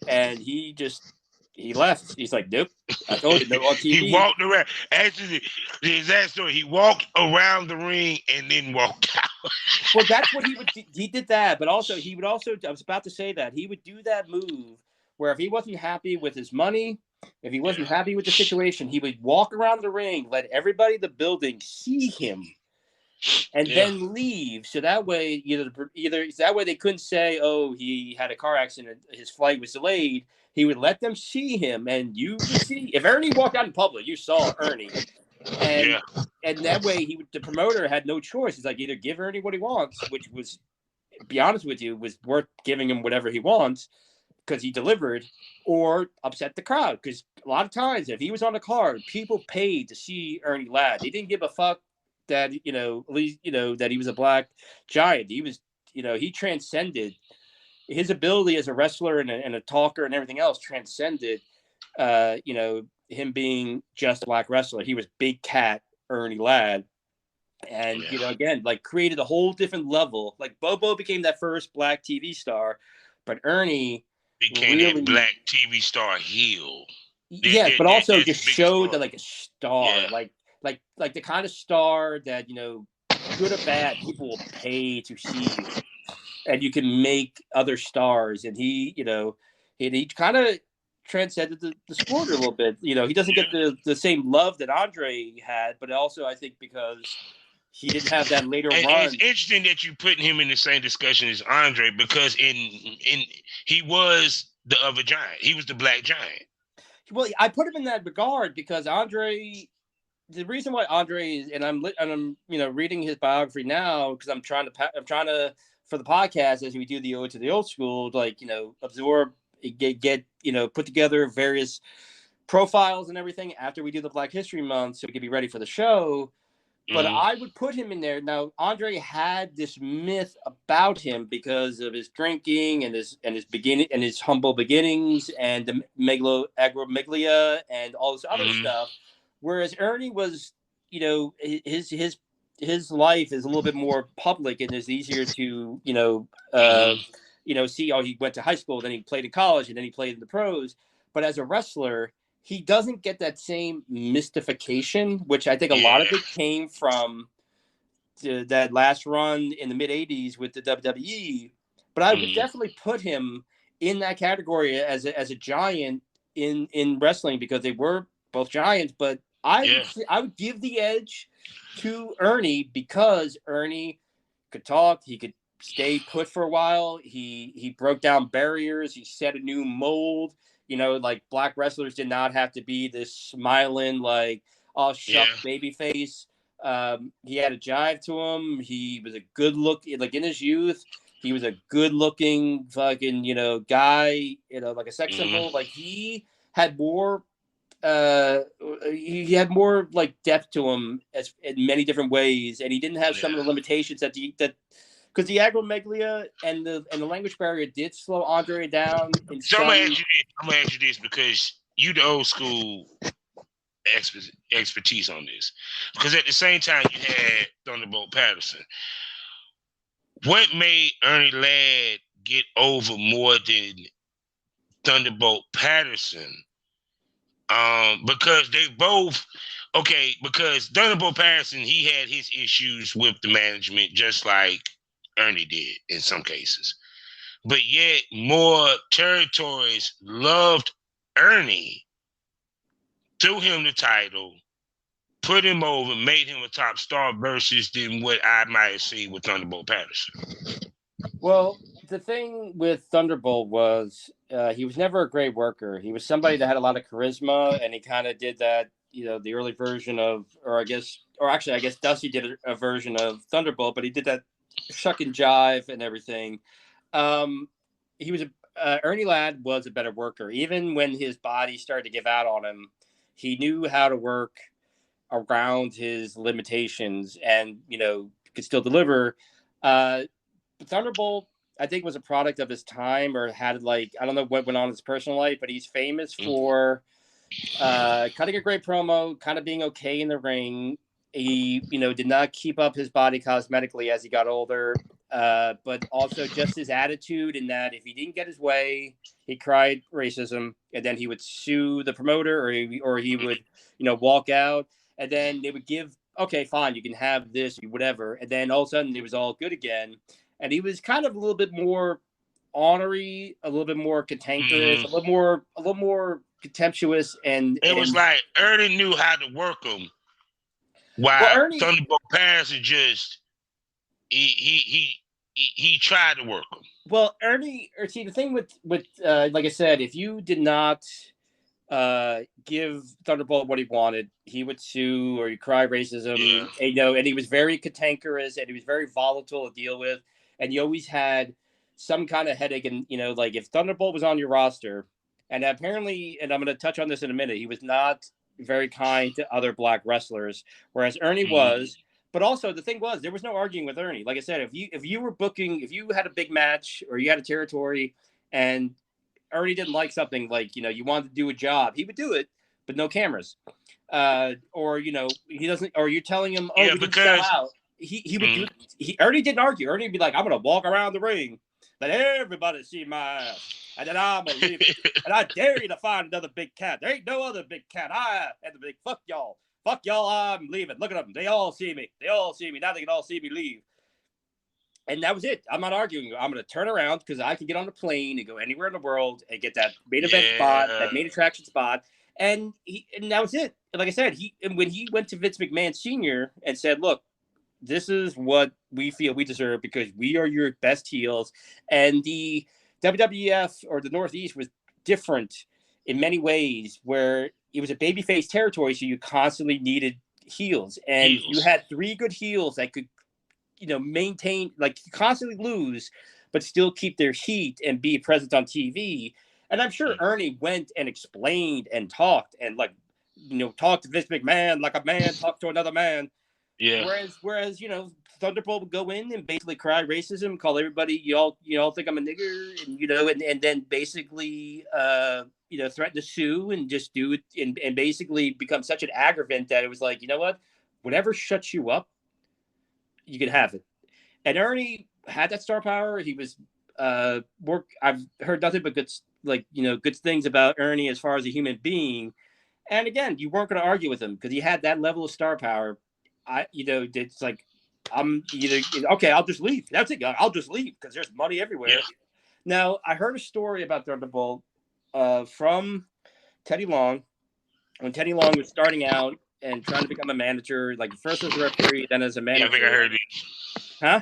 and he just he left. He's like, nope. I told you, no on TV. He walked around. Actually, the exact story. He walked around the ring and then walked out. Well, that's what he would. He did that, but also he would also. I was about to say that he would do that move where if he wasn't happy with his money, if he wasn't happy with the situation, he would walk around the ring, let everybody in the building see him, and then leave. So that way, either that way they couldn't say, "Oh, he had a car accident, his flight was delayed." He would let them see him, and you would see if Ernie walked out in public, you saw Ernie, and that way the promoter had no choice. He's like, either give Ernie what he wants, which was, be honest with you, was worth giving him whatever he wants because he delivered, or upset the crowd. Because a lot of times, if he was on the card, people paid to see Ernie Ladd. They didn't give a fuck that at least that he was a black giant. He was he transcended his ability as a wrestler and a talker and everything else transcended him being just a black wrestler. He was Big Cat Ernie Ladd. And, again, like created a whole different level. Like Bobo became that first black TV star, but Ernie became that black TV star heel. Yeah, but also just showed that like a star, like the kind of star that, good or bad, people will pay to see you. And you can make other stars. And he kind of transcended the sport a little bit. He doesn't get the same love that Andre had, but also I think because he didn't have that later run. It's interesting that you putting him in the same discussion as Andre because he was the other giant. He was the black giant. Well, I put him in that regard because Andre. The reason why Andre is, and I'm reading his biography now because I'm trying to for the podcast as we do the Ode to the Old School, like absorb, get put together various profiles and everything after we do the Black History Month, so we can be ready for the show. But I would put him in there. Now, Andre had this myth about him because of his drinking and his beginning and his humble beginnings and the megalomania and all this other stuff. Whereas Ernie was, his life is a little bit more public and is easier to, see. Oh, he went to high school, then he played in college, and then he played in the pros. But as a wrestler, he doesn't get that same mystification, which I think a lot of it came from that last run in the mid 80s with the WWE. But I would definitely put him in that category as a giant in wrestling because they were both giants. But I would give the edge to Ernie because Ernie could talk. He could stay put for a while. He broke down barriers. He set a new mold. Like black wrestlers did not have to be this smiling, like, oh, shuck, baby face. He had a jive to him. He was a good look, like in his youth, he was a good looking fucking, guy, like a sex symbol. Like he had more, like depth to him in many different ways. And he didn't have some of the limitations that because the acromegalia and the language barrier did slow Andre down. So I'm gonna ask you this because you the old school expertise on this. Because at the same time you had Thunderbolt Patterson. What made Ernie Ladd get over more than Thunderbolt Patterson? Because they both because Thunderbolt Patterson, he had his issues with the management just like Ernie did in some cases. But yet more territories loved Ernie, threw him the title, put him over, made him a top star versus than what I might have seen with Thunderbolt Patterson. Well, the thing with Thunderbolt was he was never a great worker. He was somebody that had a lot of charisma, and he kind of did that, the early version of, I guess Dusty did a version of Thunderbolt, but he did that shuck and jive and everything. He was Ernie Ladd was a better worker. Even when his body started to give out on him, he knew how to work around his limitations and, could still deliver. Thunderbolt, I think, was a product of his time or had I don't know what went on in his personal life, but he's famous for cutting a great promo, kind of being okay in the ring. He, did not keep up his body cosmetically as he got older. but also just his attitude in that if he didn't get his way, he cried racism, and then he would sue the promoter, or he would, walk out, and then they would give, okay, fine, you can have this, whatever, and then all of a sudden it was all good again, and he was kind of a little bit more ornery, a little bit more cantankerous, a little more contemptuous, and it was like Ernie knew how to work him, while Ernie, Thunderbolt Patterson just he tried to work him. Well, Ernie, see, the thing with like I said, if you did not give Thunderbolt what he wanted, he would sue or he'd cry racism. Yeah. And he was very cantankerous and he was very volatile to deal with, and you always had some kind of headache. And like if Thunderbolt was on your roster, and apparently, and I'm going to touch on this in a minute, he was not very kind to other black wrestlers, whereas Ernie was. But also the thing was, there was no arguing with Ernie. Like I said, if you were booking, if you had a big match or you had a territory, and Ernie didn't like something, like you wanted to do a job, he would do it, but no cameras. Or he doesn't, or you're telling him, oh, we didn't sell out. He would do. Ernie didn't argue. Ernie would be like, I'm gonna walk around the ring, let everybody see my ass, and then I'm gonna leave it. And I dare you to find another big cat. There ain't no other big cat. I and the big fuck y'all. Fuck y'all, I'm leaving. Look at them. They all see me. Now they can all see me leave. And that was it. I'm not arguing. I'm going to turn around because I can get on a plane and go anywhere in the world and get that main event spot, that main attraction spot. And that was it. And like I said, when he went to Vince McMahon Sr. and said, look, this is what we feel we deserve because we are your best heels. And the WWF or the Northeast was different in many ways, where it was a babyface territory, so you constantly needed heels, and you had three good heels that could, maintain, like, constantly lose, but still keep their heat and be present on TV. And I'm sure Ernie went and explained and talked and talked to Vince McMahon like a man talked to another man. Yeah. Whereas Thunderbolt would go in and basically cry racism, call everybody, y'all think I'm a nigger, and then basically threaten to sue and just do it and basically become such an aggravant that it was like, whatever shuts you up, you can have it. And Ernie had that star power. He was I've heard nothing but good things about Ernie as far as a human being. And again, you weren't going to argue with him because he had that level of star power. It's like, I'm either, okay, I'll just leave. That's it. I'll just leave because there's money everywhere. Yeah. Now, I heard a story about Thunderbolt from Teddy Long. When Teddy Long was starting out and trying to become a manager, like first as a referee, then as a manager. Yeah, I think I heard it. Huh?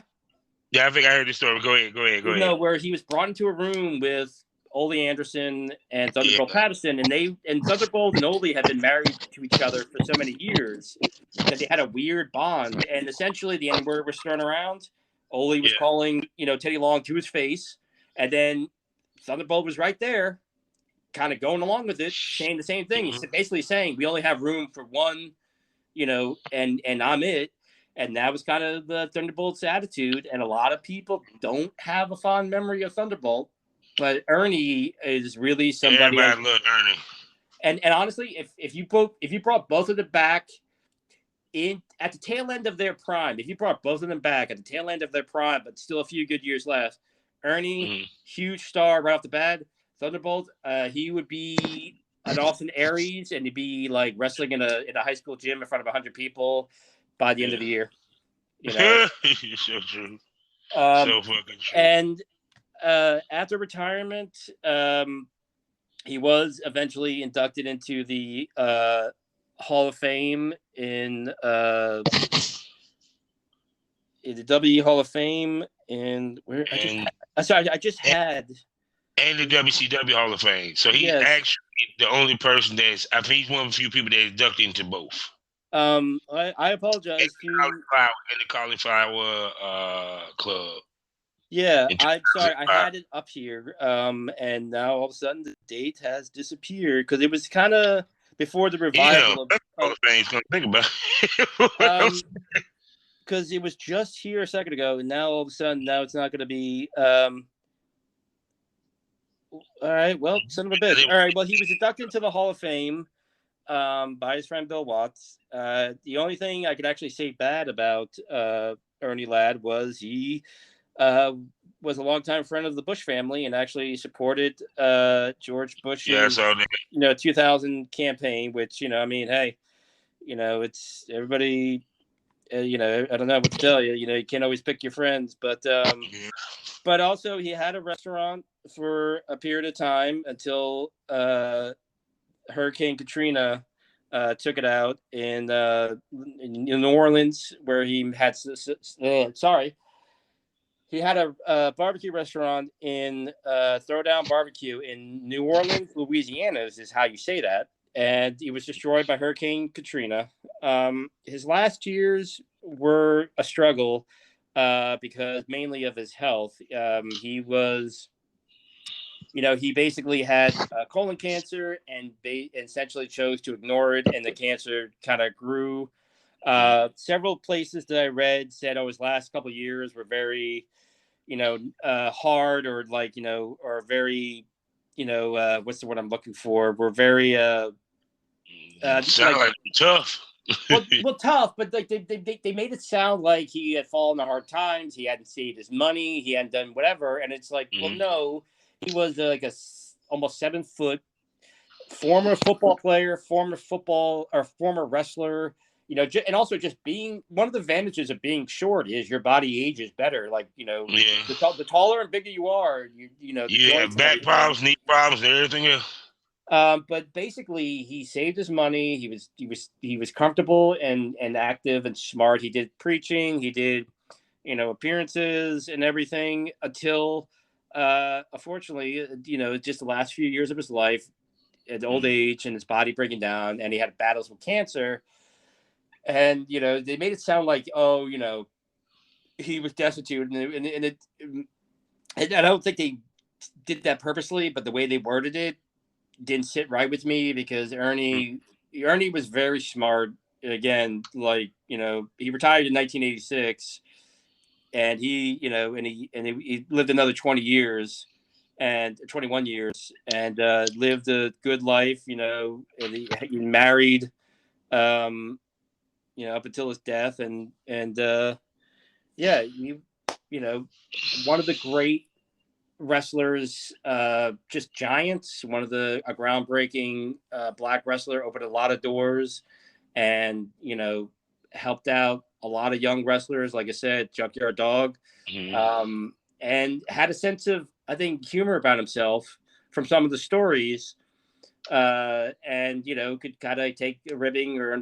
Yeah, I think I heard this story. Go ahead. Where he was brought into a room with Ole Anderson and Thunderbolt Patterson, and Thunderbolt and Ole had been married to each other for so many years that they had a weird bond. And essentially, the N word was thrown around. Ole was calling, Teddy Long to his face, and then Thunderbolt was right there, kind of going along with it, saying the same thing. He's basically saying, we only have room for one, and I'm it. And that was kind of the Thunderbolt's attitude. And a lot of people don't have a fond memory of Thunderbolt. But Ernie is really somebody. Everybody loved Ernie. And honestly, if you brought both of them back in at the tail end of their prime, if you brought both of them back at the tail end of their prime, but still a few good years left, Ernie, huge star right off the bat. Thunderbolt, he would be an Austin Aries, and he'd be like wrestling in a high school gym in front of 100 people by the end of the year. You're so true. So fucking true. And after retirement, he was eventually inducted into the Hall of Fame in the WWE Hall of Fame, and where I just had and the WCW Hall of Fame. So he's actually the only person I think he's one of the few people that is inducted into both. I apologize in the Cauliflower Club. Yeah, I'm sorry. I had it up here, and now all of a sudden the date has disappeared because it was kind of before the revival of things. Gonna think about it. Because it was just here a second ago, and now all of a sudden now it's not going to be. All right, well, son of a bitch. All right, well, he was inducted into the Hall of Fame by his friend Bill Watts. The only thing I could actually say bad about Ernie Ladd was he uh, was a longtime friend of the Bush family and actually supported George Yeah, Bush's so that, 2000 campaign. Which I mean, hey, it's everybody. I don't know what to tell you. You can't always pick your friends, but also he had a restaurant for a period of time until Hurricane Katrina took it out in New Orleans, where he had he had a barbecue restaurant in Throwdown Barbecue in New Orleans, Louisiana, is how you say that. And he was destroyed by Hurricane Katrina. His last years were a struggle because mainly of his health. He was, he basically had colon cancer and essentially chose to ignore it, and the cancer kind of grew. Several places that I read said, his last couple of years were very, hard, or like, or very, what's the word I'm looking for? Were very, sound like tough. well, tough, but like they made it sound like he had fallen on hard times. He hadn't saved his money. He hadn't done whatever. And it's like, well, no, he was like almost 7 foot former football player, former wrestler. And also just being one of the advantages of being short is your body ages better. Like, the taller and bigger you are, back problems, knee problems, and everything else. But basically, he saved his money. He was comfortable and active and smart. He did preaching. He did, appearances and everything until, unfortunately, just the last few years of his life, at old age and his body breaking down, and he had battles with cancer. And they made it sound like, he was destitute, and I don't think they did that purposely, but the way they worded it didn't sit right with me, because Ernie was very smart. Again, like, he retired in 1986, and he lived another 20 years and 21 years, and lived a good life, and he married, up until his death, and one of the great wrestlers, just giants, a groundbreaking black wrestler, opened a lot of doors, and helped out a lot of young wrestlers, like I said, Junkyard Dog, and had a sense of, I think, humor about himself from some of the stories, and could kind of take a ribbing, or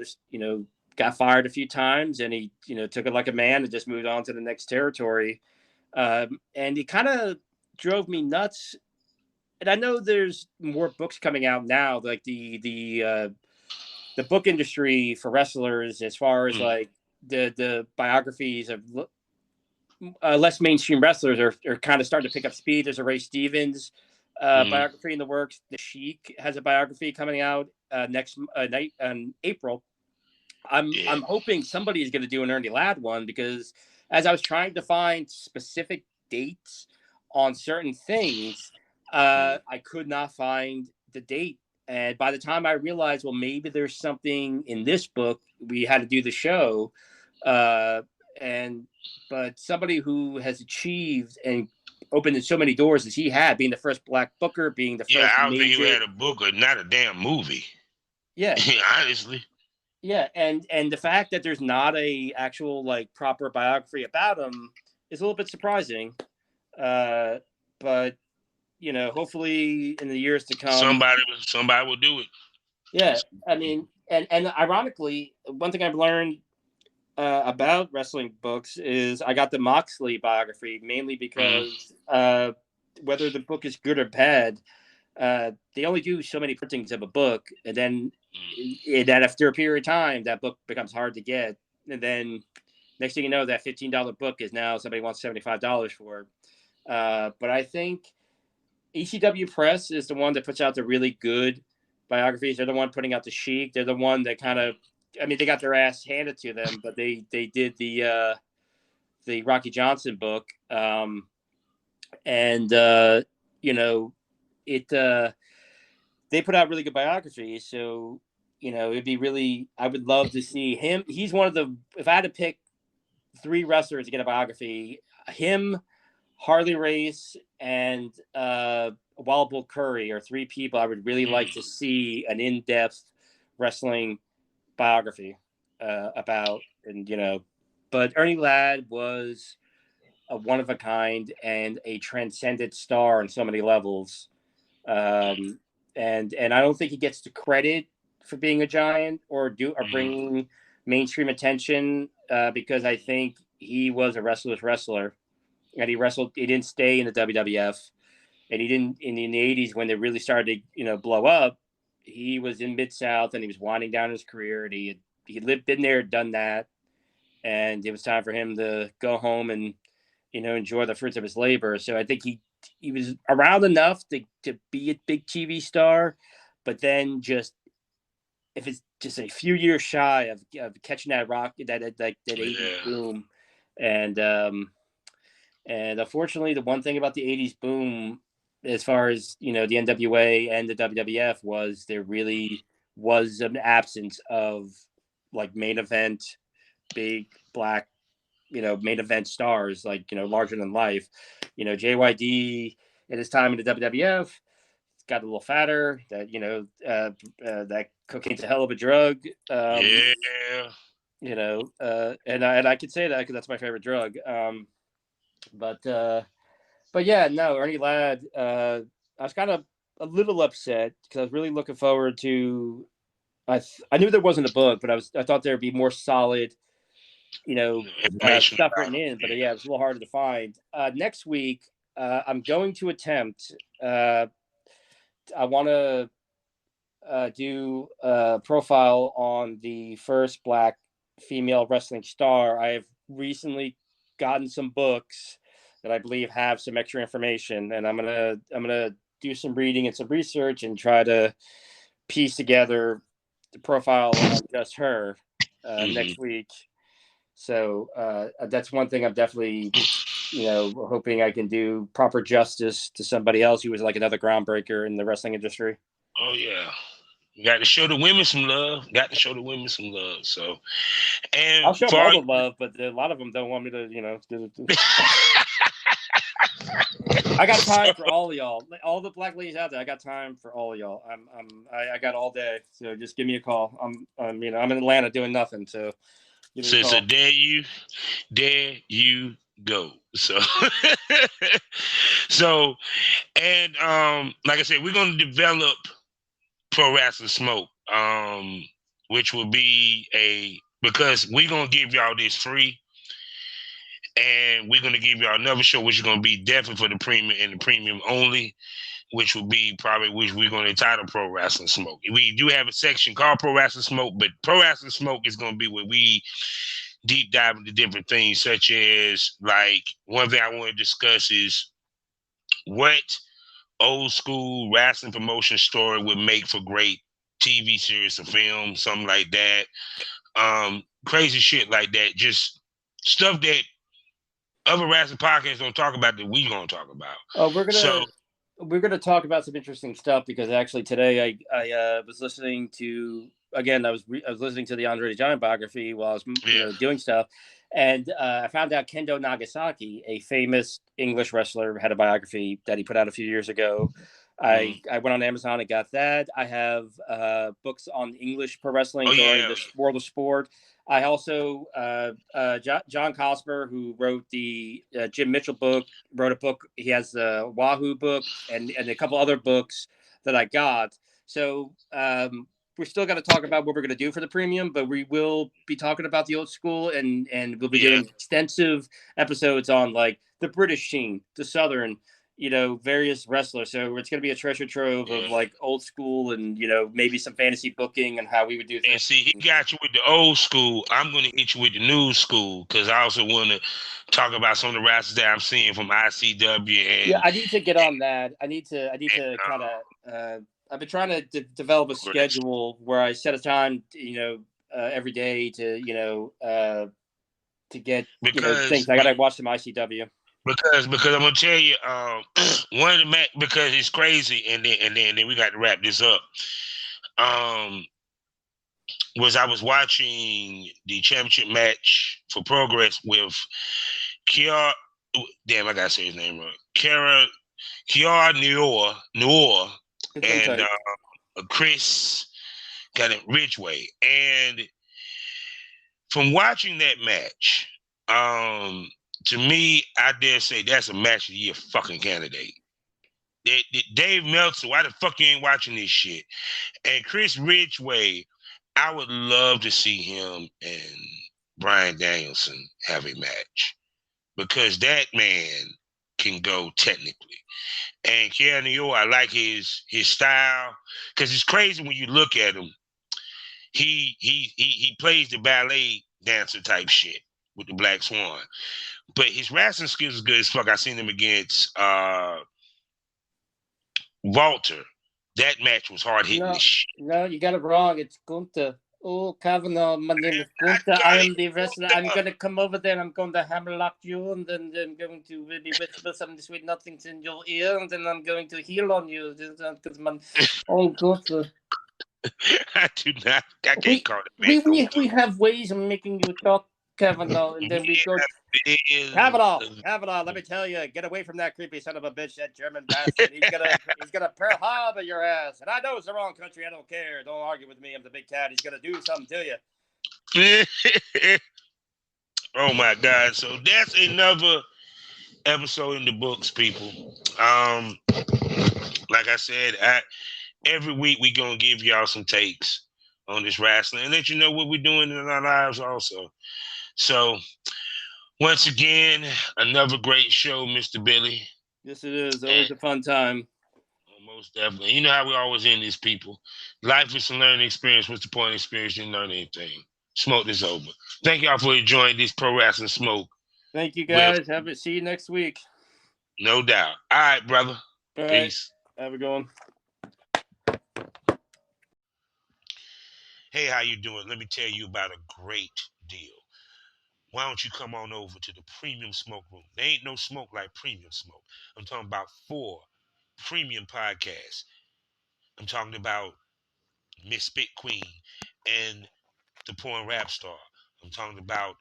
got fired a few times, and he took it like a man and just moved on to the next territory, and he kind of drove me nuts. And I know there's more books coming out now, like the book industry for wrestlers, as far as like the biographies of less mainstream wrestlers are kind of starting to pick up speed. There's a Ray Stevens biography in the works. The Sheik has a biography coming out next night in April. I'm hoping somebody is going to do an Ernie Ladd one, because as I was trying to find specific dates on certain things, I could not find the date. And by the time I realized, well, maybe there's something in this book, we had to do the show. But somebody who has achieved and opened so many doors as he had, being the first black booker, being the first. Yeah, I don't think he had a book or not a damn movie. Yeah, honestly. Yeah, and the fact that there's not a actual like proper biography about him is a little bit surprising. But hopefully in the years to come, somebody will do it. Yeah, I mean, and ironically, one thing I've learned about wrestling books is I got the Moxley biography mainly because whether the book is good or bad, they only do so many printings of a book, and then that after a period of time, that book becomes hard to get, and then next thing you know, that $15 book is now somebody wants $75 for it. But I think ECW Press is the one that puts out the really good biographies. They're the one putting out the Sheik. They're the one that kind of, I mean, they got their ass handed to them, but they did the Rocky Johnson book, they put out really good biographies. So it'd be really, I would love to see him. He's one of the, if I had to pick 3 wrestlers to get a biography, him, Harley Race and Wild Bull Curry are three people I would really like to see an in-depth wrestling biography about. And but Ernie Ladd was a one of a kind and a transcendent star on so many levels. And I don't think he gets the credit for being a giant or bringing mainstream attention because I think he was a restless wrestler, and he wrestled. He didn't stay in the WWF, and he didn't in the '80s when they really started to blow up. He was in Mid South and he was winding down his career, and he lived been there, done that, and it was time for him to go home and enjoy the fruits of his labor. So I think he was around enough to be a big TV star, but then just if it's just a few years shy of catching that rock that 80s boom. And unfortunately, the one thing about the 80s boom, as far as the NWA and the WWF, was there really was an absence of like main event, big black main event stars, like larger than life. JYD at his time in the WWF got a little fatter. That that cocaine's a hell of a drug. And I could say that because that's my favorite drug. But yeah, no, Ernie Ladd. I was kind of a little upset because I was really looking forward to. I knew there wasn't a book, but I thought there'd be more solid stuff written in, but yeah, it was a little harder to find. Next week, I'm going to attempt. I want to do a profile on the first Black female wrestling star. I have recently gotten some books that I believe have some extra information, and I'm gonna do some reading and some research and try to piece together the profile on just her next week. So that's one thing I'm definitely, hoping I can do proper justice to somebody else who was like another groundbreaker in the wrestling industry. Oh yeah, you got to show the women some love. So, and I'll show them all the love, but a lot of them don't want me to, I got time for all of y'all, all the black ladies out there. I got time for all of y'all. I got all day, so just give me a call. I'm in Atlanta doing nothing, so. So there you go. So, and like I said, we're gonna develop Pro Wrestling Smoke, which will be because we're gonna give y'all this free, and we're gonna give y'all another show, which is gonna be definitely for the premium and the premium only, which will be which we're going to entitle Pro Wrestling Smoke. We do have a section called Pro Wrestling Smoke, but Pro Wrestling Smoke is going to be where we deep dive into different things, such as like one thing I want to discuss is what old school wrestling promotion story would make for great TV series or film, something like that. Crazy shit like that. Just stuff that other wrestling podcasts don't talk about that we gonna talk about. Oh, we're gonna talk about some interesting stuff because actually today I was listening to I was listening to the Andre the Giant biography while I was doing stuff, and I found out Kendo Nagasaki, a famous English wrestler, had a biography that he put out a few years ago. I went on Amazon and got that. I have books on English pro wrestling during the world of sport. I also John Cosper, who wrote the Jim Mitchell book, wrote a book. He has the Wahoo book and a couple other books that I got. So we're still going to talk about what we're going to do for the premium, but we will be talking about the old school, and we'll be doing extensive episodes on like the British scene, the Southern, various wrestlers. So it's going to be a treasure trove of like old school and, maybe some fantasy booking and how we would do things. And see, he got you with the old school. I'm going to hit you with the new school because I also want to talk about some of the wrestlers that I'm seeing from ICW. And I need to get on that. I need to kind of. I've been trying to develop a schedule where I set a time, every day to get things. I got to watch some ICW. Because I'm gonna tell you, one of the because it's crazy, and then we got to wrap this up. Was I was watching the championship match for Progress with Kiara Damn, I gotta say his name wrong. Kiara Noor, and Chris got it Ridgeway. And from watching that match, to me, I dare say that's a match of the year fucking candidate. Dave Meltzer, why the fuck you ain't watching this shit? And Chris Ridgeway, I would love to see him and Bryan Danielson have a match because that man can go technically. And Keanu, I like his style because it's crazy when you look at him. He plays the ballet dancer type shit with the Black Swan, but his wrestling skills is good as fuck. I seen him against Walter. That match was hard hitting. No, you got it wrong. It's Gunther. Oh, Kavanaugh, my name is Gunther. I am the wrestler. I'm going to come over there. I'm going to hammerlock you, and then I'm going to really whisper some sweet nothings in your ear, and then I'm going to heal on you. Because my own Gunther. I do not. I can't call it. We have ways of making you talk, Kavanaugh, and then we go. Kavanaugh, let me tell you, get away from that creepy son of a bitch, that German bastard. He's gonna Pearl Harbor your ass. And I know it's the wrong country. I don't care. Don't argue with me. I'm the big cat. He's gonna do something to you. Oh my God! So that's another episode in the books, people. Like I said, every week we gonna give y'all some takes on this wrestling and let you know what we're doing in our lives also. So once again, another great show, Mr. Billy. Yes, it is. Always a fun time. Most definitely. You know how we always end these people. Life is a learning experience. What's the point of experience? You didn't learn anything. Smoke this over. Thank y'all for enjoying this Pro Wrestling Smoke. Thank you, guys. See you next week. No doubt. All right, brother. All Peace. Right. Have a good one. Hey, how you doing? Let me tell you about a great deal. Why don't you come on over to the Premium Smoke Room? There ain't no smoke like Premium Smoke. I'm talking about 4 premium podcasts. I'm talking about Miss Spit Queen and the Porn Rap Star. I'm talking about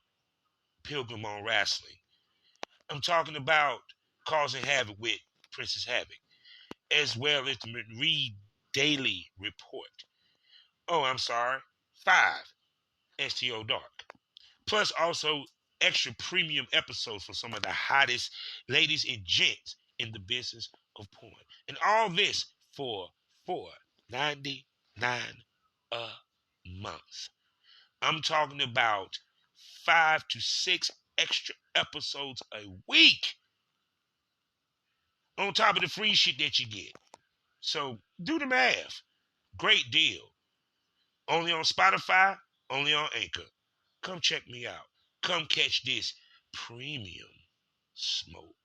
Pilgrim on Wrestling. I'm talking about Causing Havoc with Princess Havoc, as well as the Reed Daily Report. Oh, I'm sorry, 5 STO Dark. Plus also extra premium episodes for some of the hottest ladies and gents in the business of porn. And all this for $4.99 a month. I'm talking about 5 to 6 extra episodes a week on top of the free shit that you get. So do the math. Great deal. Only on Spotify, only on Anchor. Come check me out. Come catch this premium smoke.